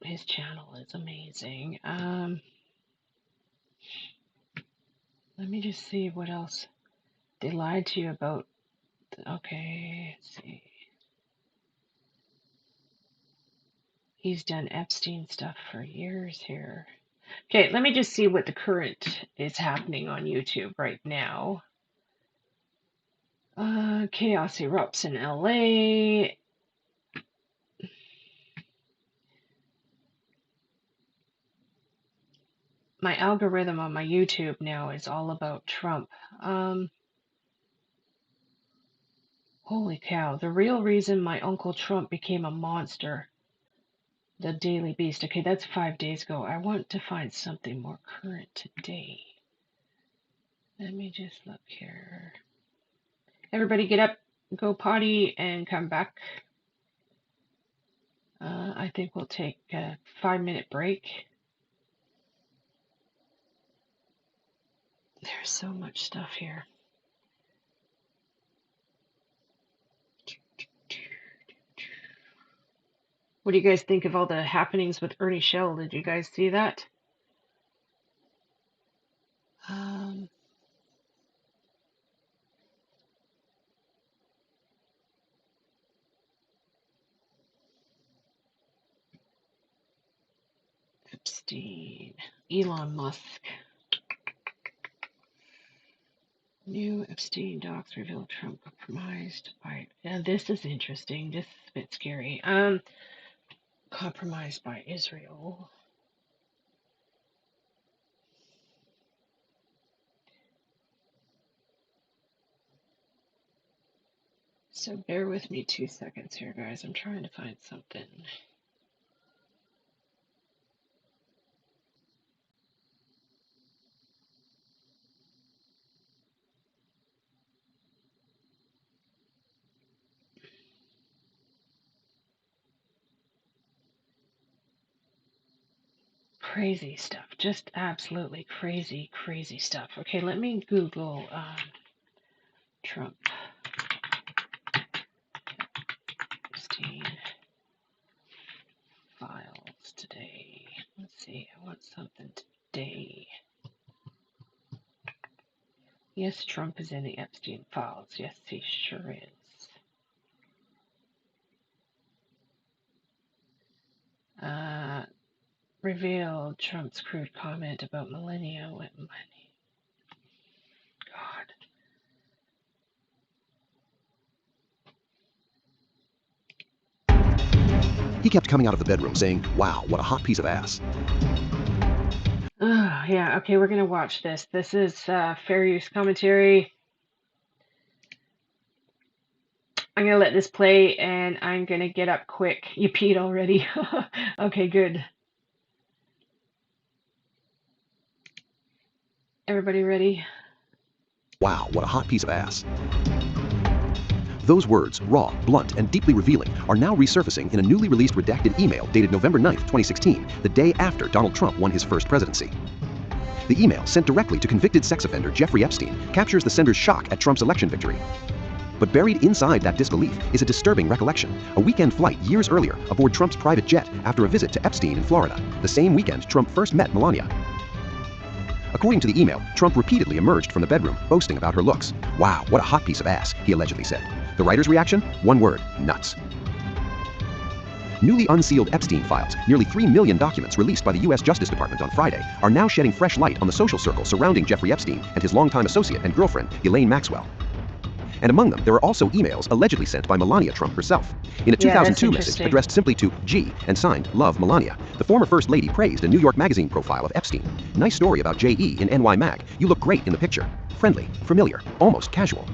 His channel is amazing. Let me just see what else they lied to you about. Okay, let's see. He's done Epstein stuff for years here. Okay, let me just see what the current is happening on YouTube right now. Chaos erupts in LA. My algorithm on my YouTube now is all about Trump. Holy cow, the real reason my Uncle Trump became a monster. The Daily Beast. Okay, that's 5 days ago. I want to find something more current today. Let me just look here. Everybody get up, go potty, and come back. I think we'll take a 5-minute break. There's so much stuff here. What do you guys think of all the happenings with Ernie Shell? Did you guys see that? Epstein, Elon Musk. New Epstein docs reveal Trump compromised by. Now this is interesting. This is a bit scary. Compromised by Israel. So bear with me 2 seconds here, guys. I'm trying to find something. Crazy stuff. Just absolutely crazy, crazy stuff. Okay, let me Google Trump. Epstein files today. Let's see. I want something today. Yes, Trump is in the Epstein files. Yes, he sure is. Revealed Trump's crude comment about millennia with money. God.
He kept coming out of the bedroom saying, "Wow, what a hot piece of ass."
Yeah, okay, we're gonna watch this. This is fair use commentary. I'm gonna let this play and I'm gonna get up quick. You peed already. Okay, good. Everybody ready?
Wow, what a hot piece of ass. Those words, raw, blunt, and deeply revealing, are now resurfacing in a newly released redacted email dated November 9th, 2016, the day after Donald Trump won his first presidency. The email, sent directly to convicted sex offender Jeffrey Epstein, captures the sender's shock at Trump's election victory. But buried inside that disbelief is a disturbing recollection, a weekend flight years earlier aboard Trump's private jet after a visit to Epstein in Florida, the same weekend Trump first met Melania. According to the email, Trump repeatedly emerged from the bedroom, boasting about her looks. "Wow, what a hot piece of ass," he allegedly said. The writer's reaction? One word: nuts. Newly unsealed Epstein files, nearly 3 million documents released by the U.S. Justice Department on Friday, are now shedding fresh light on the social circle surrounding Jeffrey Epstein and his longtime associate and girlfriend, Ghislaine Maxwell. And among them, there are also emails allegedly sent by Melania Trump herself. In a 2002 message addressed simply to G and signed Love Melania, the former First Lady praised a New York Magazine profile of Epstein. "Nice story about J.E. in NY Mag. You look great in the picture. Friendly, familiar, almost casual."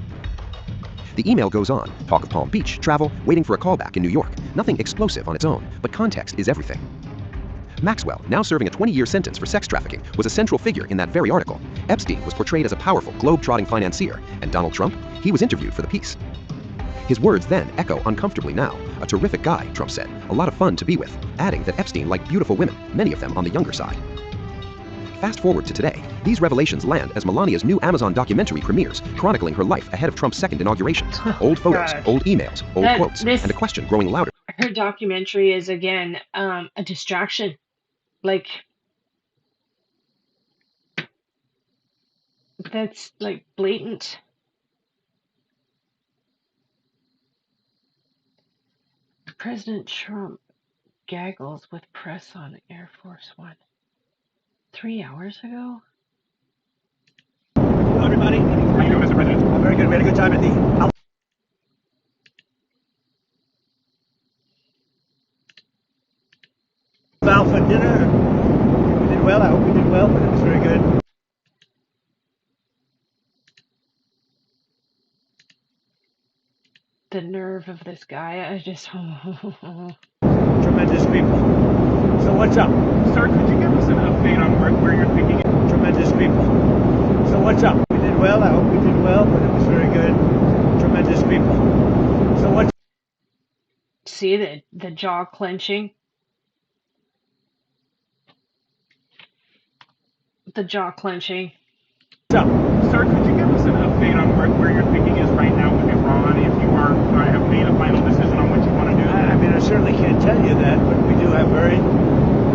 The email goes on, talk of Palm Beach, travel, waiting for a callback in New York. Nothing explosive on its own, but context is everything. Maxwell, now serving a 20-year sentence for sex trafficking, was a central figure in that very article. Epstein was portrayed as a powerful, globe-trotting financier, and Donald Trump? He was interviewed for the piece. His words then echo uncomfortably now. "A terrific guy," Trump said. "A lot of fun to be with," adding that Epstein liked beautiful women, many of them on the younger side. Fast forward to today. These revelations land as Melania's new Amazon documentary premieres, chronicling her life ahead of Trump's second inauguration. Old photos, old emails, old quotes, and a question growing louder.
Her documentary is, again, a distraction. Like, that's, like, blatant. President Trump gaggles with press on Air Force One. 3 hours ago?
Hello, everybody. How are you doing, Mr. President? I'm very good. We had a good time at the Alpha dinner. We did well. I hope we did well, but it was very good.
The nerve of this guy. I just...
Tremendous people. So what's up? Sir, could you give us an update on where you're thinking? Tremendous people. So what's up? We did well. I hope we did well, but it was very good. Tremendous people. So what's...
See the jaw clenching? The jaw clenching.
What's up? Sir, could you give us an update on where your thinking is right now with Iran? If you have made a final decision on what you want to do? I mean, I certainly can't tell you that, but we do have very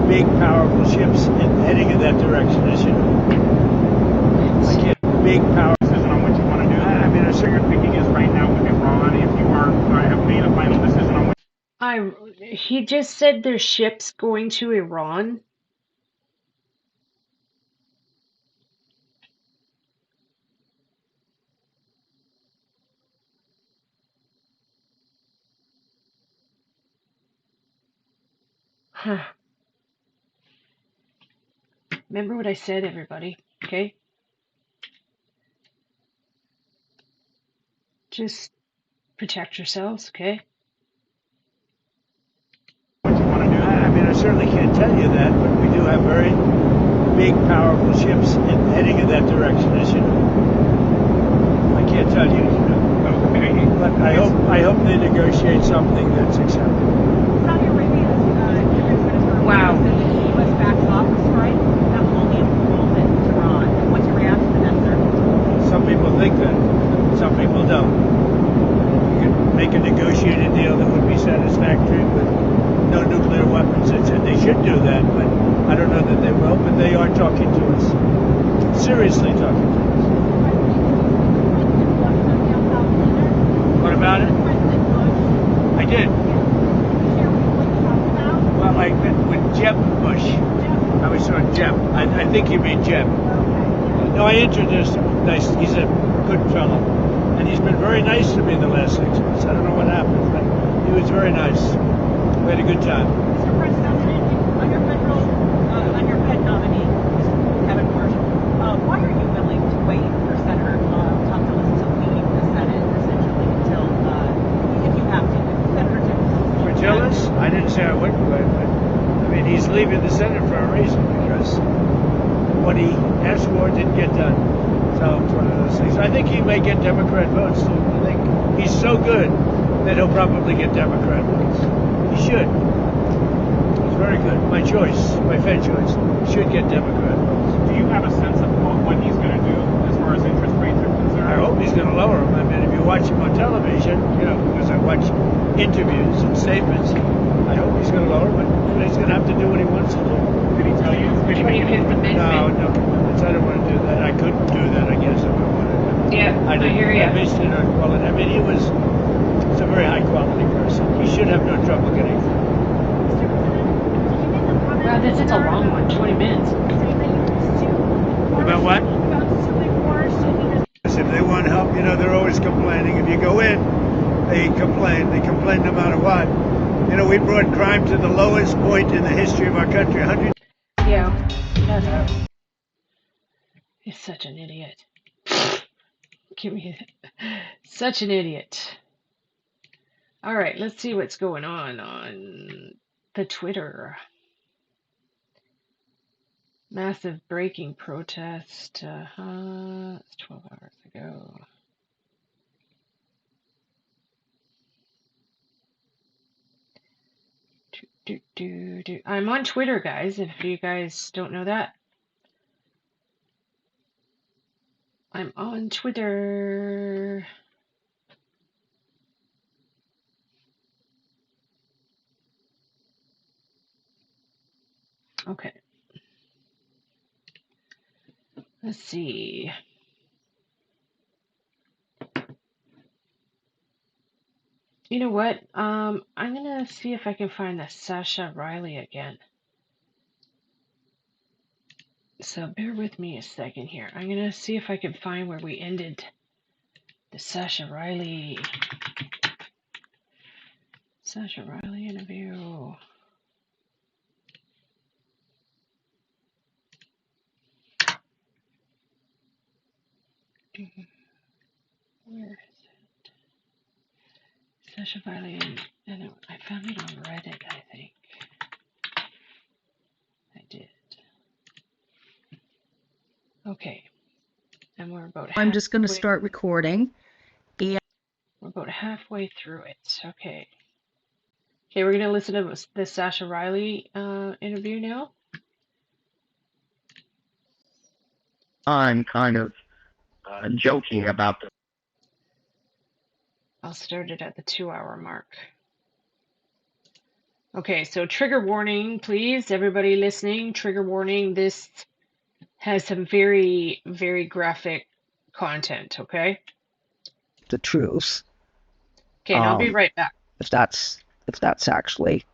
big, powerful ships heading in that direction, as you know. I can't. Big, powerful decision on what you want to do. I mean, I'm sure your thinking is right now with Iran. If you have made a final decision on what...
He just said there's ships going to Iran. Huh. Remember what I said, everybody, okay? Just protect yourselves, okay?
What you want to do? I mean, I certainly can't tell you that, but we do have very big, powerful ships heading in that direction, as you know. I can't tell you, okay. But I hope they negotiate something that's acceptable.
Saudi Arabia, Defense Minister
Wow.
said that the U.S. backs off the strike. That will only involve Iran. What's your reaction to that, sir?
Some people think that, some people don't. You could make a negotiated deal that would be satisfactory with no nuclear weapons. They should do that, but I don't know that they will. But they are talking to us, seriously talking to us. What about it? I did. Well, I met with Jeb Bush. I was on Jeb. I think you mean Jeb. No, I introduced him. Nice. He's a good fellow. And he's been very nice to me the last 6 months. I don't know what happened, but he was very nice. We had a good time.
Mr. President, on your Fed nominee, Kevin Marshall, why are you willing to wait for Senator Tom Tillis to leave the Senate, essentially, until, if you have to, Senator
For Tillis, I didn't say I wouldn't wait, but I mean, he's leaving the Senate for a reason, because what he asked for didn't get done. So it's one of those things. I think he may get Democrat votes too. I think he's so good that he'll probably get Democrat votes. He should. He's very good. My choice, my Fed choice, should get Democrat votes.
Do you have a sense of what he's going to do as far as interest rates are concerned?
I hope he's going to lower them. I mean, if you watch him on television, because I watch interviews and statements, I hope he's going to lower them, but he's going to have to do what he wants to do.
Did he tell you? Did he make it?
No, I don't want to do that. I couldn't do that, I guess, if I wanted to.
Yeah, I hear you.
I based it on quality. I mean, he's a very high quality person. He should have no trouble getting through.
Wow, this is a long one, 20 minutes.
About what? If they want help, they're always complaining. If you go in, they complain. They complain no matter what. We brought crime to the lowest point in the history of our country.
Yeah, that's right. He's such an idiot. Give me such an idiot. All right, let's see what's going on the Twitter. Massive breaking protest. It's 12 hours ago. I'm on Twitter, guys, if you guys don't know that. I'm on Twitter. Okay. Let's see. You know what? I'm gonna see if I can find the Sasha Riley again. So bear with me a second here. I'm gonna see if I can find where we ended the Sasha Riley interview. Where is it? Sasha Riley, and I found it on Reddit, I think. I did. Okay. And we're about
I'm just going to start recording.
We're about halfway through it. Okay. Okay, we're going to listen to the Sasha Riley interview now.
I'm kind of joking about the.
I'll start it at the 2-hour mark. Okay, so trigger warning, please. Everybody listening, trigger warning. This has some very, very graphic content, okay?
The truth.
Okay, and I'll be right back.
If that's actually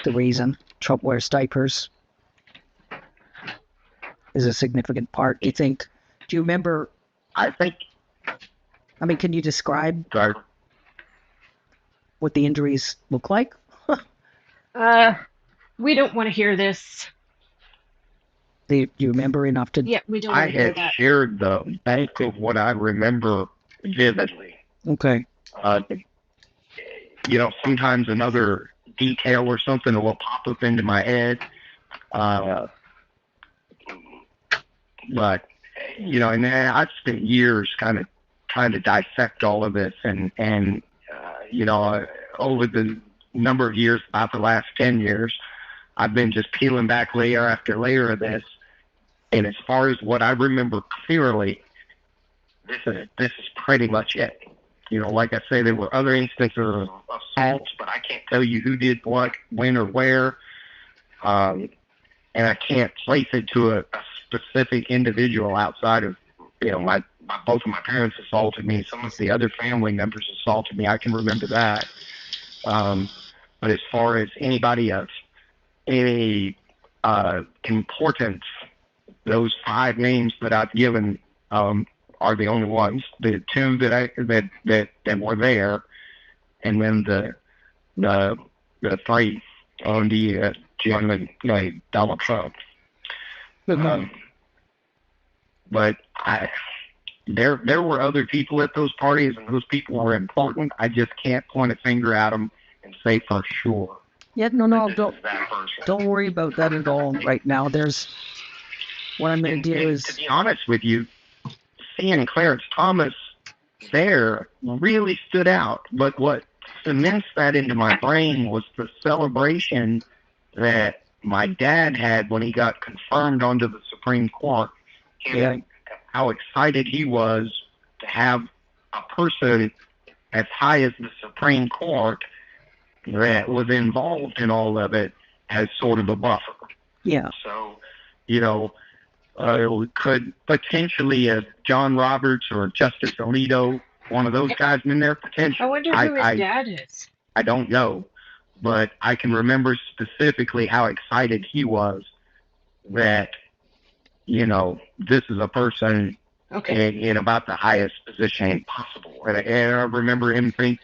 the reason Trump wears diapers is a significant part. Do you remember? I mean, can you describe what the injuries look like?
We don't want to hear this.
Do you remember enough to?
Yeah, we don't want to hear that.
I had shared the bank of what I remember vividly.
Okay.
Sometimes another detail or something will pop up into my head. But, and I've spent years kind of trying to dissect all of this and over the number of years, about the last 10 years, I've been just peeling back layer after layer of this. And as far as what I remember clearly, this is pretty much it. Like I say, there were other instances of assaults, but I can't tell you who did what, when, or where. And I can't place it to a specific individual outside of, both of my parents assaulted me. Some of the other family members assaulted me. I can remember that. But as far as anybody of any importance, those 5 names that I've given are the only ones. The 2 that were there, and then the 3 on the gentleman named Donald Trump. But there were other people at those parties, and those people were important. I just can't point a finger at them and say for sure.
Yeah, no, don't worry about that at all right now. What I'm going to do is...
To be honest with you, seeing Clarence Thomas there really stood out. But what cements that into my brain was the celebration that my dad had when he got confirmed onto the Supreme Court. And how excited he was to have a person as high as the Supreme Court that was involved in all of it as sort of a buffer.
Yeah.
So, could potentially John Roberts or Justice Alito, one of those guys in there, potentially.
I wonder who his dad is.
I don't know, but I can remember specifically how excited he was that, this is a person in about the highest position possible. And I remember him thinking,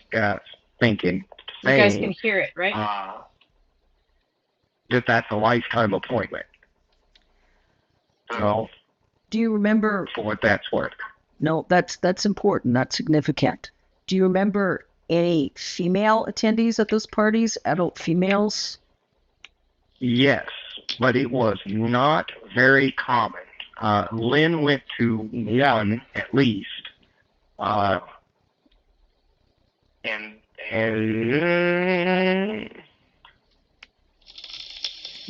saying,
you guys can hear it, right?
That's a lifetime appointment. So,
do you remember...
For what that's worth.
No, that's important. That's significant. Do you remember any female attendees at those parties? Adult females?
Yes, but it was not very common. Lynn went to one at least, and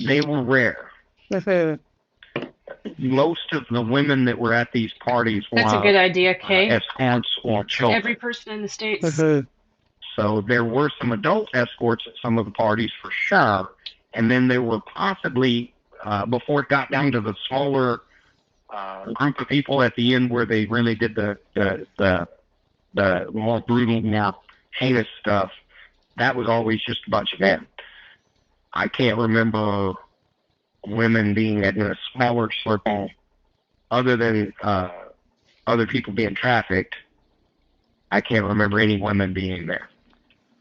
they were rare. Most of the women that were at these parties were...
That's a good idea, Kay.
Escorts or children.
Every person in the States.
So there were some adult escorts at some of the parties for sure, and then there were possibly, before it got down to the smaller group of people at the end where they really did the more brutal, more heinous stuff, that was always just a bunch of men. I can't remember women being in a smaller circle other than other people being trafficked. I can't remember any women being there.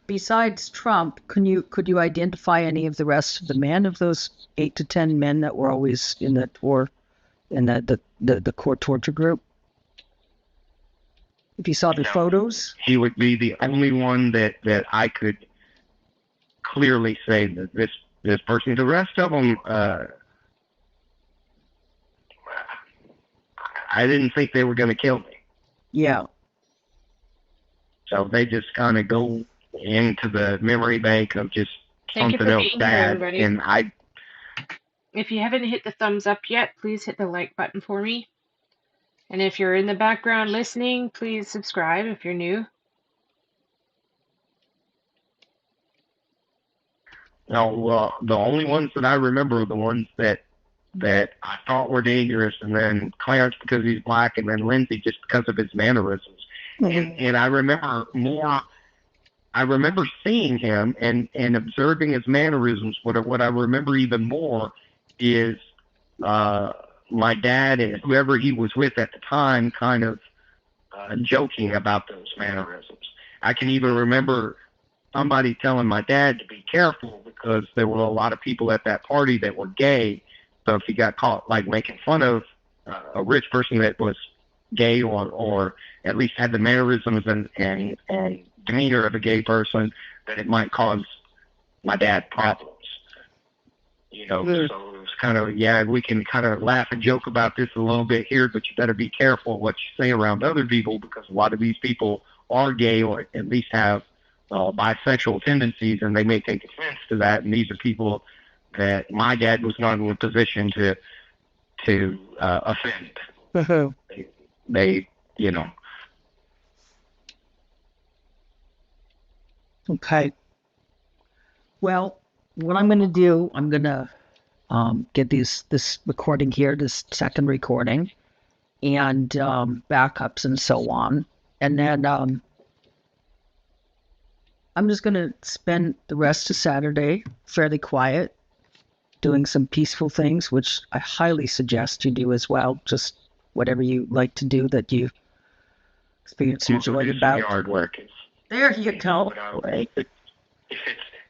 Besides Trump, could you identify any of the rest of the men, of those 8 to 10 men that were always in the court torture group? If you saw the photos?
He would be the only one that I could clearly say that this person. The rest of them, I didn't think they were going to kill me.
Yeah.
So they just kind of go into the memory bank of just something else bad. And
if you haven't hit the thumbs up yet, please hit the like button for me. And if you're in the background listening, please subscribe if you're new.
No, the only ones that I remember are the ones that I thought were dangerous, and then Clarence because he's black, and then Lindsay just because of his mannerisms. And I remember more. I remember seeing him and observing his mannerisms. What I remember even more is my dad and whoever he was with at the time kind of joking about those mannerisms. I can even remember somebody telling my dad to be careful because there were a lot of people at that party that were gay. So if he got caught like making fun of a rich person that was gay or at least had the mannerisms and demeanor of a gay person, that it might cause my dad problems. So it was kind of, we can kind of laugh and joke about this a little bit here, but you better be careful what you say around other people because a lot of these people are gay or at least have bisexual tendencies, and they may take offense to that. And these are people that my dad was not in a position to offend. They.
Okay. Well, what I'm going to do, I'm going to get this recording here, this second recording, and backups and so on, and then I'm just going to spend the rest of Saturday fairly quiet, doing some peaceful things, which I highly suggest you do as well. Just whatever you like to do that you experience joy about.
Yard work.
There you go.
If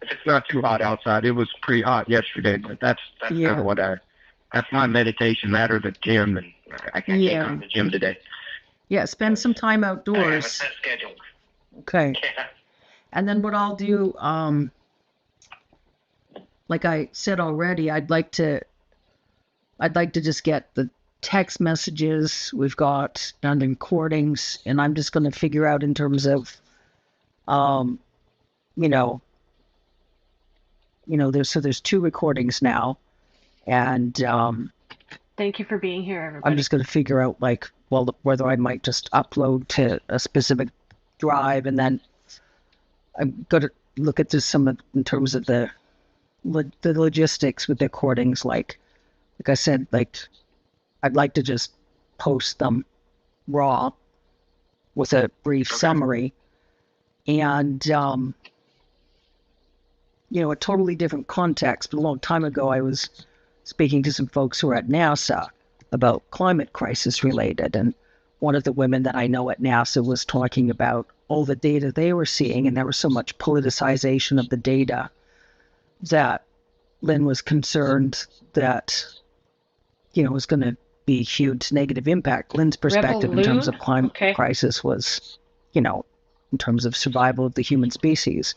if it's not too hot outside. It was pretty hot yesterday, but that's kind of what that's my meditation, that or the gym, and I can't go to the gym today.
Yeah, spend some time outdoors.
Scheduled.
Okay.
Yeah.
And then what I'll do, like I said already, I'd like to just get the text messages we've got and the recordings, and I'm just going to figure out in terms of, there's 2 recordings now, and
thank you for being here, everybody.
I'm just going to figure out whether I might just upload to a specific drive, and then I'm going to look at just in terms of the logistics with the recordings. Like I said, I'd like to just post them raw with a brief summary, and a totally different context. But a long time ago, I was speaking to some folks who are at NASA about climate crisis related, and one of the women that I know at NASA was talking about all the data they were seeing, and there was so much politicization of the data that Lynn was concerned that, was going to be a huge negative impact. Lynn's perspective in terms of climate crisis was, in terms of survival of the human species.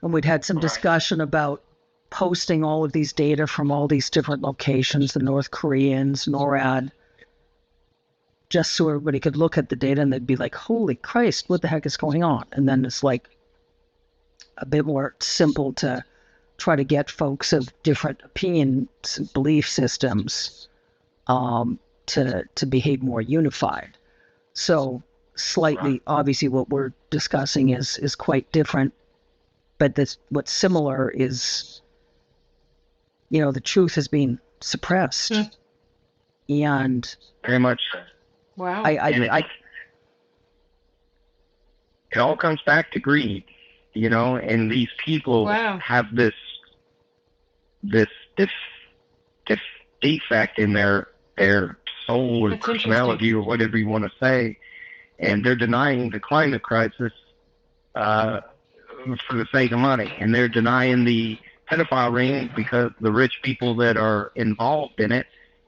And we'd had some discussion about posting all of these data from all these different locations, the North Koreans, NORAD, just so everybody could look at the data and they'd be like, holy Christ, what the heck is going on? And then it's like a bit more simple to try to get folks of different opinions, belief systems, to behave more unified. So slightly, obviously what we're discussing is quite different, but what's similar is, the truth has been suppressed. And
very much so.
Wow.
It all comes back to greed, and these people have this defect in their soul or personality or whatever you want to say, and they're denying the climate crisis for the sake of money, and they're denying the pedophile ring because the rich people that are involved in it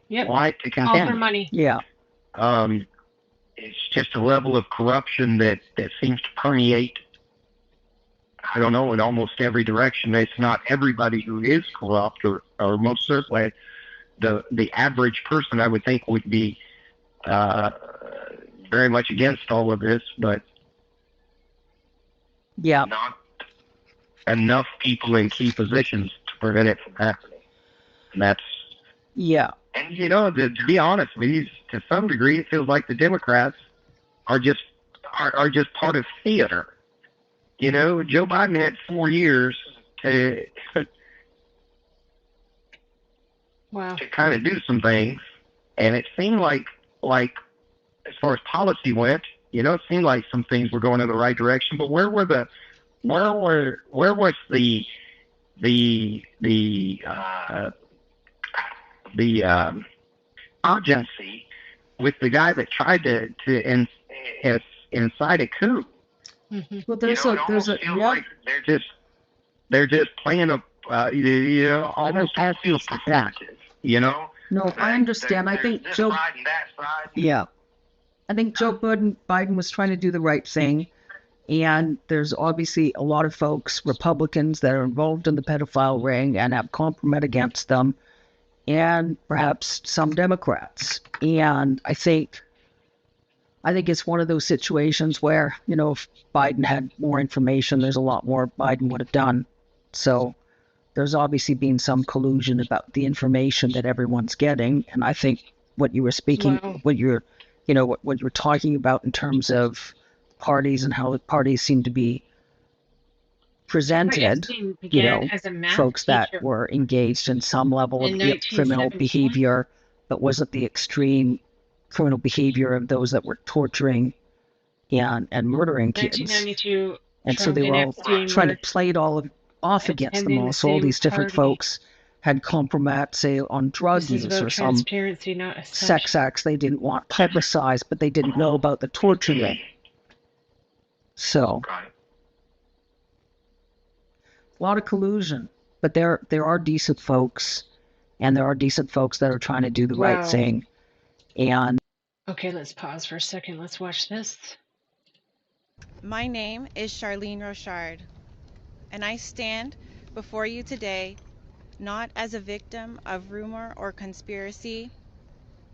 like to contain
all for money.
Yeah.
It's just a level of corruption that seems to permeate, I don't know, in almost every direction. It's not everybody who is corrupt, or most certainly the average person, I would think, would be very much against all of this, but not enough people in key positions to prevent it from happening. And that's...
Yeah.
And, to be honest with you, to some degree, it feels like the Democrats are just part of theater. Joe Biden had 4 years to kind of do some things, and it seemed like as far as policy went, it seemed like some things were going in the right direction. But where was the urgency with the guy that tried to incite a coup?
Mm-hmm. Well, there's like
they're just playing almost passive performances, No,
I understand. I think Joe. Yeah, I think Joe Biden was trying to do the right thing, and there's obviously a lot of folks, Republicans, that are involved in the pedophile ring and have compromise against them, and perhaps some Democrats. And I think it's one of those situations where, if Biden had more information, there's a lot more Biden would have done. So there's obviously been some collusion about the information that everyone's getting. And I think what you were speaking, what you're talking about in terms of parties and how the parties seem to be presented, folks that were engaged in some level of criminal behavior, but wasn't the extreme criminal behavior of those that were torturing and murdering kids.
1992,
and so they were all trying to play it all off against them all. So all these different folks had compromise, say, on drug use or some sex acts they didn't want publicized, but they didn't know about the torturing. So A lot of collusion. But there are decent folks, and there are decent folks that are trying to do the right
Wow.
thing. And
Okay, let's pause for a second. Let's watch this.
My name is Charlene Rochard, and I stand before you today not as a victim of rumor or conspiracy,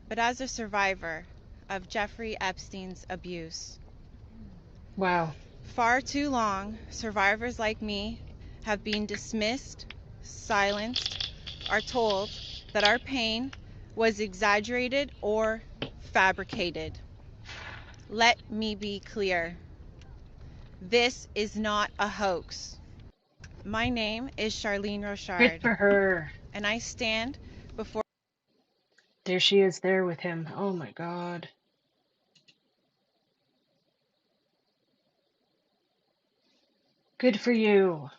but as a survivor of Jeffrey Epstein's abuse.
Wow.
Far too long, survivors like me have been dismissed, silenced, or told that our pain was exaggerated or fabricated. Let me be clear. This is not a hoax. My name is Charlene Rochard.
Good for her.
And I stand before...
There she is there with him. Oh my God. Good for you.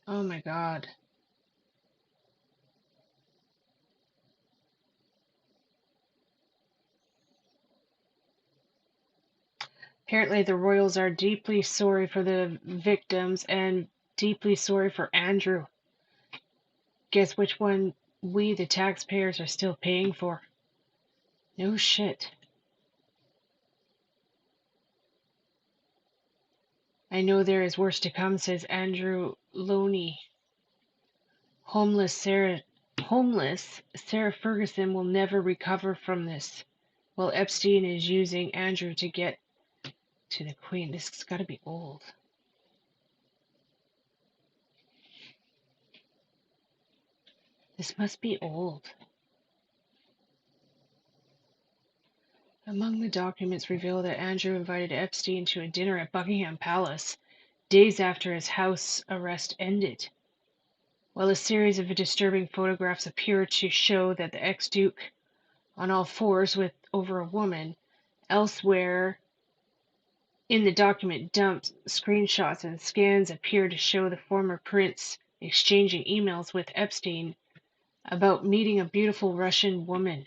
Oh my God. Apparently the royals are deeply sorry for the victims and deeply sorry for Andrew. Guess which one we, the taxpayers, are still paying for? No shit. I know there is worse to come, says Andrew Loney. Homeless Sarah Ferguson will never recover from this. Well, Epstein is using Andrew to get to the Queen. This has got to be old. This must be old. Among the documents reveal that Andrew invited Epstein to a dinner at Buckingham Palace days after his house arrest ended. While a series of disturbing photographs appear to show that the ex-duke on all fours with over a woman, elsewhere in the document dumps, screenshots and scans appear to show the former prince exchanging emails with Epstein about meeting a beautiful Russian woman.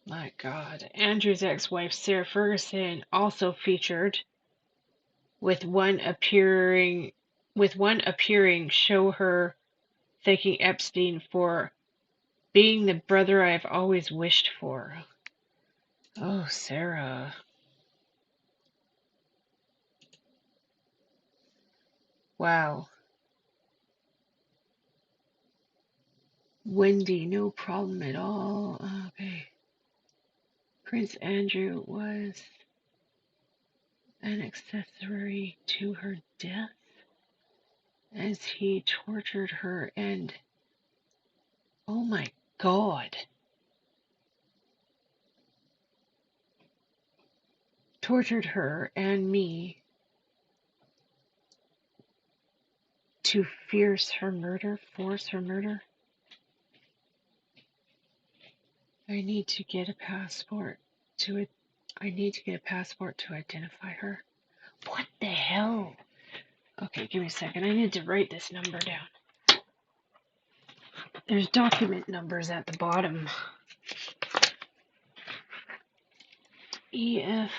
My God. Andrew's ex-wife, Sarah Ferguson, also featured, with one appearing show her thanking Epstein for being the brother I've always wished for. Oh, Sarah. Wow. Wendy, no problem at all. Okay. Prince Andrew was an accessory to her death as he tortured her and, oh my God, tortured her and me to force her murder. I need to get a passport to identify her. What the hell? Okay, give me a second. I need to write this number down. There's document numbers at the bottom. EFTA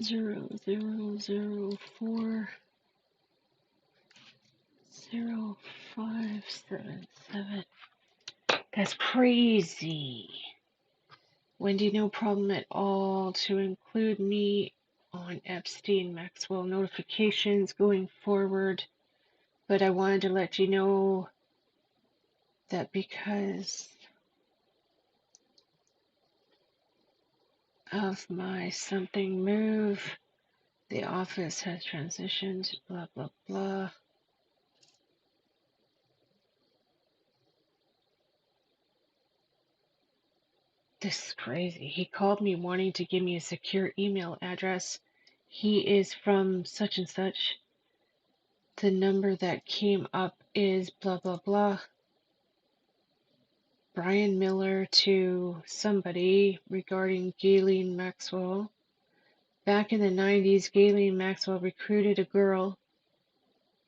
0004 0577. That's crazy. Wendy, no problem at all to include me on Epstein Maxwell notifications going forward, but I wanted to let you know that because of my something move, the office has transitioned, blah, blah, blah. This is crazy. He called me wanting to give me a secure email address. He is from such and such. The number that came up is blah, blah, blah. Brian Miller to somebody regarding Ghislaine Maxwell. Back in the 90s, Ghislaine Maxwell recruited a girl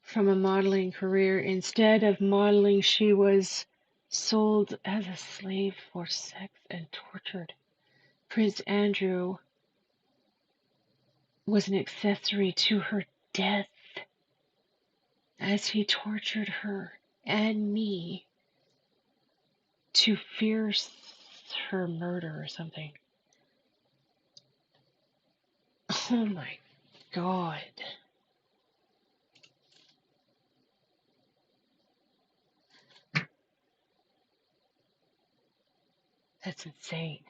from a modeling career. Instead of modeling, she was sold as a slave for sex and tortured. Prince Andrew was an accessory to her death as he tortured her and me to fear her murder or something. Oh my God. That's insane.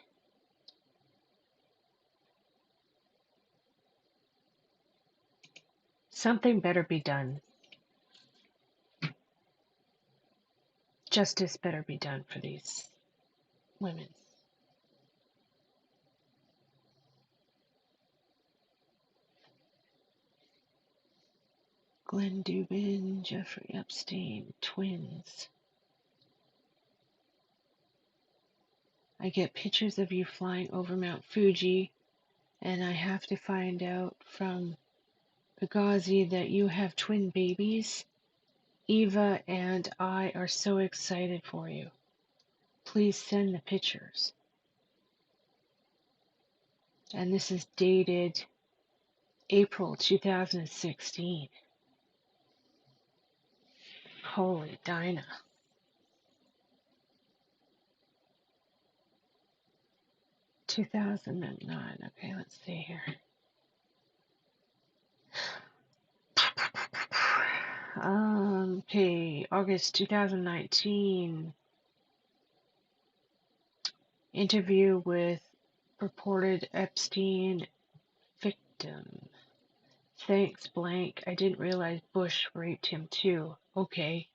Something better be done. Justice better be done for these women. Glenn Dubin, Jeffrey Epstein, twins. I get pictures of you flying over Mount Fuji, and I have to find out from Benghazi that you have twin babies. Eva and I are so excited for you. Please send the pictures. And this is dated April 2016. Holy Dinah. (2009). Okay, let's see here. Okay, August 2019. Interview with purported Epstein victim. Thanks, blank. I didn't realize Bush raped him too. Okay.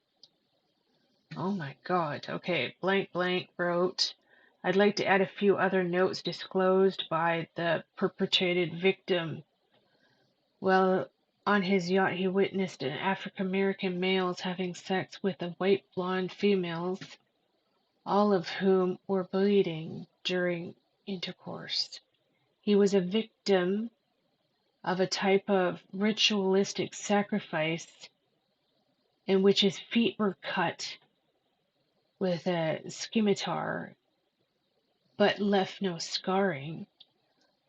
Oh my God. Okay, blank blank wrote, I'd like to add a few other notes disclosed by the perpetrated victim. Well, on his yacht he witnessed an African-American males having sex with a white blonde females, all of whom were bleeding during intercourse. He was a victim of a type of ritualistic sacrifice in which his feet were cut with a scimitar but left no scarring.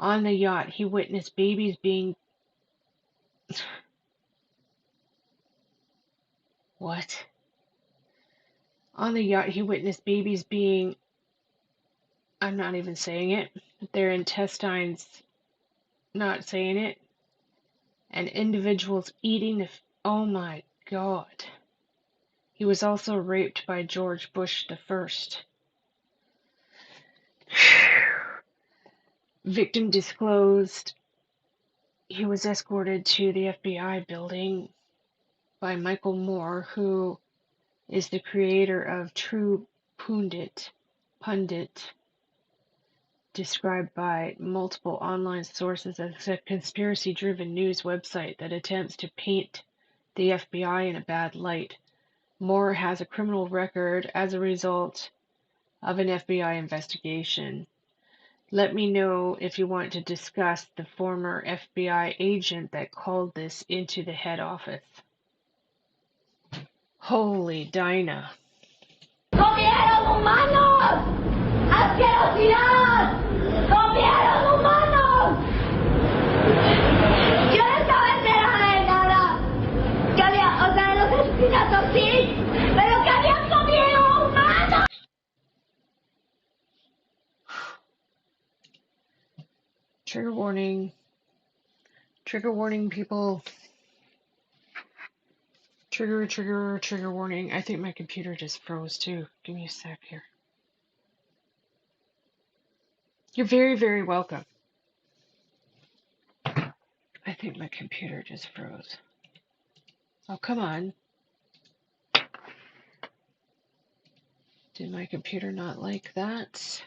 On the yacht, he witnessed babies being... What? On the yacht, he witnessed babies being... I'm not even saying it. Their intestines... Not saying it. And individuals eating the... Oh my God. He was also raped by George Bush the First. Victim disclosed he was escorted to the FBI building by Michael Moore, who is the creator of True Pundit, described by multiple online sources as a conspiracy-driven news website that attempts to paint the FBI in a bad light. Moore has a criminal record as a result of an FBI investigation. Let me know if you want to discuss the former FBI agent that called this into the head office. Holy Dinah.
¡Comieron humanos! ¡Asquerosidad! ¡Comieron humanos! Yo no estaba enterada de nada. Que había, o sea, de los asesinatos sí, pero que habían comido humanos.
Trigger warning. Trigger warning, people. Trigger warning. I think my computer just froze too. Give me a sec here. You're very, very welcome. I think my computer just froze. Oh, come on. Did my computer not like that?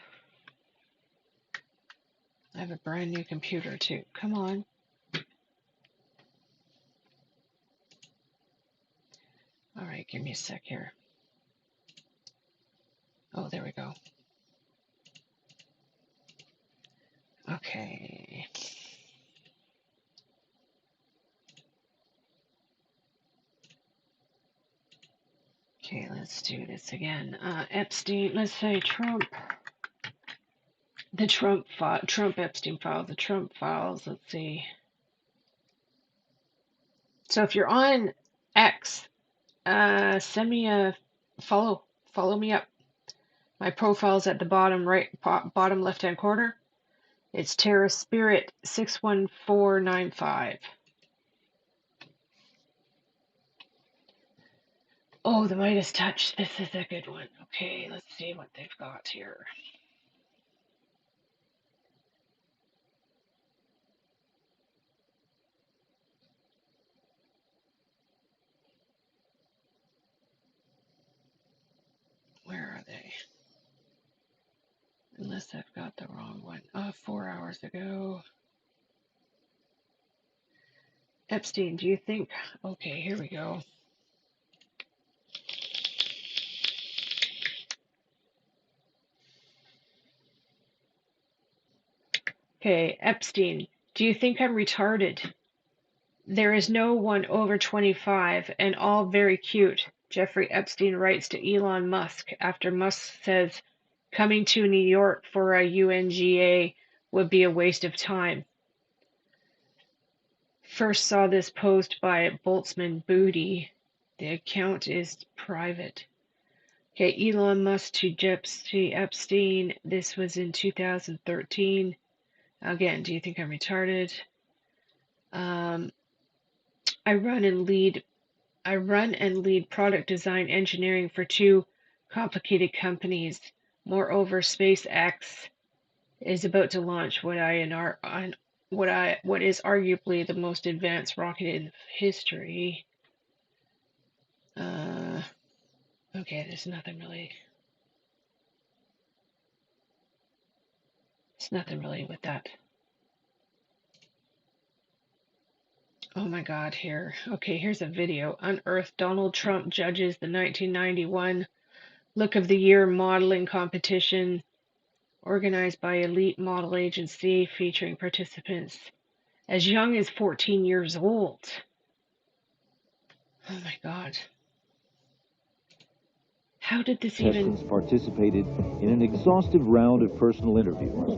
I have a brand new computer too. Come on. Alright, give me a sec here. Oh, there we go. Okay. Okay, let's do this again. Epstein, let's say Trump. The Trump Epstein files, the Trump files. Let's see. So if you're on X, send me a follow. Follow me up. My profile's at the bottom bottom left hand corner. It's Terra Spirit 61495. Oh, the Midas Touch. This is a good one. Okay, let's see what they've got here. Where are they? Unless I've got the wrong one. 4 hours ago. Epstein, do you think... Okay, here we go. Okay, Epstein, do you think I'm retarded? There is no one over 25 and all very cute. Jeffrey Epstein writes to Elon Musk after Musk says coming to New York for a UNGA would be a waste of time. First saw this post by Boltzmann Booty. The account is private. Okay, Elon Musk to Jeffrey Epstein. This was in 2013. Again, do you think I'm retarded? I run and lead product design engineering for 2 complicated companies. Moreover, SpaceX is about to launch what is arguably the most advanced rocket in history. Okay, there's nothing really with that. Oh my God, here. Okay, here's a video. Unearthed Donald Trump judges the 1991 Look of the Year modeling competition organized by Elite Model Agency featuring participants as young as 14 years old. Oh my God. How did this
Contestants participated in an exhaustive round of personal interviews.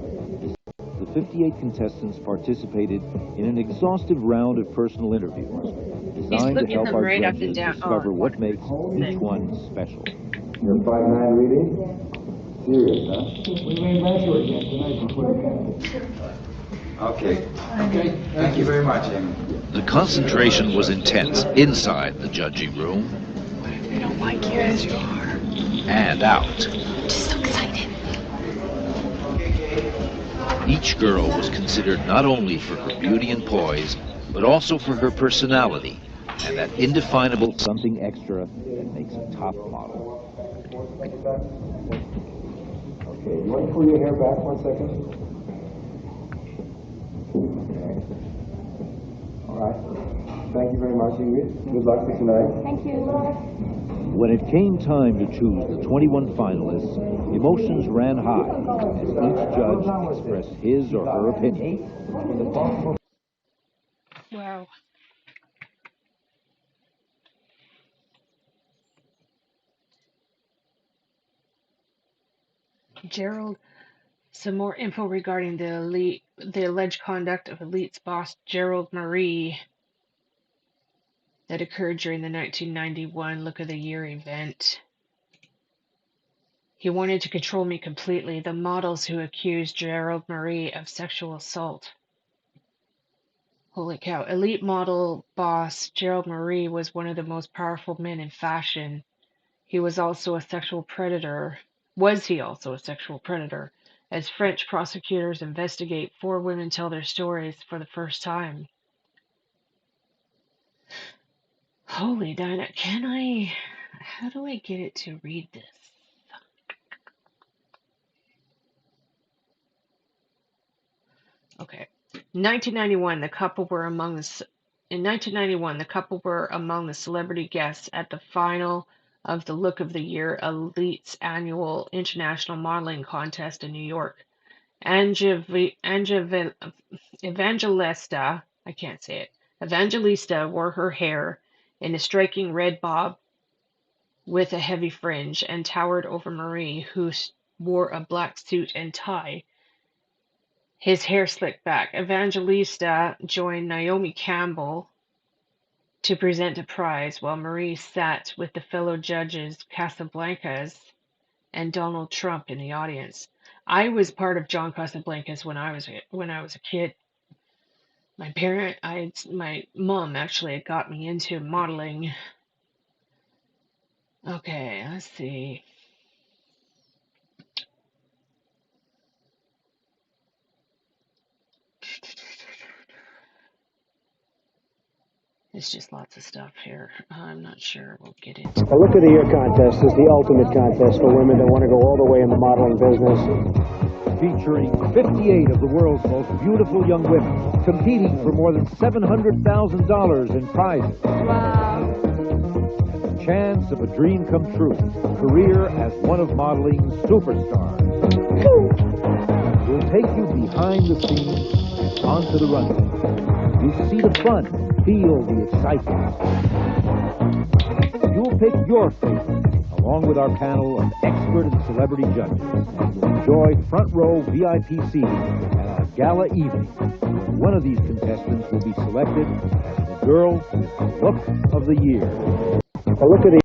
The 58 contestants participated in an exhaustive round of personal interviews designed to help our judges discover what makes each one special.
Your 5'9" reading? Serious, huh? We may measure again tonight. Okay. Thank you very much, Amy.
The concentration was intense inside the judging room.
I don't like you as you are.
And out.
I'm just so excited.
Each girl was considered not only for her beauty and poise, but also for her personality and that indefinable
something extra that makes a top model.
Okay, you want to pull your hair back 1 second? Okay. All right. Thank you very much, Ingrid. Good luck for tonight.
Thank you.
When it came time to choose the 21 finalists, emotions ran high as each judge expressed his or her opinion.
Wow. Gerald, some more info regarding the alleged conduct of Elite's boss Gerald Marie that occurred during the 1991 Look of the Year event. He wanted to control me completely. The models who accused Gerald Marie of sexual assault. Holy cow. Elite model boss Gerald Marie was one of the most powerful men in fashion. He was also a sexual predator. Was he also a sexual predator? As French prosecutors investigate, 4 women tell their stories for the first time. Holy Dinah, how do I get it to read this? Okay. In 1991, the couple were among the celebrity guests at the final of the Look of the Year Elite's annual international modeling contest in New York. Evangelista wore her hair in a striking red bob with a heavy fringe and towered over Marie, who wore a black suit and tie his hair slicked back. Evangelista joined Naomi Campbell to present a prize, while Marie sat with the fellow judges Casablancas and Donald Trump in the audience. I was part of John Casablancas when I was a kid. My mom actually got me into modeling. Okay, let's see. It's just lots of stuff here. I'm not sure. We'll get into it.
The Look of the Year contest is the ultimate contest for women that want to go all the way in the modeling business.
Featuring 58 of the world's most beautiful young women, competing for more than $700,000 in prizes.
Wow.
And the chance of a dream come true, a career as one of modeling's superstars. We'll take you behind the scenes and onto the runway. You'll see the fun, feel the excitement. You'll pick your favorite, along with our panel of expert and celebrity judges. You'll enjoy front row VIP seating at our gala evening, where one of these contestants will be selected as the girl with the look of the year.
The Look of the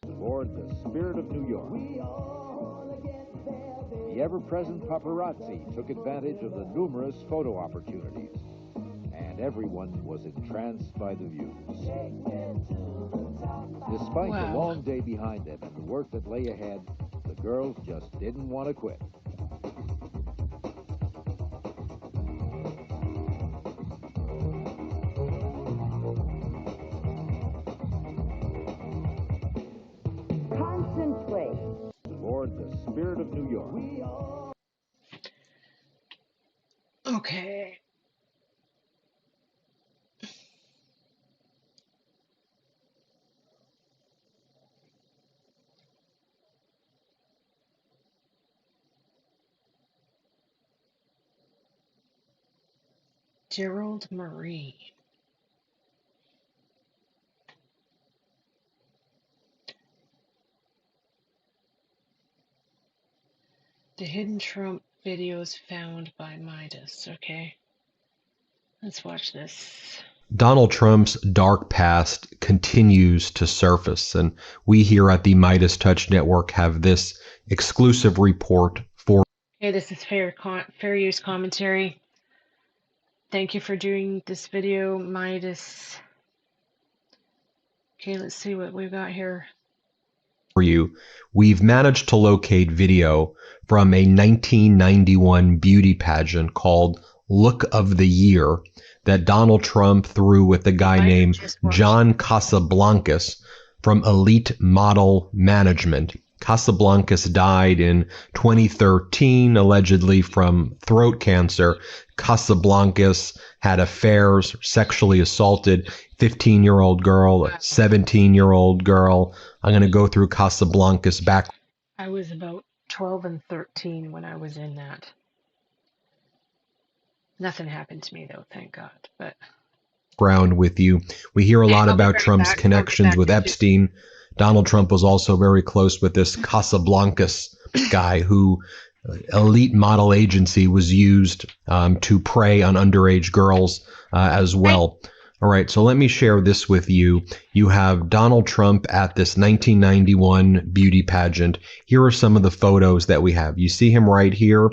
Aboard the Spirit of New York. The ever-present paparazzi took advantage of the numerous photo opportunities, and everyone was entranced by the views. Despite the long day behind them and the work that lay ahead, the girls just didn't want to quit.
Concentrate.
Aboard the Spirit of New York.
Okay. Gerald Marie. The hidden Trump videos found by Midas. Okay. Let's watch this.
Donald Trump's dark past continues to surface, and we here at the Midas Touch Network have this exclusive report for.
Okay, this is fair use commentary. Thank you for doing this video, Midas. Okay, let's see what we've got here.
For you. We've managed to locate video from a 1991 beauty pageant called Look of the Year that Donald Trump threw with a guy named John Casablancas from Elite Model Management. Casablancas died in 2013, allegedly from throat cancer. Casablancas had affairs, sexually assaulted 15-year-old girl, a 17-year-old girl. I'm going to go through Casablancas back.
I was about 12 and 13 when I was in that. Nothing happened to me though, thank God. But
background with you. We hear a lot about Trump's connections with Epstein. Donald Trump was also very close with this Casablancas guy who elite model agency was used to prey on underage girls as well. All right, so let me share this with you. You have Donald Trump at this 1991 beauty pageant. Here are some of the photos that we have. You see him right here.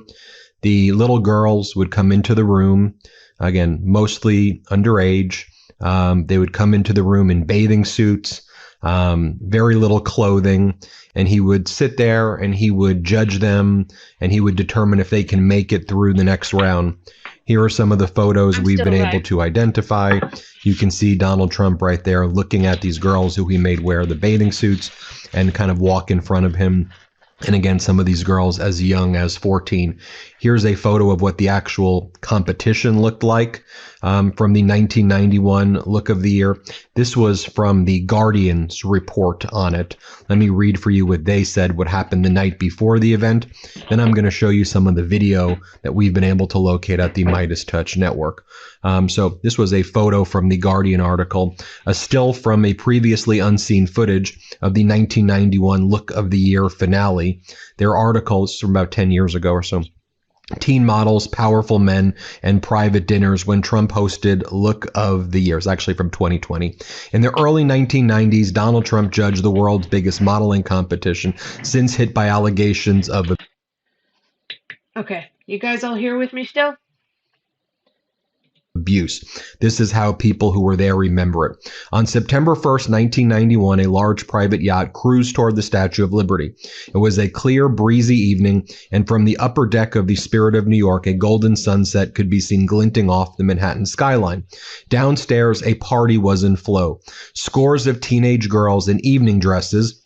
The little girls would come into the room, again, mostly underage. They would come into the room in bathing suits, very little clothing, and he would sit there and he would judge them and he would determine if they can make it through the next round. Here are some of the photos we've been able to identify. You can see Donald Trump right there looking at these girls who he made wear the bathing suits and kind of walk in front of him. And again, some of these girls as young as 14. Here's a photo of what the actual competition looked like from the 1991 Look of the Year. This was from the Guardian's report on it. Let me read for you what they said, what happened the night before the event. Then I'm going to show you some of the video that we've been able to locate at the Midas Touch Network. So this was a photo from the Guardian article, a still from a previously unseen footage of the 1991 Look of the Year finale. Their articles from about 10 years ago or so. teen models, powerful men, and private dinners when Trump hosted Look of the Year. It's actually from 2020. In the early 1990s, Donald Trump judged the world's biggest modeling competition, since hit by allegations of
Okay, you guys all here with me still?
abuse. This is how people who were there remember it. On September 1st, 1991, a large private yacht cruised toward the Statue of Liberty. It was a clear, breezy evening, and from the upper deck of the Spirit of New York, a golden sunset could be seen glinting off the Manhattan skyline. Downstairs, a party was in flow. Scores of teenage girls in evening dresses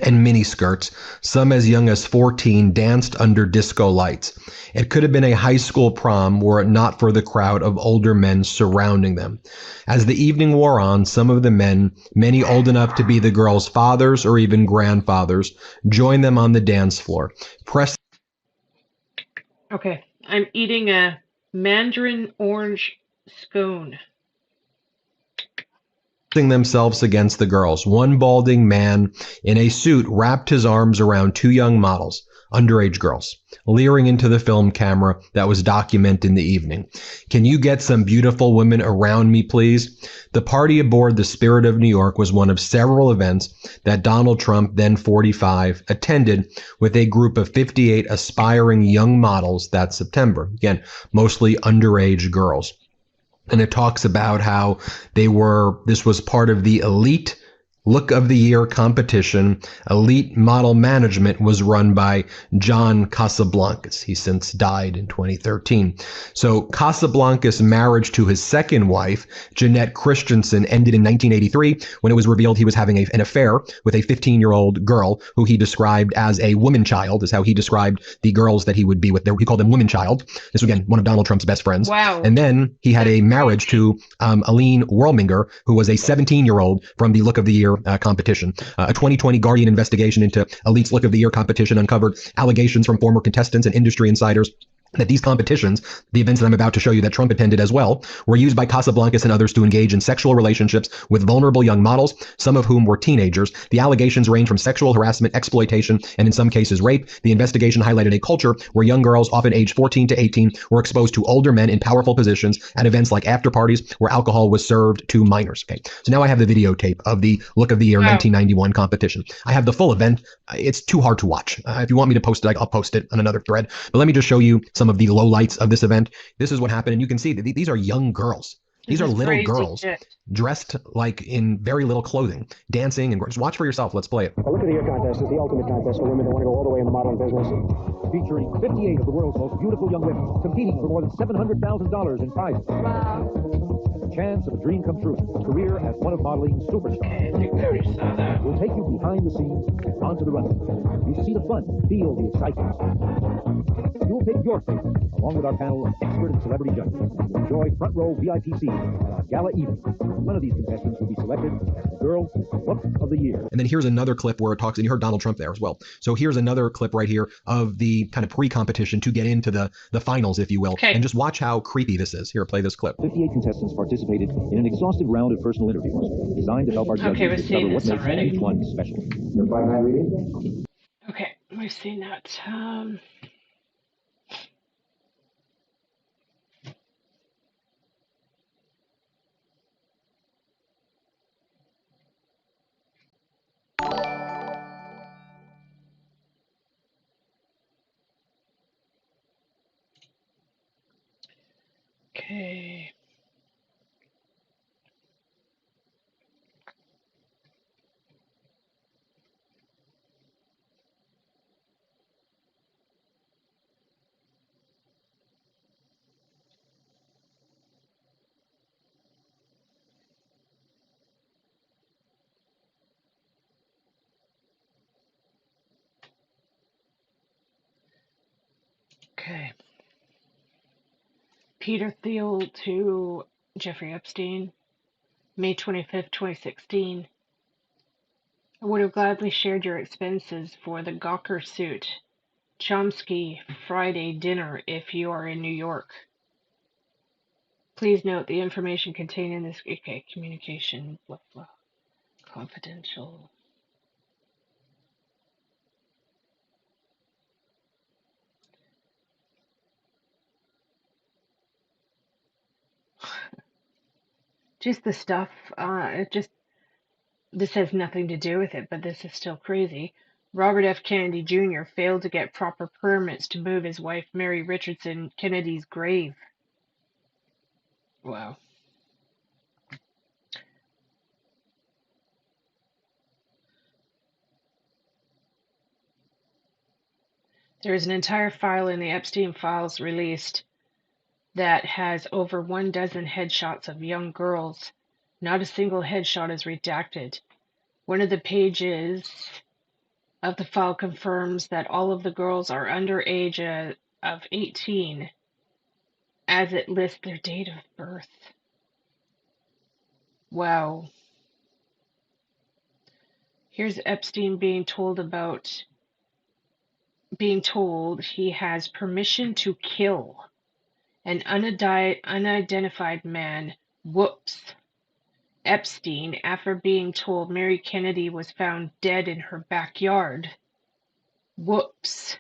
and miniskirts, some as young as 14, danced under disco lights. It could have been a high school prom were it not for the crowd of older men surrounding them. As the evening wore on, some of the men, many old enough to be the girls' fathers or even grandfathers, joined them on the dance floor.
Okay, I'm eating a mandarin orange scone.
Themselves against the girls. One balding man in a suit wrapped his arms around two young models, underage girls, leering into the film camera that was documenting the evening. Can you get some beautiful women around me, please? The party aboard the Spirit of New York was one of several events that Donald Trump, then 45, attended with a group of 58 aspiring young models that September. Again, mostly underage girls. And it talks about how this was part of the elite Look of the Year competition. Elite model management was run by John Casablancas. He since died in 2013. So Casablancas' marriage to his second wife, Jeanette Christensen, ended in 1983 when it was revealed he was having an affair with a 15-year-old girl who he described as a woman child, is how he described the girls that he would be with. He called them woman child. This was, again, one of Donald Trump's best friends.
Wow.
And then he had a marriage to Aline Worlminger, who was a 17-year-old from the Look of the Year competition. A 2020 Guardian investigation into Elite's Look of the Year competition uncovered allegations from former contestants and industry insiders that these competitions, the events that I'm about to show you that Trump attended as well, were used by Casablancas and others to engage in sexual relationships with vulnerable young models, some of whom were teenagers. The allegations range from sexual harassment, exploitation, and in some cases rape. The investigation highlighted a culture where young girls, often aged 14 to 18, were exposed to older men in powerful positions at events like after parties where alcohol was served to minors. Okay, so now I have the videotape of the Look of the Year 1991 competition. I have the full event. It's too hard to watch. If you want me to post it, I'll post it on another thread. But let me just show you some of the lowlights of this event. This is what happened, and you can see that these are young girls. These are little girls dressed like in very little clothing, dancing, and just watch for yourself. Let's play it.
The Look of the Year contest is the ultimate contest for women that want to go all the way in the modeling business. Featuring 58 of the world's most beautiful young women competing for more than $700,000 in prizes. Wow. And the chance of a dream come true, a career as one of modeling's superstars. We'll take you behind the scenes and onto the runway. You see the fun, feel the excitement. You will pick your favorite, along with our panel of expert and celebrity judges. Enjoy front row VIP seats at our gala evening. One of these contestants will be selected as the Girls Look of the Year.
And then here's another clip where it talks, and you heard Donald Trump there as well. So here's another clip right here of the kind of pre-competition to get into the finals, if you will. Okay. And just watch how creepy this is. Here, play this clip.
58 contestants participated in an exhaustive round of personal interviews designed to help our judges discover what makes each one special.
Okay, we've seen that. Okay. Okay. Peter Thiel to Jeffrey Epstein, May 25th, 2016. I would have gladly shared your expenses for the Gawker suit Chomsky Friday dinner if you are in New York. Please note the information contained in this communication, blah, blah, confidential. Just the stuff, this has nothing to do with it, but this is still crazy. Robert F. Kennedy Jr. failed to get proper permits to move his wife Mary Richardson Kennedy's grave. Wow. There is an entire file in the Epstein files released that has over 1 dozen headshots of young girls. Not a single headshot is redacted. One of the pages of the file confirms that all of the girls are under age of 18, as it lists their date of birth. Wow. Here's Epstein being told he has permission to kill an unidentified man. Whoops. Epstein, after being told Mary Kennedy was found dead in her backyard. Whoops.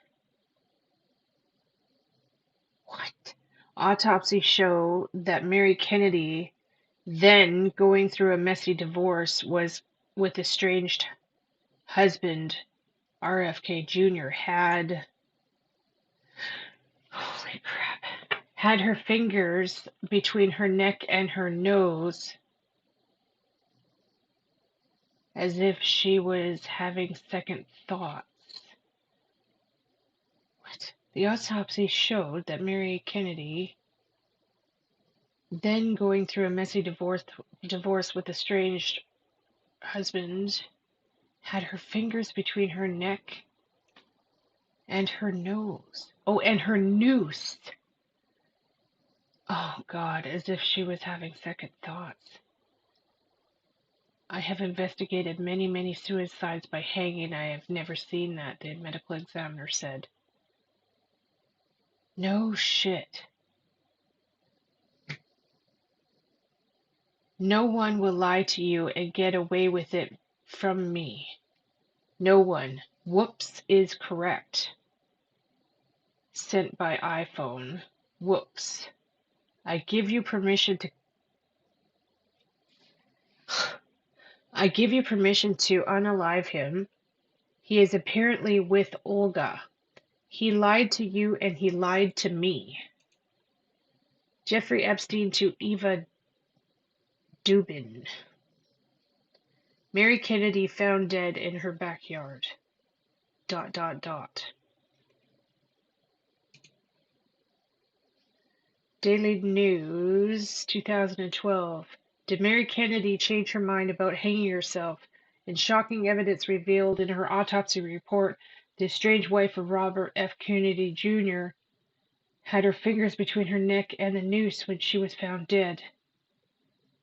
What? Autopsies show that Mary Kennedy, then going through a messy divorce, was with estranged husband RFK Jr. had her fingers between her neck and her nose, as if she was having second thoughts. What? The autopsy showed that Mary Kennedy, then going through a messy divorce with estranged husband, had her fingers between her neck and her nose. Oh, and her noose. Oh, God, as if she was having second thoughts. I have investigated many, many suicides by hanging. I have never seen that, the medical examiner said. No shit. No one will lie to you and get away with it from me. No one. Whoops is correct. Sent by iPhone. Whoops. I give you permission to unalive him. He is apparently with Olga. He lied to you and he lied to me. Jeffrey Epstein to Eva Dubin. Mary Kennedy found dead in her backyard. ... Daily News, 2012. Did Mary Kennedy change her mind about hanging herself? In shocking evidence revealed in her autopsy report, the estranged wife of Robert F. Kennedy Jr. had her fingers between her neck and the noose when she was found dead.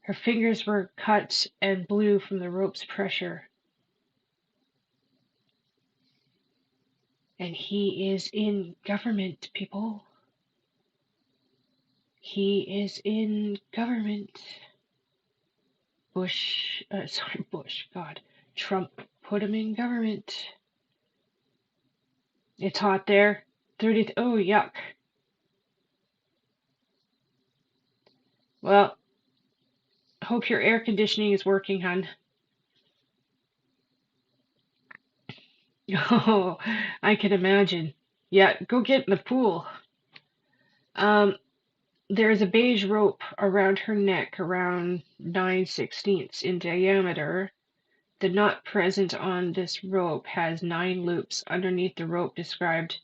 Her fingers were cut and blue from the rope's pressure. And he is in government, people. He is in government. Trump put him in government. It's hot there. 30th. Oh, yuck. Well, hope your air conditioning is working, hon. Oh, I can imagine. Yeah, go get in the pool. There's a beige rope around her neck, around 9/16 in diameter. The knot present on this rope has 9 loops. Underneath the rope described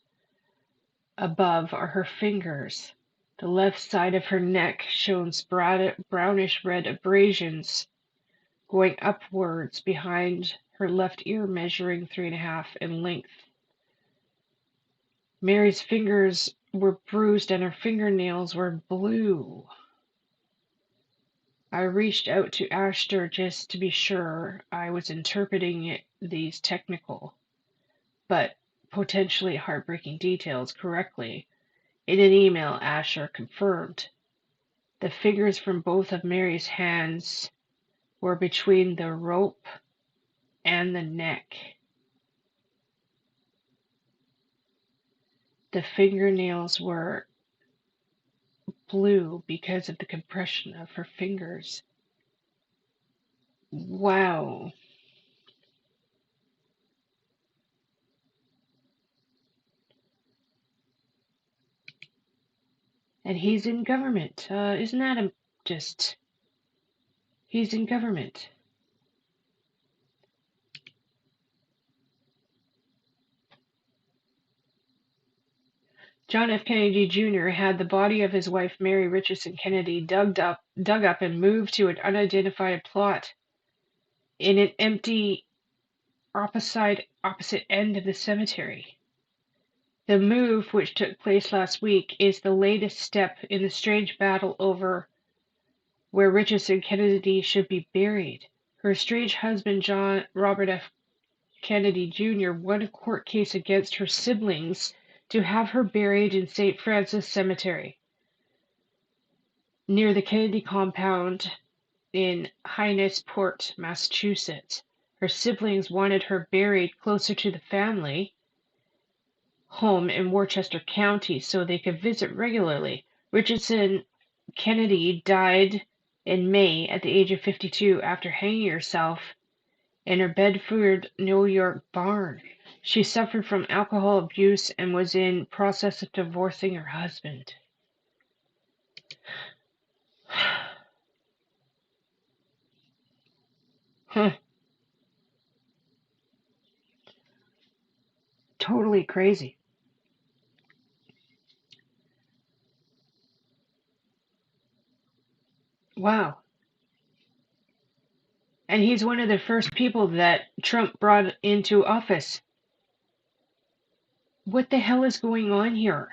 above are her fingers. The left side of her neck shows brownish red abrasions going upwards behind her left ear, measuring 3.5 in length. Mary's fingers were bruised and her fingernails were blue. I reached out to Ashton just to be sure I was interpreting these technical, but potentially heartbreaking details correctly. In an email, Asher confirmed the fingers from both of Mary's hands were between the rope and the neck. The fingernails were blue because of the compression of her fingers. Wow. And he's in government. Isn't that just... He's in government. John F. Kennedy Jr. had the body of his wife Mary Richardson Kennedy dug up and moved to an unidentified plot in an empty opposite end of the cemetery. The move, which took place last week, is the latest step in the strange battle over where Richardson Kennedy should be buried. Her estranged husband, Robert F. Kennedy Jr., won a court case against her siblings to have her buried in St. Francis Cemetery, near the Kennedy compound in Hyannisport, Massachusetts. Her siblings wanted her buried closer to the family home in Worcester County so they could visit regularly. Richardson Kennedy died in May at the age of 52 after hanging herself in her Bedford, New York barn. She suffered from alcohol abuse and was in process of divorcing her husband. Huh. Totally crazy. Wow. And he's one of the first people that Trump brought into office. What the hell is going on here?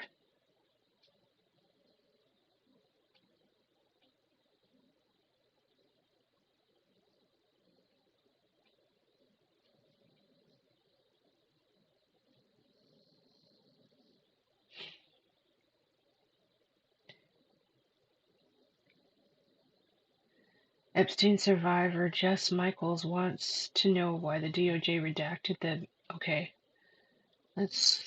Epstein survivor Jess Michaels wants to know why the DOJ redacted the... Okay. This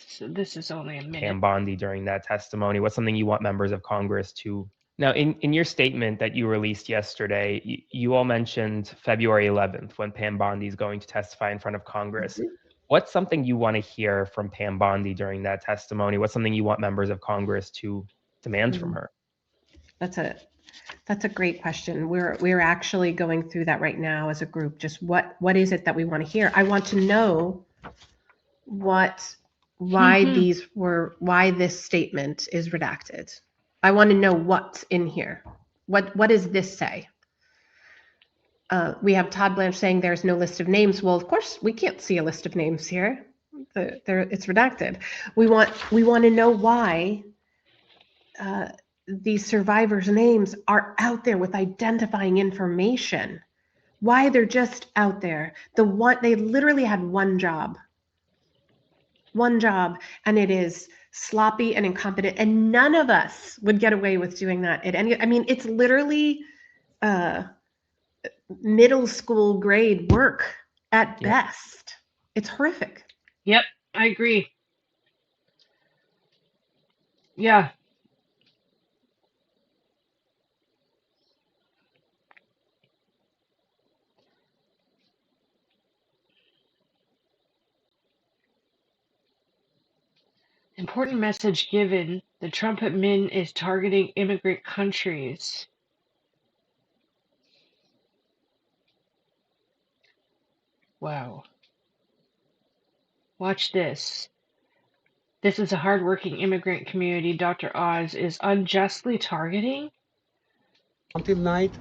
is only a minute.
Pam Bondi during that testimony. What's something you want members of Congress to... Now, in your statement that you released yesterday, you all mentioned February 11th when Pam Bondi is going to testify in front of Congress. Mm-hmm. What's something you want to hear from Pam Bondi during that testimony? What's something you want members of Congress to demand from her?
That's a great question. We're actually going through that right now as a group. Just what is it that we want to hear? I want to know why this statement is redacted. I want to know what's in here. What does this say? We have Todd Blanche saying there's no list of names. Well, of course, we can't see a list of names here. It's redacted. We want to know why these survivors' names are out there with identifying information. Why they're just out there. They literally had one job, and it is sloppy and incompetent, and none of us would get away with doing that at any... I mean, it's literally middle school grade work at best. It's horrific.
Yep, I agree. Yeah. Important message given. The Trump admin is targeting immigrant countries. Wow. Watch this. This is a hardworking immigrant community Dr. Oz is unjustly targeting?
Until night,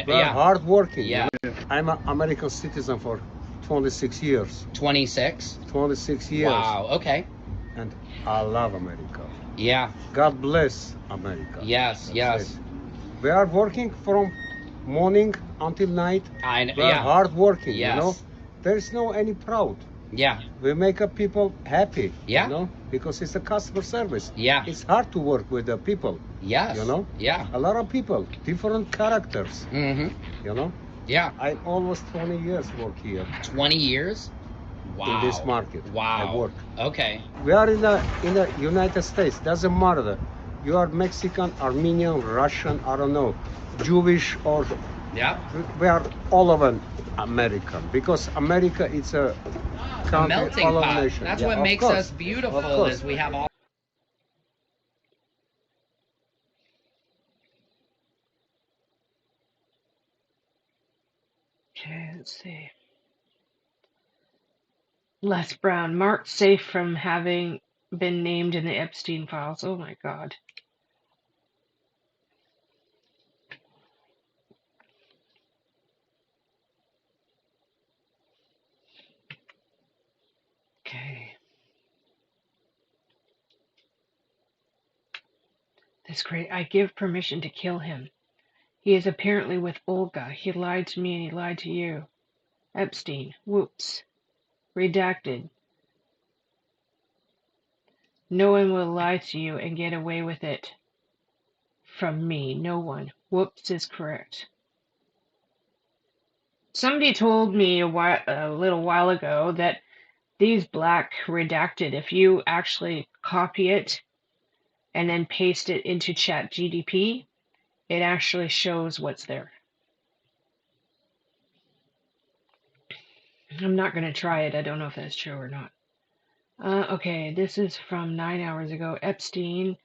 we're hardworking. Yeah. I'm an American citizen for 26 years.
26?
26 years.
Wow, okay.
And I love America.
Yeah.
God bless America.
Yes, yes.
We are working from morning until night. We're hardworking,
yes.
You know. There's no any proud.
Yeah.
We make people happy.
Yeah.
You know, because it's a customer service.
Yeah.
It's hard to work with the people.
Yes.
You know.
Yeah.
A lot of people, different characters.
Mm-hmm.
You know.
Yeah.
I almost 20 years work here.
20 years? Wow.
In this market.
Wow.
I work.
Okay.
We are in the United States. Doesn't matter. You are Mexican, Armenian, Russian, I don't know, Jewish or
Yeah.
We are all of an American because America is a country,
melting
all of
pot.
nation.
That's
Yeah,
what
of
makes
course.
us
Of
beautiful
course.
is we have all.
Okay, let's see. Les Brown, marked safe from having been named in the Epstein files. Oh my God. Okay. That's great. I give permission to kill him. He is apparently with Olga. He lied to me and he lied to you. Epstein. Whoops. Redacted. No one will lie to you and get away with it. From me. No one. Whoops is correct. Somebody told me a little while ago that these black redacted, if you actually copy it and then paste it into ChatGPT, it actually shows what's there. I'm not going to try it. I don't know if that's true or not. Okay, this is from 9 hours ago. Epstein.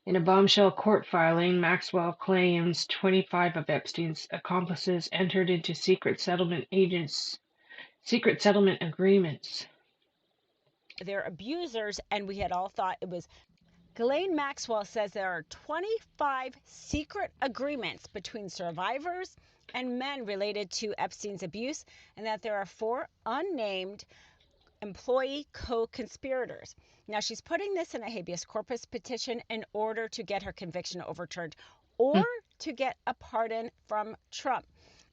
In a bombshell court filing, Maxwell claims 25 of Epstein's accomplices entered into secret settlement agreements.
Their abusers, and we had all thought it was. Ghislaine Maxwell says there are 25 secret agreements between survivors and men related to Epstein's abuse, and that there are 4 unnamed employee co-conspirators. Now, she's putting this in a habeas corpus petition in order to get her conviction overturned or to get a pardon from Trump.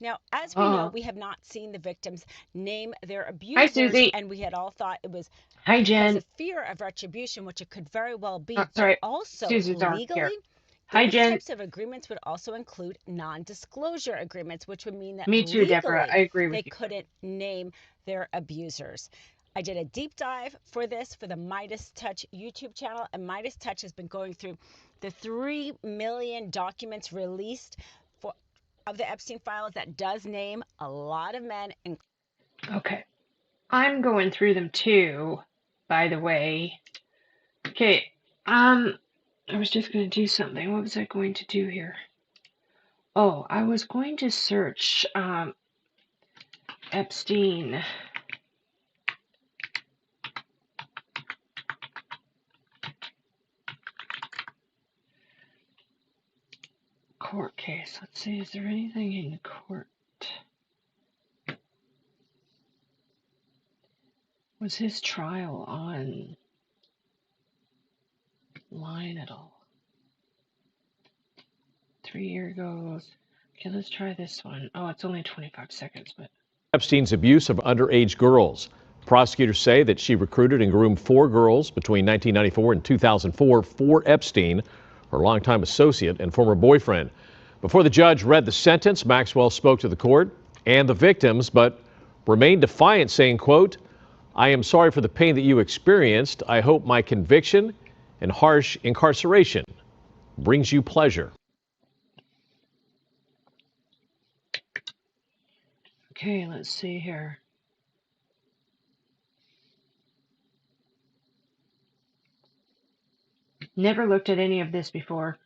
Now, as we know, we have not seen the victims name their abusers.
Hi, Susie.
And we had all thought it was
Hi,
because
Jen.
of fear of retribution, which it could very well be.
Sorry.
But also,
Susie's aren't
legally,
here. Hi,
these
Jen.
types of agreements would also include non-disclosure agreements, which would mean that
Me too,
legally
Deborah. I agree with
they
you.
couldn't name their abusers. I did a deep dive for this for the Midas Touch YouTube channel, and Midas Touch has been going through the 3 million documents released of the Epstein files that does name a lot of men.
Okay. I'm going through them too, by the way. Okay. I was just going to do something. What was I going to do here? Oh, I was going to search Epstein. Court case. Let's see, is there anything in the court? Was his trial online at all? 3 years ago. Okay, let's try this one. Oh, it's only 25 seconds, but.
Epstein's abuse of underage girls. Prosecutors say that she recruited and groomed 4 girls between 1994 and 2004 for Epstein, her longtime associate and former boyfriend. Before the judge read the sentence, Maxwell spoke to the court and the victims, but remained defiant, saying, quote, "I am sorry for the pain that you experienced. I hope my conviction and harsh incarceration brings you pleasure."
Okay, let's see here. Never looked at any of this before.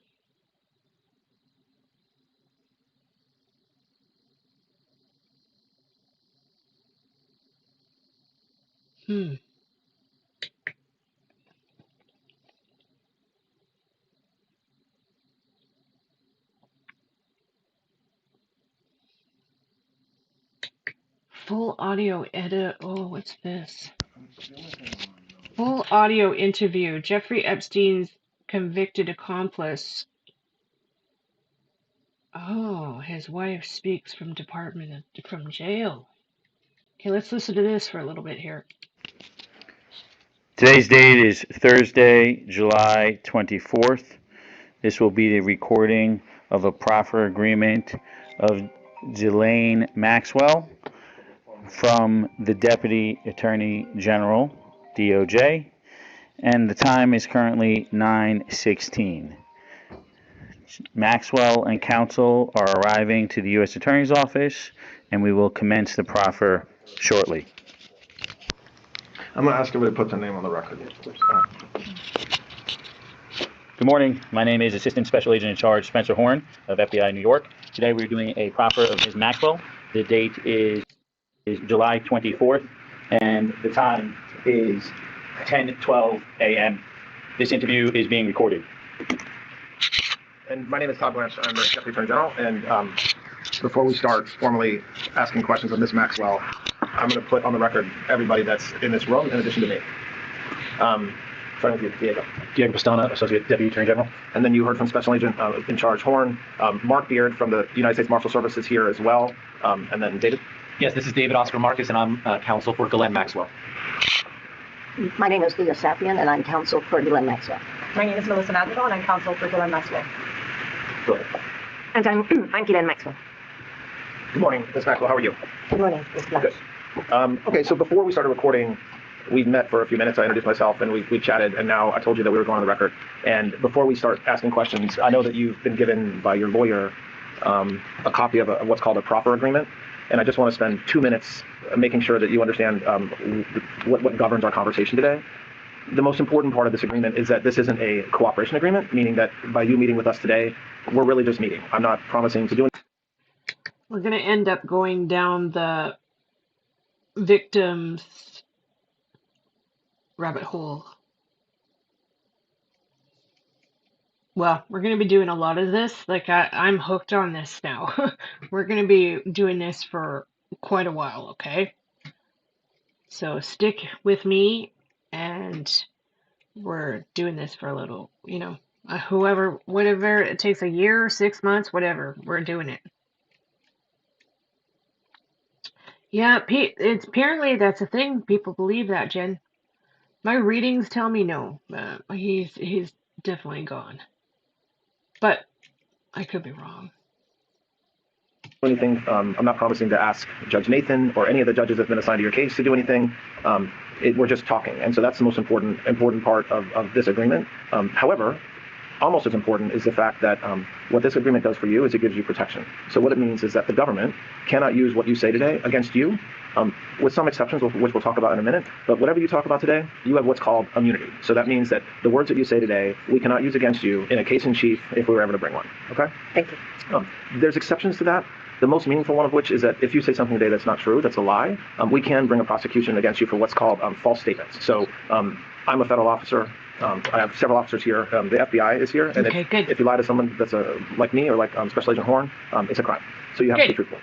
Full audio edit. Oh, what's this? Full audio interview. Jeffrey Epstein's convicted accomplice. Oh, his wife speaks from jail. Okay, let's listen to this for a little bit here.
Today's date is Thursday, July 24th. This will be the recording of a proffer agreement of Ghislaine Maxwell from the Deputy Attorney General, DOJ, and the time is currently 9:16. Maxwell and counsel are arriving to the U.S. Attorney's Office, and we will commence the proffer shortly.
I'm going to ask everybody to put their name on the record.
Good morning. My name is Assistant Special Agent in Charge Spencer Horn of FBI New York. Today we're doing a proffer of Ms. Maxwell. The date is July 24th, and the time is 10:12 a.m. This interview is being recorded.
And my name is Todd Blanche. I'm the Deputy Attorney General. And before we start formally asking questions of Ms. Maxwell, I'm going to put on the record everybody that's in this room in addition to me. Starting with you, Diego Pistona, Associate Deputy Attorney General. And then you heard from Special Agent in Charge Horn. Mark Beard from the United States Marshal Service is here as well. And then David.
Yes, this is David Oscar Marcus, and I'm counsel for Ghislaine Maxwell.
My name is Leah Sapian, and I'm counsel for Ghislaine Maxwell.
My name is Melissa Madrigal, and I'm counsel for Ghislaine Maxwell.
Go ahead.
And I'm Ghislaine Maxwell.
Good morning, Ms. Maxwell. How are you?
Good morning, Ms. Blanche.
Good. Okay, so before we started recording, we met for a few minutes. I introduced myself, and we chatted, and now I told you that we were going on the record. And before we start asking questions, I know that you've been given by your lawyer a copy of what's called a proffer agreement, and I just want to spend 2 minutes making sure that you understand what governs our conversation today. The most important part of this agreement is that this isn't a cooperation agreement, meaning that by you meeting with us today, we're really just meeting. I'm not promising to do anything.
We're going to end up going down the victims rabbit hole. Well, we're going to be doing a lot of this. Like, I'm hooked on this now. We're going to be doing this for quite a while, okay? So stick with me, and we're doing this for a little, whatever it takes, a year, 6 months, whatever, we're doing it. Yeah, it's apparently that's a thing. People believe that, Jen. My readings tell me no. He's definitely gone. But I could be wrong.
Anything. I'm not promising to ask Judge Nathan or any of the judges that's been assigned to your case to do anything. We're just talking, and so that's the most important part of this agreement. However, almost as important is the fact that what this agreement does for you is it gives you protection. So what it means is that the government cannot use what you say today against you, with some exceptions, which we'll talk about in a minute. But whatever you talk about today, you have what's called immunity. So that means that the words that you say today, we cannot use against you in a case in chief if we were ever to bring one. Okay?
Thank you.
There's exceptions to that. The most meaningful one of which is that if you say something today that's not true, that's a lie, we can bring a prosecution against you for what's called false statements. So I'm a federal officer. I have several officers here. The FBI is here. And if you lie to someone that's like me or like Special Agent Horn, it's a crime. So you have to be truthful.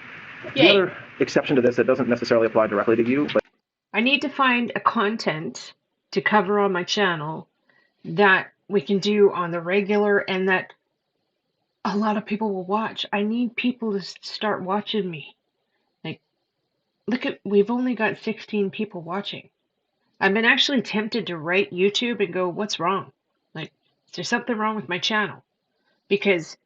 The other exception to this that doesn't necessarily apply directly to you, but
I need to find a content to cover on my channel that we can do on the regular and that a lot of people will watch. I need people to start watching me. Like, we've only got 16 people watching. I've been actually tempted to write YouTube and go, what's wrong? Like, is there something wrong with my channel? Because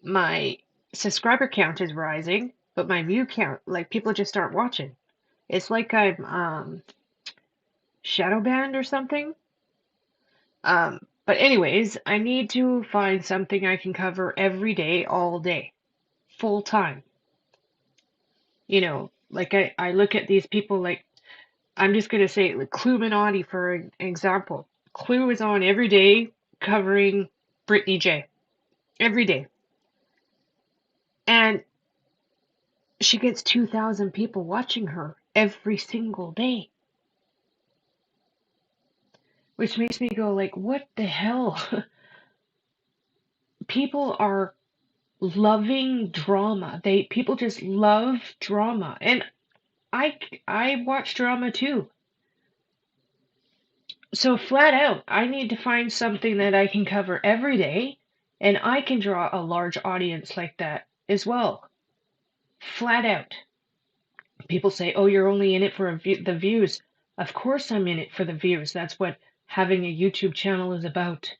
my subscriber count is rising, but my view count, like, people just aren't watching. It's like I'm shadow banned or something. But anyways, I need to find something I can cover every day, all day, full time. Like I look at these people like, I'm just going to say, like, Cluminati, for an example. Clue is on every day covering Brittany J. Every day. And she gets 2,000 people watching her every single day. Which makes me go, like, what the hell? People are loving drama. People just love drama. And I watch drama too. So flat out, I need to find something that I can cover every day, and I can draw a large audience like that as well. Flat out. People say, oh, you're only in it for the views. Of course I'm in it for the views. That's what having a YouTube channel is about.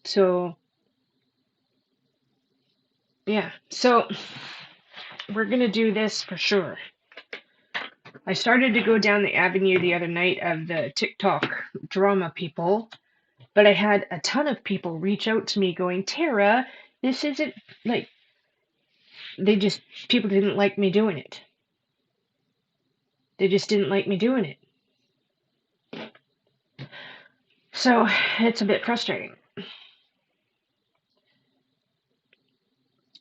So, yeah. So, we're going to do this for sure. I started to go down the avenue the other night of the TikTok drama people, But I had a ton of people reach out to me going, Tara, this isn't like, people didn't like me doing it. They just didn't like me doing it. So it's a bit frustrating.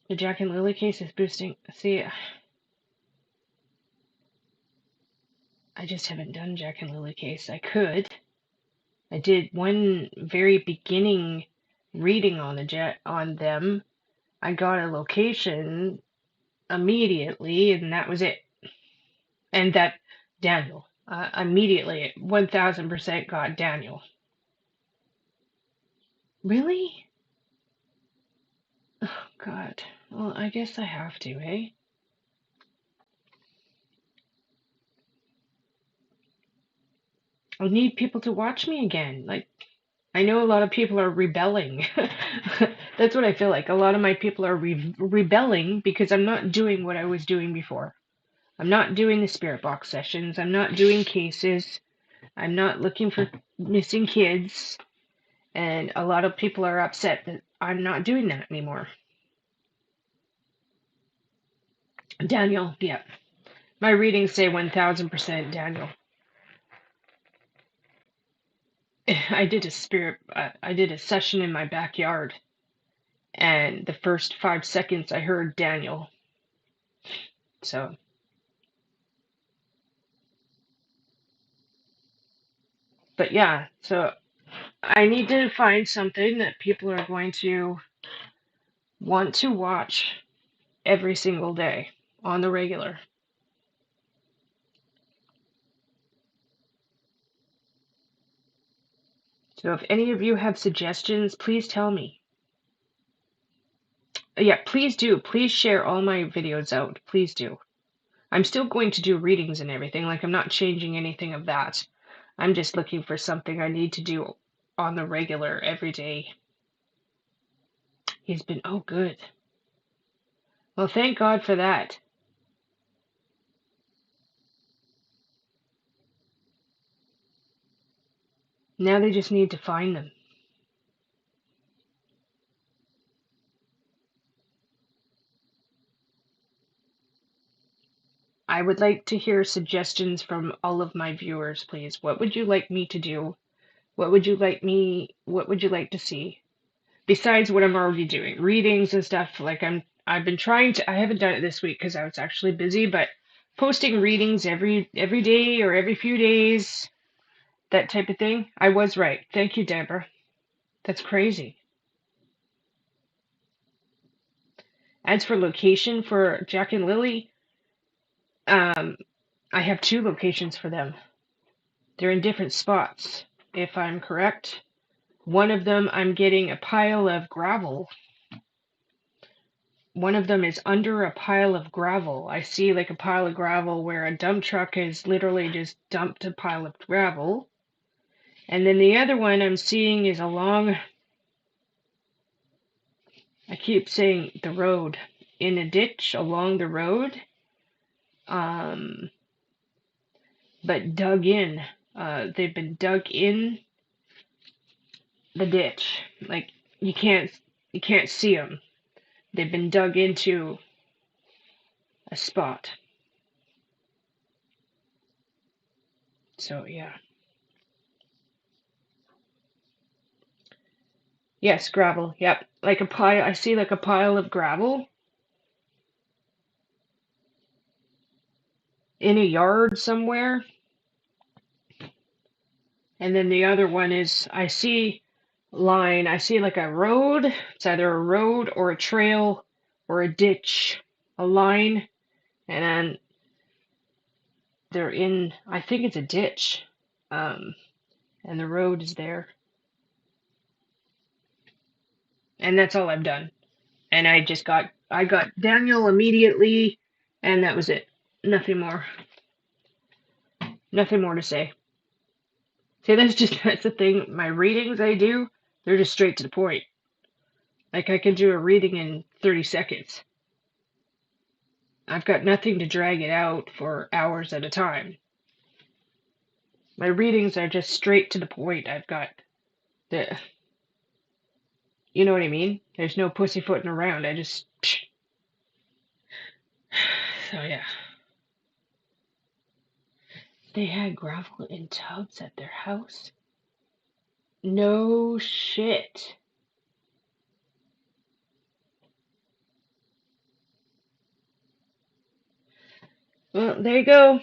The Jack and Lily case is boosting. See, I just haven't done Jack and Lily case. I could. I did one very beginning reading on them. I got a location immediately, and that was it. And that Daniel immediately 1000% got Daniel. Really? Oh God. Well, I guess I have to, eh? I need people to watch me again. Like, I know a lot of people are rebelling. That's what I feel like. A lot of my people are rebelling because I'm not doing what I was doing before. I'm not doing the spirit box sessions. I'm not doing cases. I'm not looking for missing kids. And a lot of people are upset that I'm not doing that anymore. Daniel, yeah. My readings say 1000% Daniel. I did a session in my backyard. And the first 5 seconds I heard Daniel. So. But yeah, so I need to find something that people are going to want to watch every single day on the regular. So if any of you have suggestions, please tell me. Yeah, please do. Please share all my videos out. Please do. I'm still going to do readings and everything. Like, I'm not changing anything of that. I'm just looking for something I need to do on the regular every day. He's been, oh, good. Well, thank God for that. Now they just need to find them. I would like to hear suggestions from all of my viewers, please. What would you like me to do? What would you like to see? Besides what I'm already doing, readings and stuff, like I've been trying to, I haven't done it this week because I was actually busy, but posting readings every day or every few days, that type of thing. I was right. Thank you, Deborah. That's crazy. As for location for Jack and Lily, I have 2 locations for them. They're in different spots, if I'm correct. One of them, I'm getting a pile of gravel. One of them is under a pile of gravel. I see like a pile of gravel where a dump truck has literally just dumped a pile of gravel. And then the other one I'm seeing is along, I keep saying the road, in a ditch along the road. But dug in. They've been dug in the ditch. Like, you can't see them. They've been dug into a spot. So yeah. Yes, gravel. Yep. Like a pile. I see like a pile of gravel in a yard somewhere. And then the other one is, I see like a road. It's either a road or a trail or a ditch, a line. And then they're in, I think it's a ditch. And the road is there. And that's all I've done. And I got Daniel immediately, and that was it. Nothing more. Nothing more to say. See, that's the thing. My readings I do, they're just straight to the point. Like, I can do a reading in 30 seconds. I've got nothing to drag it out for hours at a time. My readings are just straight to the point. I've got You know what I mean? There's no pussyfooting around. I just. So yeah. They had gravel in tubs at their house? No shit. Well, there you go.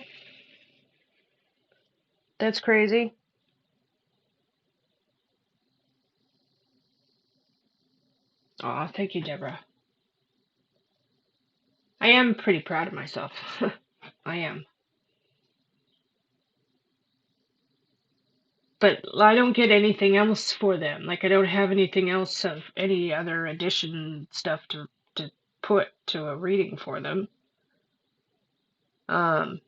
That's crazy. Aw, thank you, Deborah. I am pretty proud of myself. I am. But I don't get anything else for them. Like, I don't have anything else of any other addition stuff to put to a reading for them. I'm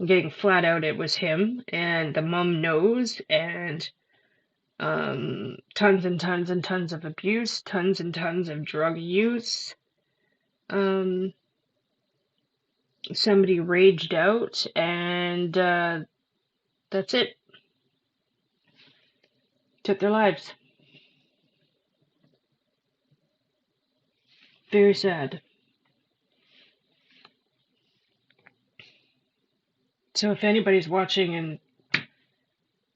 getting flat out it was him, and the mom knows, and tons and tons and tons of abuse, tons and tons of drug use. Somebody raged out, and that's it. Took their lives. Very sad. So if anybody's watching and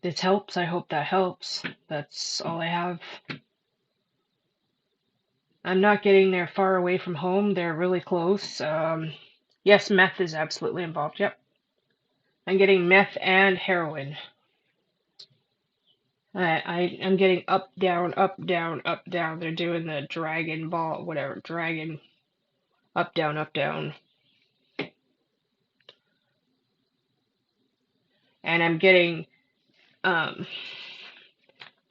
this helps, I hope that helps. That's all I have. I'm not getting there far away from home. They're really close. Yes, meth is absolutely involved. Yep. I'm getting meth and heroin. I'm getting up, down, up, down, up, down. They're doing the dragon ball, whatever. Dragon. Up, down, up, down. And I'm getting, the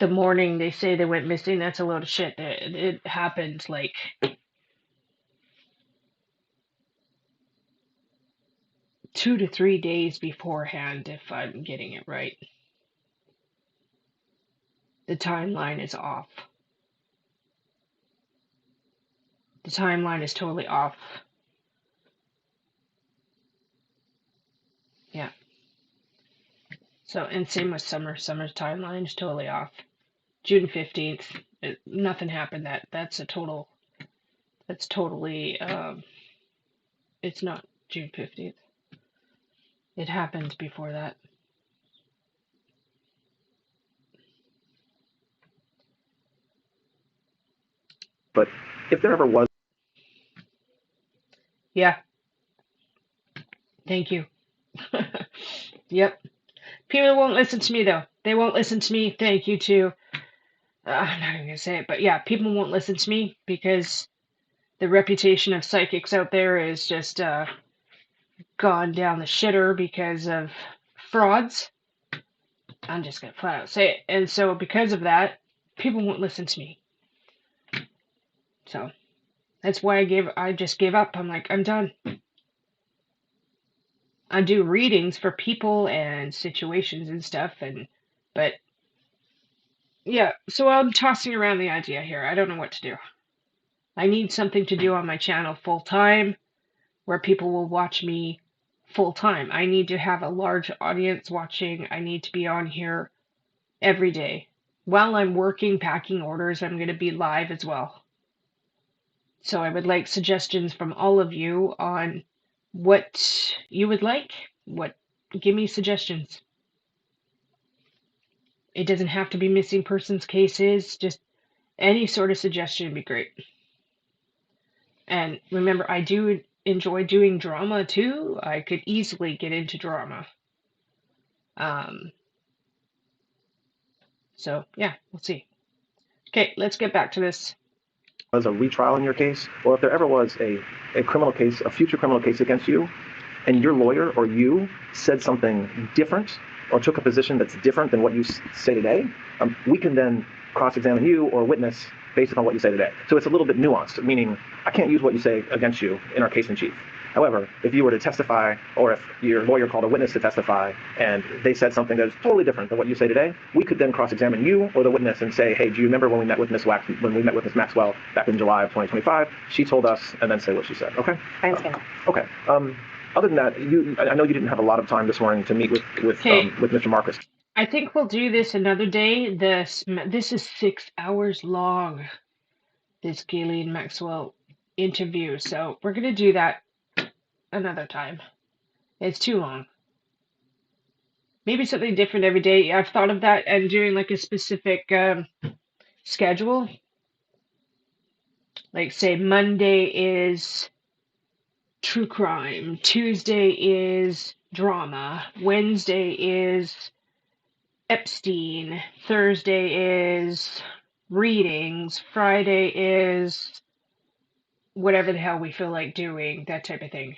morning they say they went missing, that's a load of shit. It happened like 2 to 3 days beforehand, if I'm getting it right. The timeline is off. The timeline is totally off. Yeah. So, and same with Summer. Summer's timeline is totally off. June 15th, nothing happened. That's totally, it's not June 15th. It happened before that.
But if there ever was.
Yeah. Thank you. Yep. People won't listen to me, though. They won't listen to me. Thank you to, I'm not even going to say it, but yeah, people won't listen to me because the reputation of psychics out there is just gone down the shitter because of frauds. I'm just going to flat out say it. And so because of that, people won't listen to me. So that's why I just gave up. I'm like, I'm done. I do readings for people and situations and stuff, but yeah, so I'm tossing around the idea here. I don't know what to do. I need something to do on my channel full time where people will watch me full time. I need to have a large audience watching. I need to be on here every day. While I'm working, packing orders, I'm going to be live as well. So I would like suggestions from all of you on what you would like. Give me suggestions. It doesn't have to be missing persons cases, just any sort of suggestion would be great. And remember, I do enjoy doing drama too. I could easily get into drama. So yeah, we'll see. Okay, let's get back to this.
Was a retrial in your case, or if there ever was a criminal case, a future criminal case against you, and your lawyer or you said something different or took a position that's different than what you say today, we can then cross-examine you or witness based upon what you say today. So it's a little bit nuanced, meaning I can't use what you say against you in our case in chief. However, if you were to testify, or if your lawyer called a witness to testify, and they said something that is totally different than what you say today, we could then cross-examine you or the witness and say, hey, do you remember when we met with Miss Maxwell back in July of 2025? She told us, and then say what she said. Okay.
I understand.
Okay. Other than that, I know you didn't have a lot of time this morning to meet with Mr. Marcus.
I think we'll do this another day. This is 6 hours long, this Ghislaine Maxwell interview. So we're going to do that another time. It's too long. Maybe something different every day. I've thought of that and doing like a specific schedule. Like say Monday is true crime, Tuesday is drama, Wednesday is Epstein, Thursday is readings, Friday is whatever the hell we feel like doing, that type of thing.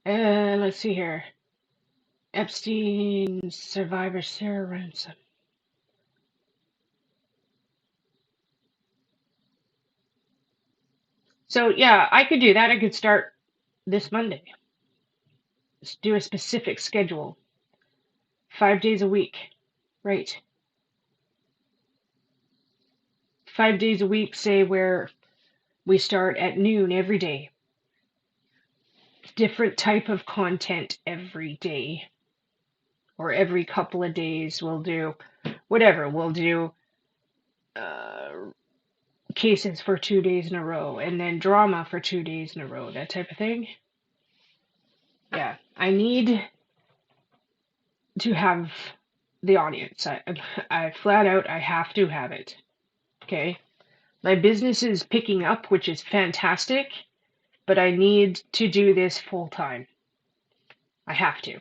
Let's see here. Epstein survivor Sarah Ransom. So yeah, I could do that. I could start this Monday. Let's do a specific schedule. 5 days a week. Right. 5 days a week, say, where we start at noon every day. Different type of content every day. Or every couple of days we'll do whatever. We'll do cases for 2 days in a row. And then drama for 2 days in a row. That type of thing. Yeah. I need to have the audience. I flat out, I have to have it. Okay? My business is picking up, which is fantastic. But I need to do this full time. I have to.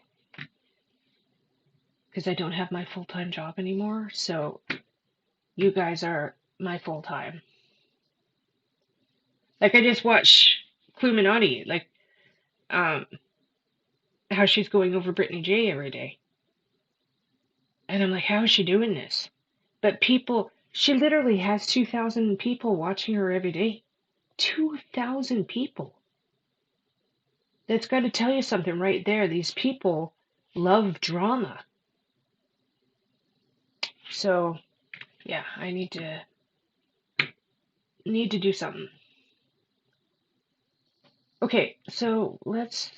Because I don't have my full-time job anymore, so you guys are my full-time. Like, I just watched Cluminati, like, how she's going over Brittany J every day. And I'm like, how is she doing this? But people, she literally has 2,000 people watching her every day. 2,000 people. That's got to tell you something right there. These people love drama. So, yeah, I need to do something. Okay, so let's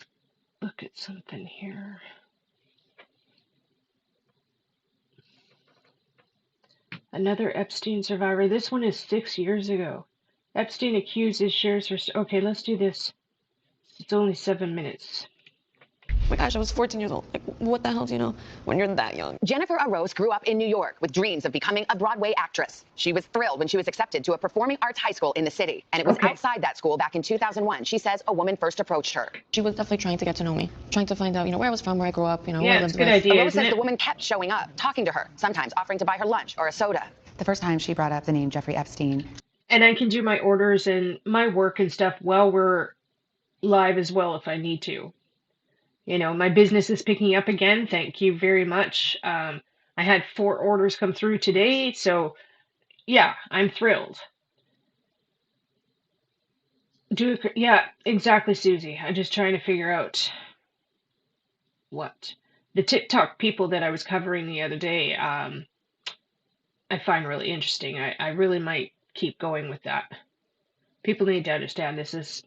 look at something here. Another Epstein survivor. This one is 6 years ago. Epstein accuses shares her. Okay, let's do this. It's only 7 minutes.
Oh my gosh, I was 14 years old. Like, what the hell do you know when you're that young?
Jennifer Arose grew up in New York with dreams of becoming a Broadway actress. She was thrilled when she was accepted to a performing arts high school in the city. And it was outside that school back in 2001. She says a woman first approached her.
She was definitely trying to get to know me, trying to find out, where I was from, where I grew up, who
Yeah,
I
it's
lived
a good
with.
idea, Arose says the woman kept showing up, talking to her, sometimes offering to buy her lunch or a soda.
The first time she brought up the name Jeffrey Epstein.
And I can do my orders and my work and stuff while we're live as well if I need to. My business is picking up again. Thank you very much. I had 4 orders come through today, so yeah, I'm thrilled. Yeah, exactly, Susie. I'm just trying to figure out what the TikTok people that I was covering the other day. I find really interesting. I really might keep going with that. People need to understand this is,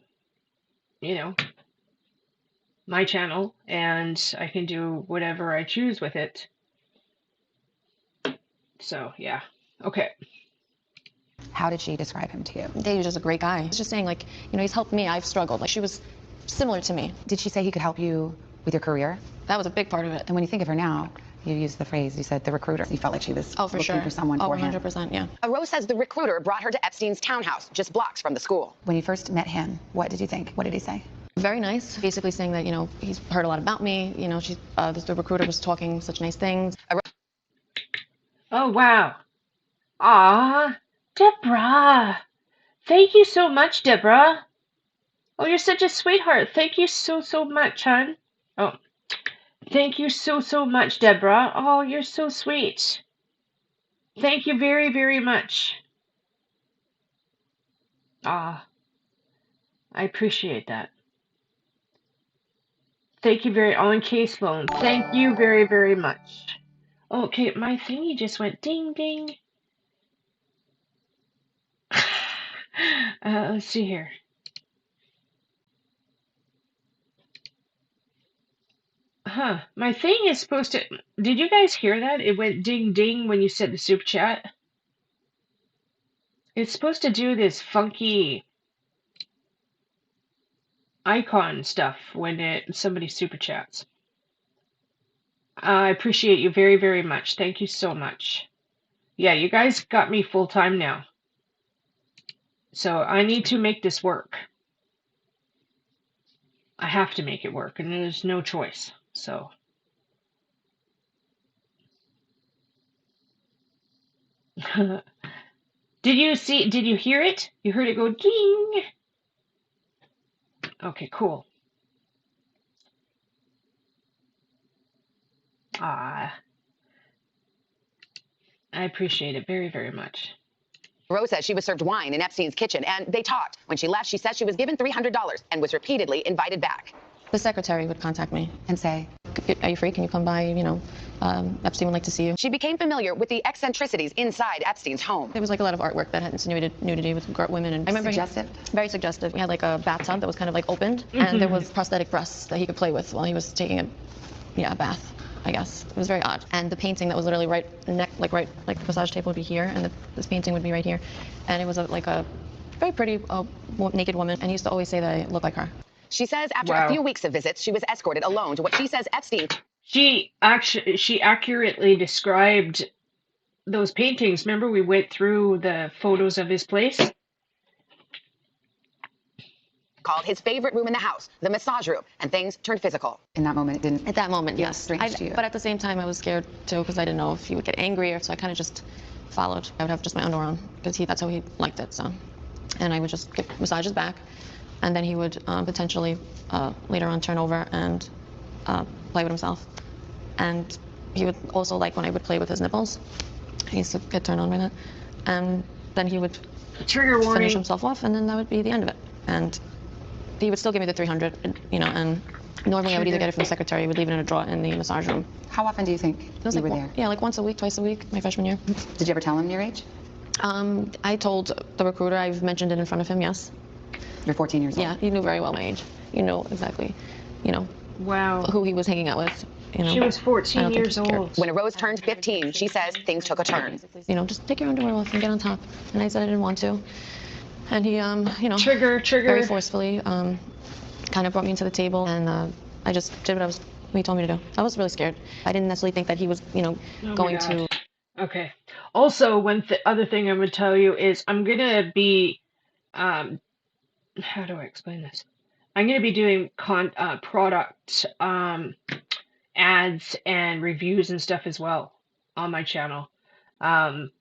my channel, and I can do whatever I choose with it. So, yeah. Okay.
How did she describe him to you?
He was just a great guy. He's just saying, he's helped me. I've struggled. Like, she was similar to me.
Did she say he could help you with your career?
That was a big part of it.
And when you think of her now, you used the phrase, you said the recruiter. You felt like she was
for
looking
sure.
for someone for him.
100%, yeah.
Arose says the recruiter brought her to Epstein's townhouse, just blocks from the school.
When you first met him, what did you think? What did he say?
Very nice. Basically saying that, he's heard a lot about me. The recruiter was talking such nice things.
Oh, wow. Aw, Deborah. Thank you so much, Deborah. Oh, you're such a sweetheart. Thank you so, so much, hon. Oh, thank you so, so much, Deborah. Oh, you're so sweet. Thank you very, very much. Ah, I appreciate that. Thank you on case loan. Thank you very, very much. Okay, my thingy just went ding, ding. Let's see here. Huh. My thing is supposed to... Did you guys hear that? It went ding ding when you said the super chat. It's supposed to do this funky icon stuff when somebody super chats. I appreciate you very, very much. Thank you so much. Yeah, you guys got me full time now. So I need to make this work. I have to make it work, and there's no choice. So... Did you hear it? You heard it go ding. Okay, cool. I appreciate it very, very much.
Rose says she was served wine in Epstein's kitchen, and they talked. When she left, she said she was given $300 and was repeatedly invited back.
The secretary would contact me and say, are you free? Can you come by? Epstein would like to see you.
She became familiar with the eccentricities inside Epstein's home.
There was like a lot of artwork that had insinuated nudity with women. And I remember
Suggestive?
Very suggestive. We had like a bathtub that was kind of like opened, and there was prosthetic breasts that he could play with while he was taking a bath, I guess. It was very odd. And the painting that was literally right the massage table would be here, and this painting would be right here. And it was like a very pretty naked woman, and he used to always say that I look like her.
She says after a few weeks of visits, she was escorted alone to what she says Epstein...
She accurately described those paintings. Remember we went through the photos of his place?
Called his favorite room in the house, the massage room, and things turned physical.
In that moment, it didn't...
At that moment, yes.
Strange to you.
But at the same time, I was scared, too, because I didn't know if he would get angry, so I kind of just followed. I would have just my underwear on, because that's how he liked it, so. And I would just massage his back, and then he would potentially later on turn over and play with himself. And he would also like when I would play with his nipples. He used to get turned on by that. And then he would finish himself off, and then that would be the end of it. And he would still give me the $300, and normally I would either get it from the secretary, he would leave it in a drawer in the massage room.
How often do you think you were there?
Yeah, like once a week, twice a week, my freshman year.
Did you ever tell him your age?
I told the recruiter, I've mentioned it in front of him, yes.
You're 14 years old?
Yeah, he knew very well my age. You know exactly,
wow,
who he was hanging out with.
She was 14 years old.
When Rose turned 15, she says things took a turn.
Just take your underwear off and get on top. And I said I didn't want to. And he,
trigger,
very forcefully, kind of brought me into the table, and I just did what he told me to do. I was really scared. I didn't necessarily think that he was, going to.
Okay. Also, other thing I'm going to tell you is I'm going to be, how do I explain this? I'm going to be doing product ads and reviews and stuff as well on my channel. I'm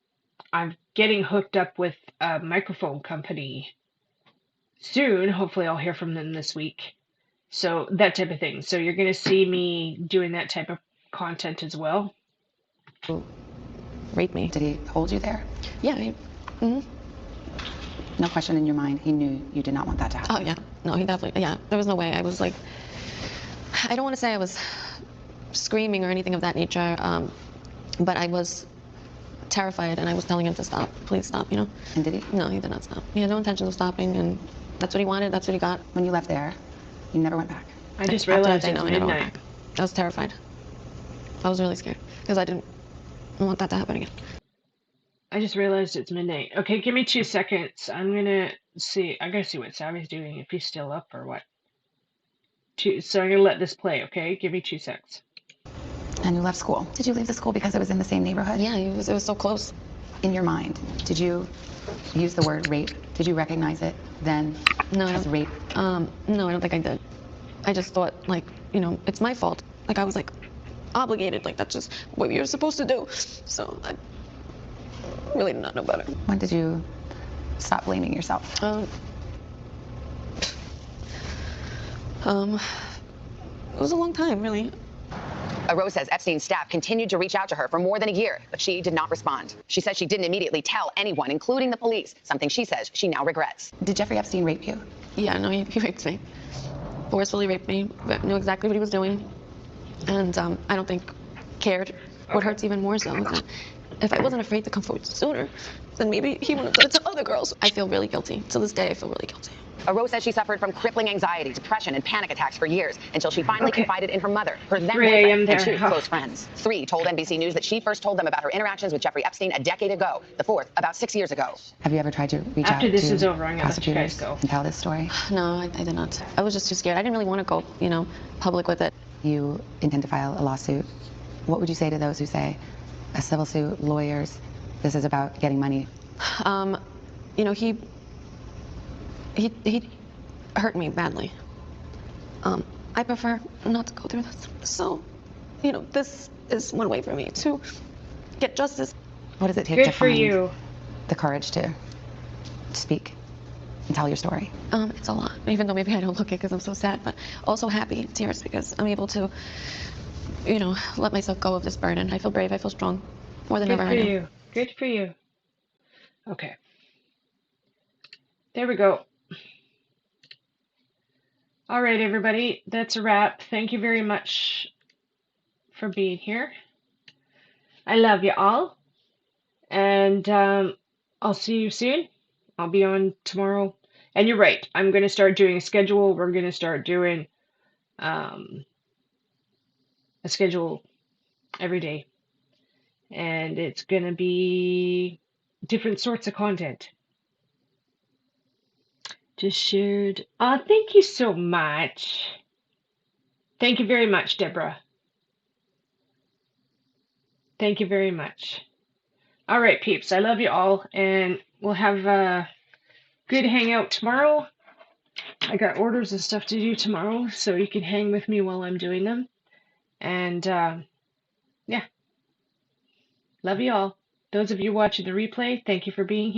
getting hooked up with a microphone company soon. Hopefully I'll hear from them this week. So that type of thing. So you're going to see me doing that type of content as well.
Rape me. Did he hold you there?
Yeah.
No question in your mind, he knew you did not want that to happen.
Oh, yeah. No, he definitely, there was no way. I was like, I don't want to say I was screaming or anything of that nature, but I was terrified, and I was telling him to stop. Please stop, And
did he?
No, he did not stop. He had no intention of stopping, and that's what he wanted. That's what he got.
When you left there, you never went back.
I just realized it's
I never went
midnight.
back. I was terrified. I was really scared, because I didn't want that to happen again.
I just realized it's midnight. Okay, give me 2 seconds. I'm gonna see. I gotta see what Savvy's doing, if he's still up or what. So I'm gonna let this play, okay? Give me 2 seconds.
And you left school. Did you leave the school because it was in the same neighborhood?
Yeah, it was so close.
In your mind, did you use the word rape? Did you recognize it then as rape?
No, I don't think I did. I just thought, it's my fault. I was obligated. That's just what you're supposed to do. So I really did not know better.
When did you stop blaming yourself?
It was a long time, really.
Rose says Epstein's staff continued to reach out to her for more than a year, but she did not respond. She says she didn't immediately tell anyone, including the police, something she says she now regrets.
Did Jeffrey Epstein rape you?
Yeah, no, he raped me. Forcefully raped me, but knew exactly what he was doing. And I don't think cared. What hurts even more so is that if I wasn't afraid to come forward sooner, then maybe he would have done it to other girls. I feel really guilty. To this day, I feel really guilty.
Rose says she suffered from crippling anxiety, depression, and panic attacks for years until she finally confided in her mother, her then
3 a.m.
boyfriend, and
there.
two close friends. 3 told NBC News that she first told them about her interactions with Jeffrey Epstein a decade ago. The 4th, about 6 years ago.
Have you ever tried to reach
After
out
this
to
is over, I'm gonna let you guys
prosecutors
go.
and tell this story?
No, I did not. I was just too scared. I didn't really want to go, public with it.
You intend to file a lawsuit. What would you say to those who say, a civil suit, lawyers, this is about getting money?
He hurt me badly. I prefer not to go through this. So, this is one way for me to get justice.
What does it take
Good
to
for
find
you.
the courage to speak and tell your story?
It's a lot, even though maybe I don't look it because I'm so sad, but also happy tears because I'm able to, let myself go of this burden. I feel brave, I feel strong, more than
Good
ever
for
right now.
you. Good for you. Okay. There we go. All right, everybody. That's a wrap. Thank you very much for being here. I love you all. And I'll see you soon. I'll be on tomorrow. And you're right. I'm going to start doing a schedule. We're going to start doing a schedule every day. And it's going to be different sorts of content. Just shared. Thank you so much. Thank you very much, Deborah. Thank you very much. All right, peeps. I love you all. And we'll have a good hangout tomorrow. I got orders and stuff to do tomorrow, so you can hang with me while I'm doing them. And yeah. Love you all. Those of you watching the replay, thank you for being here.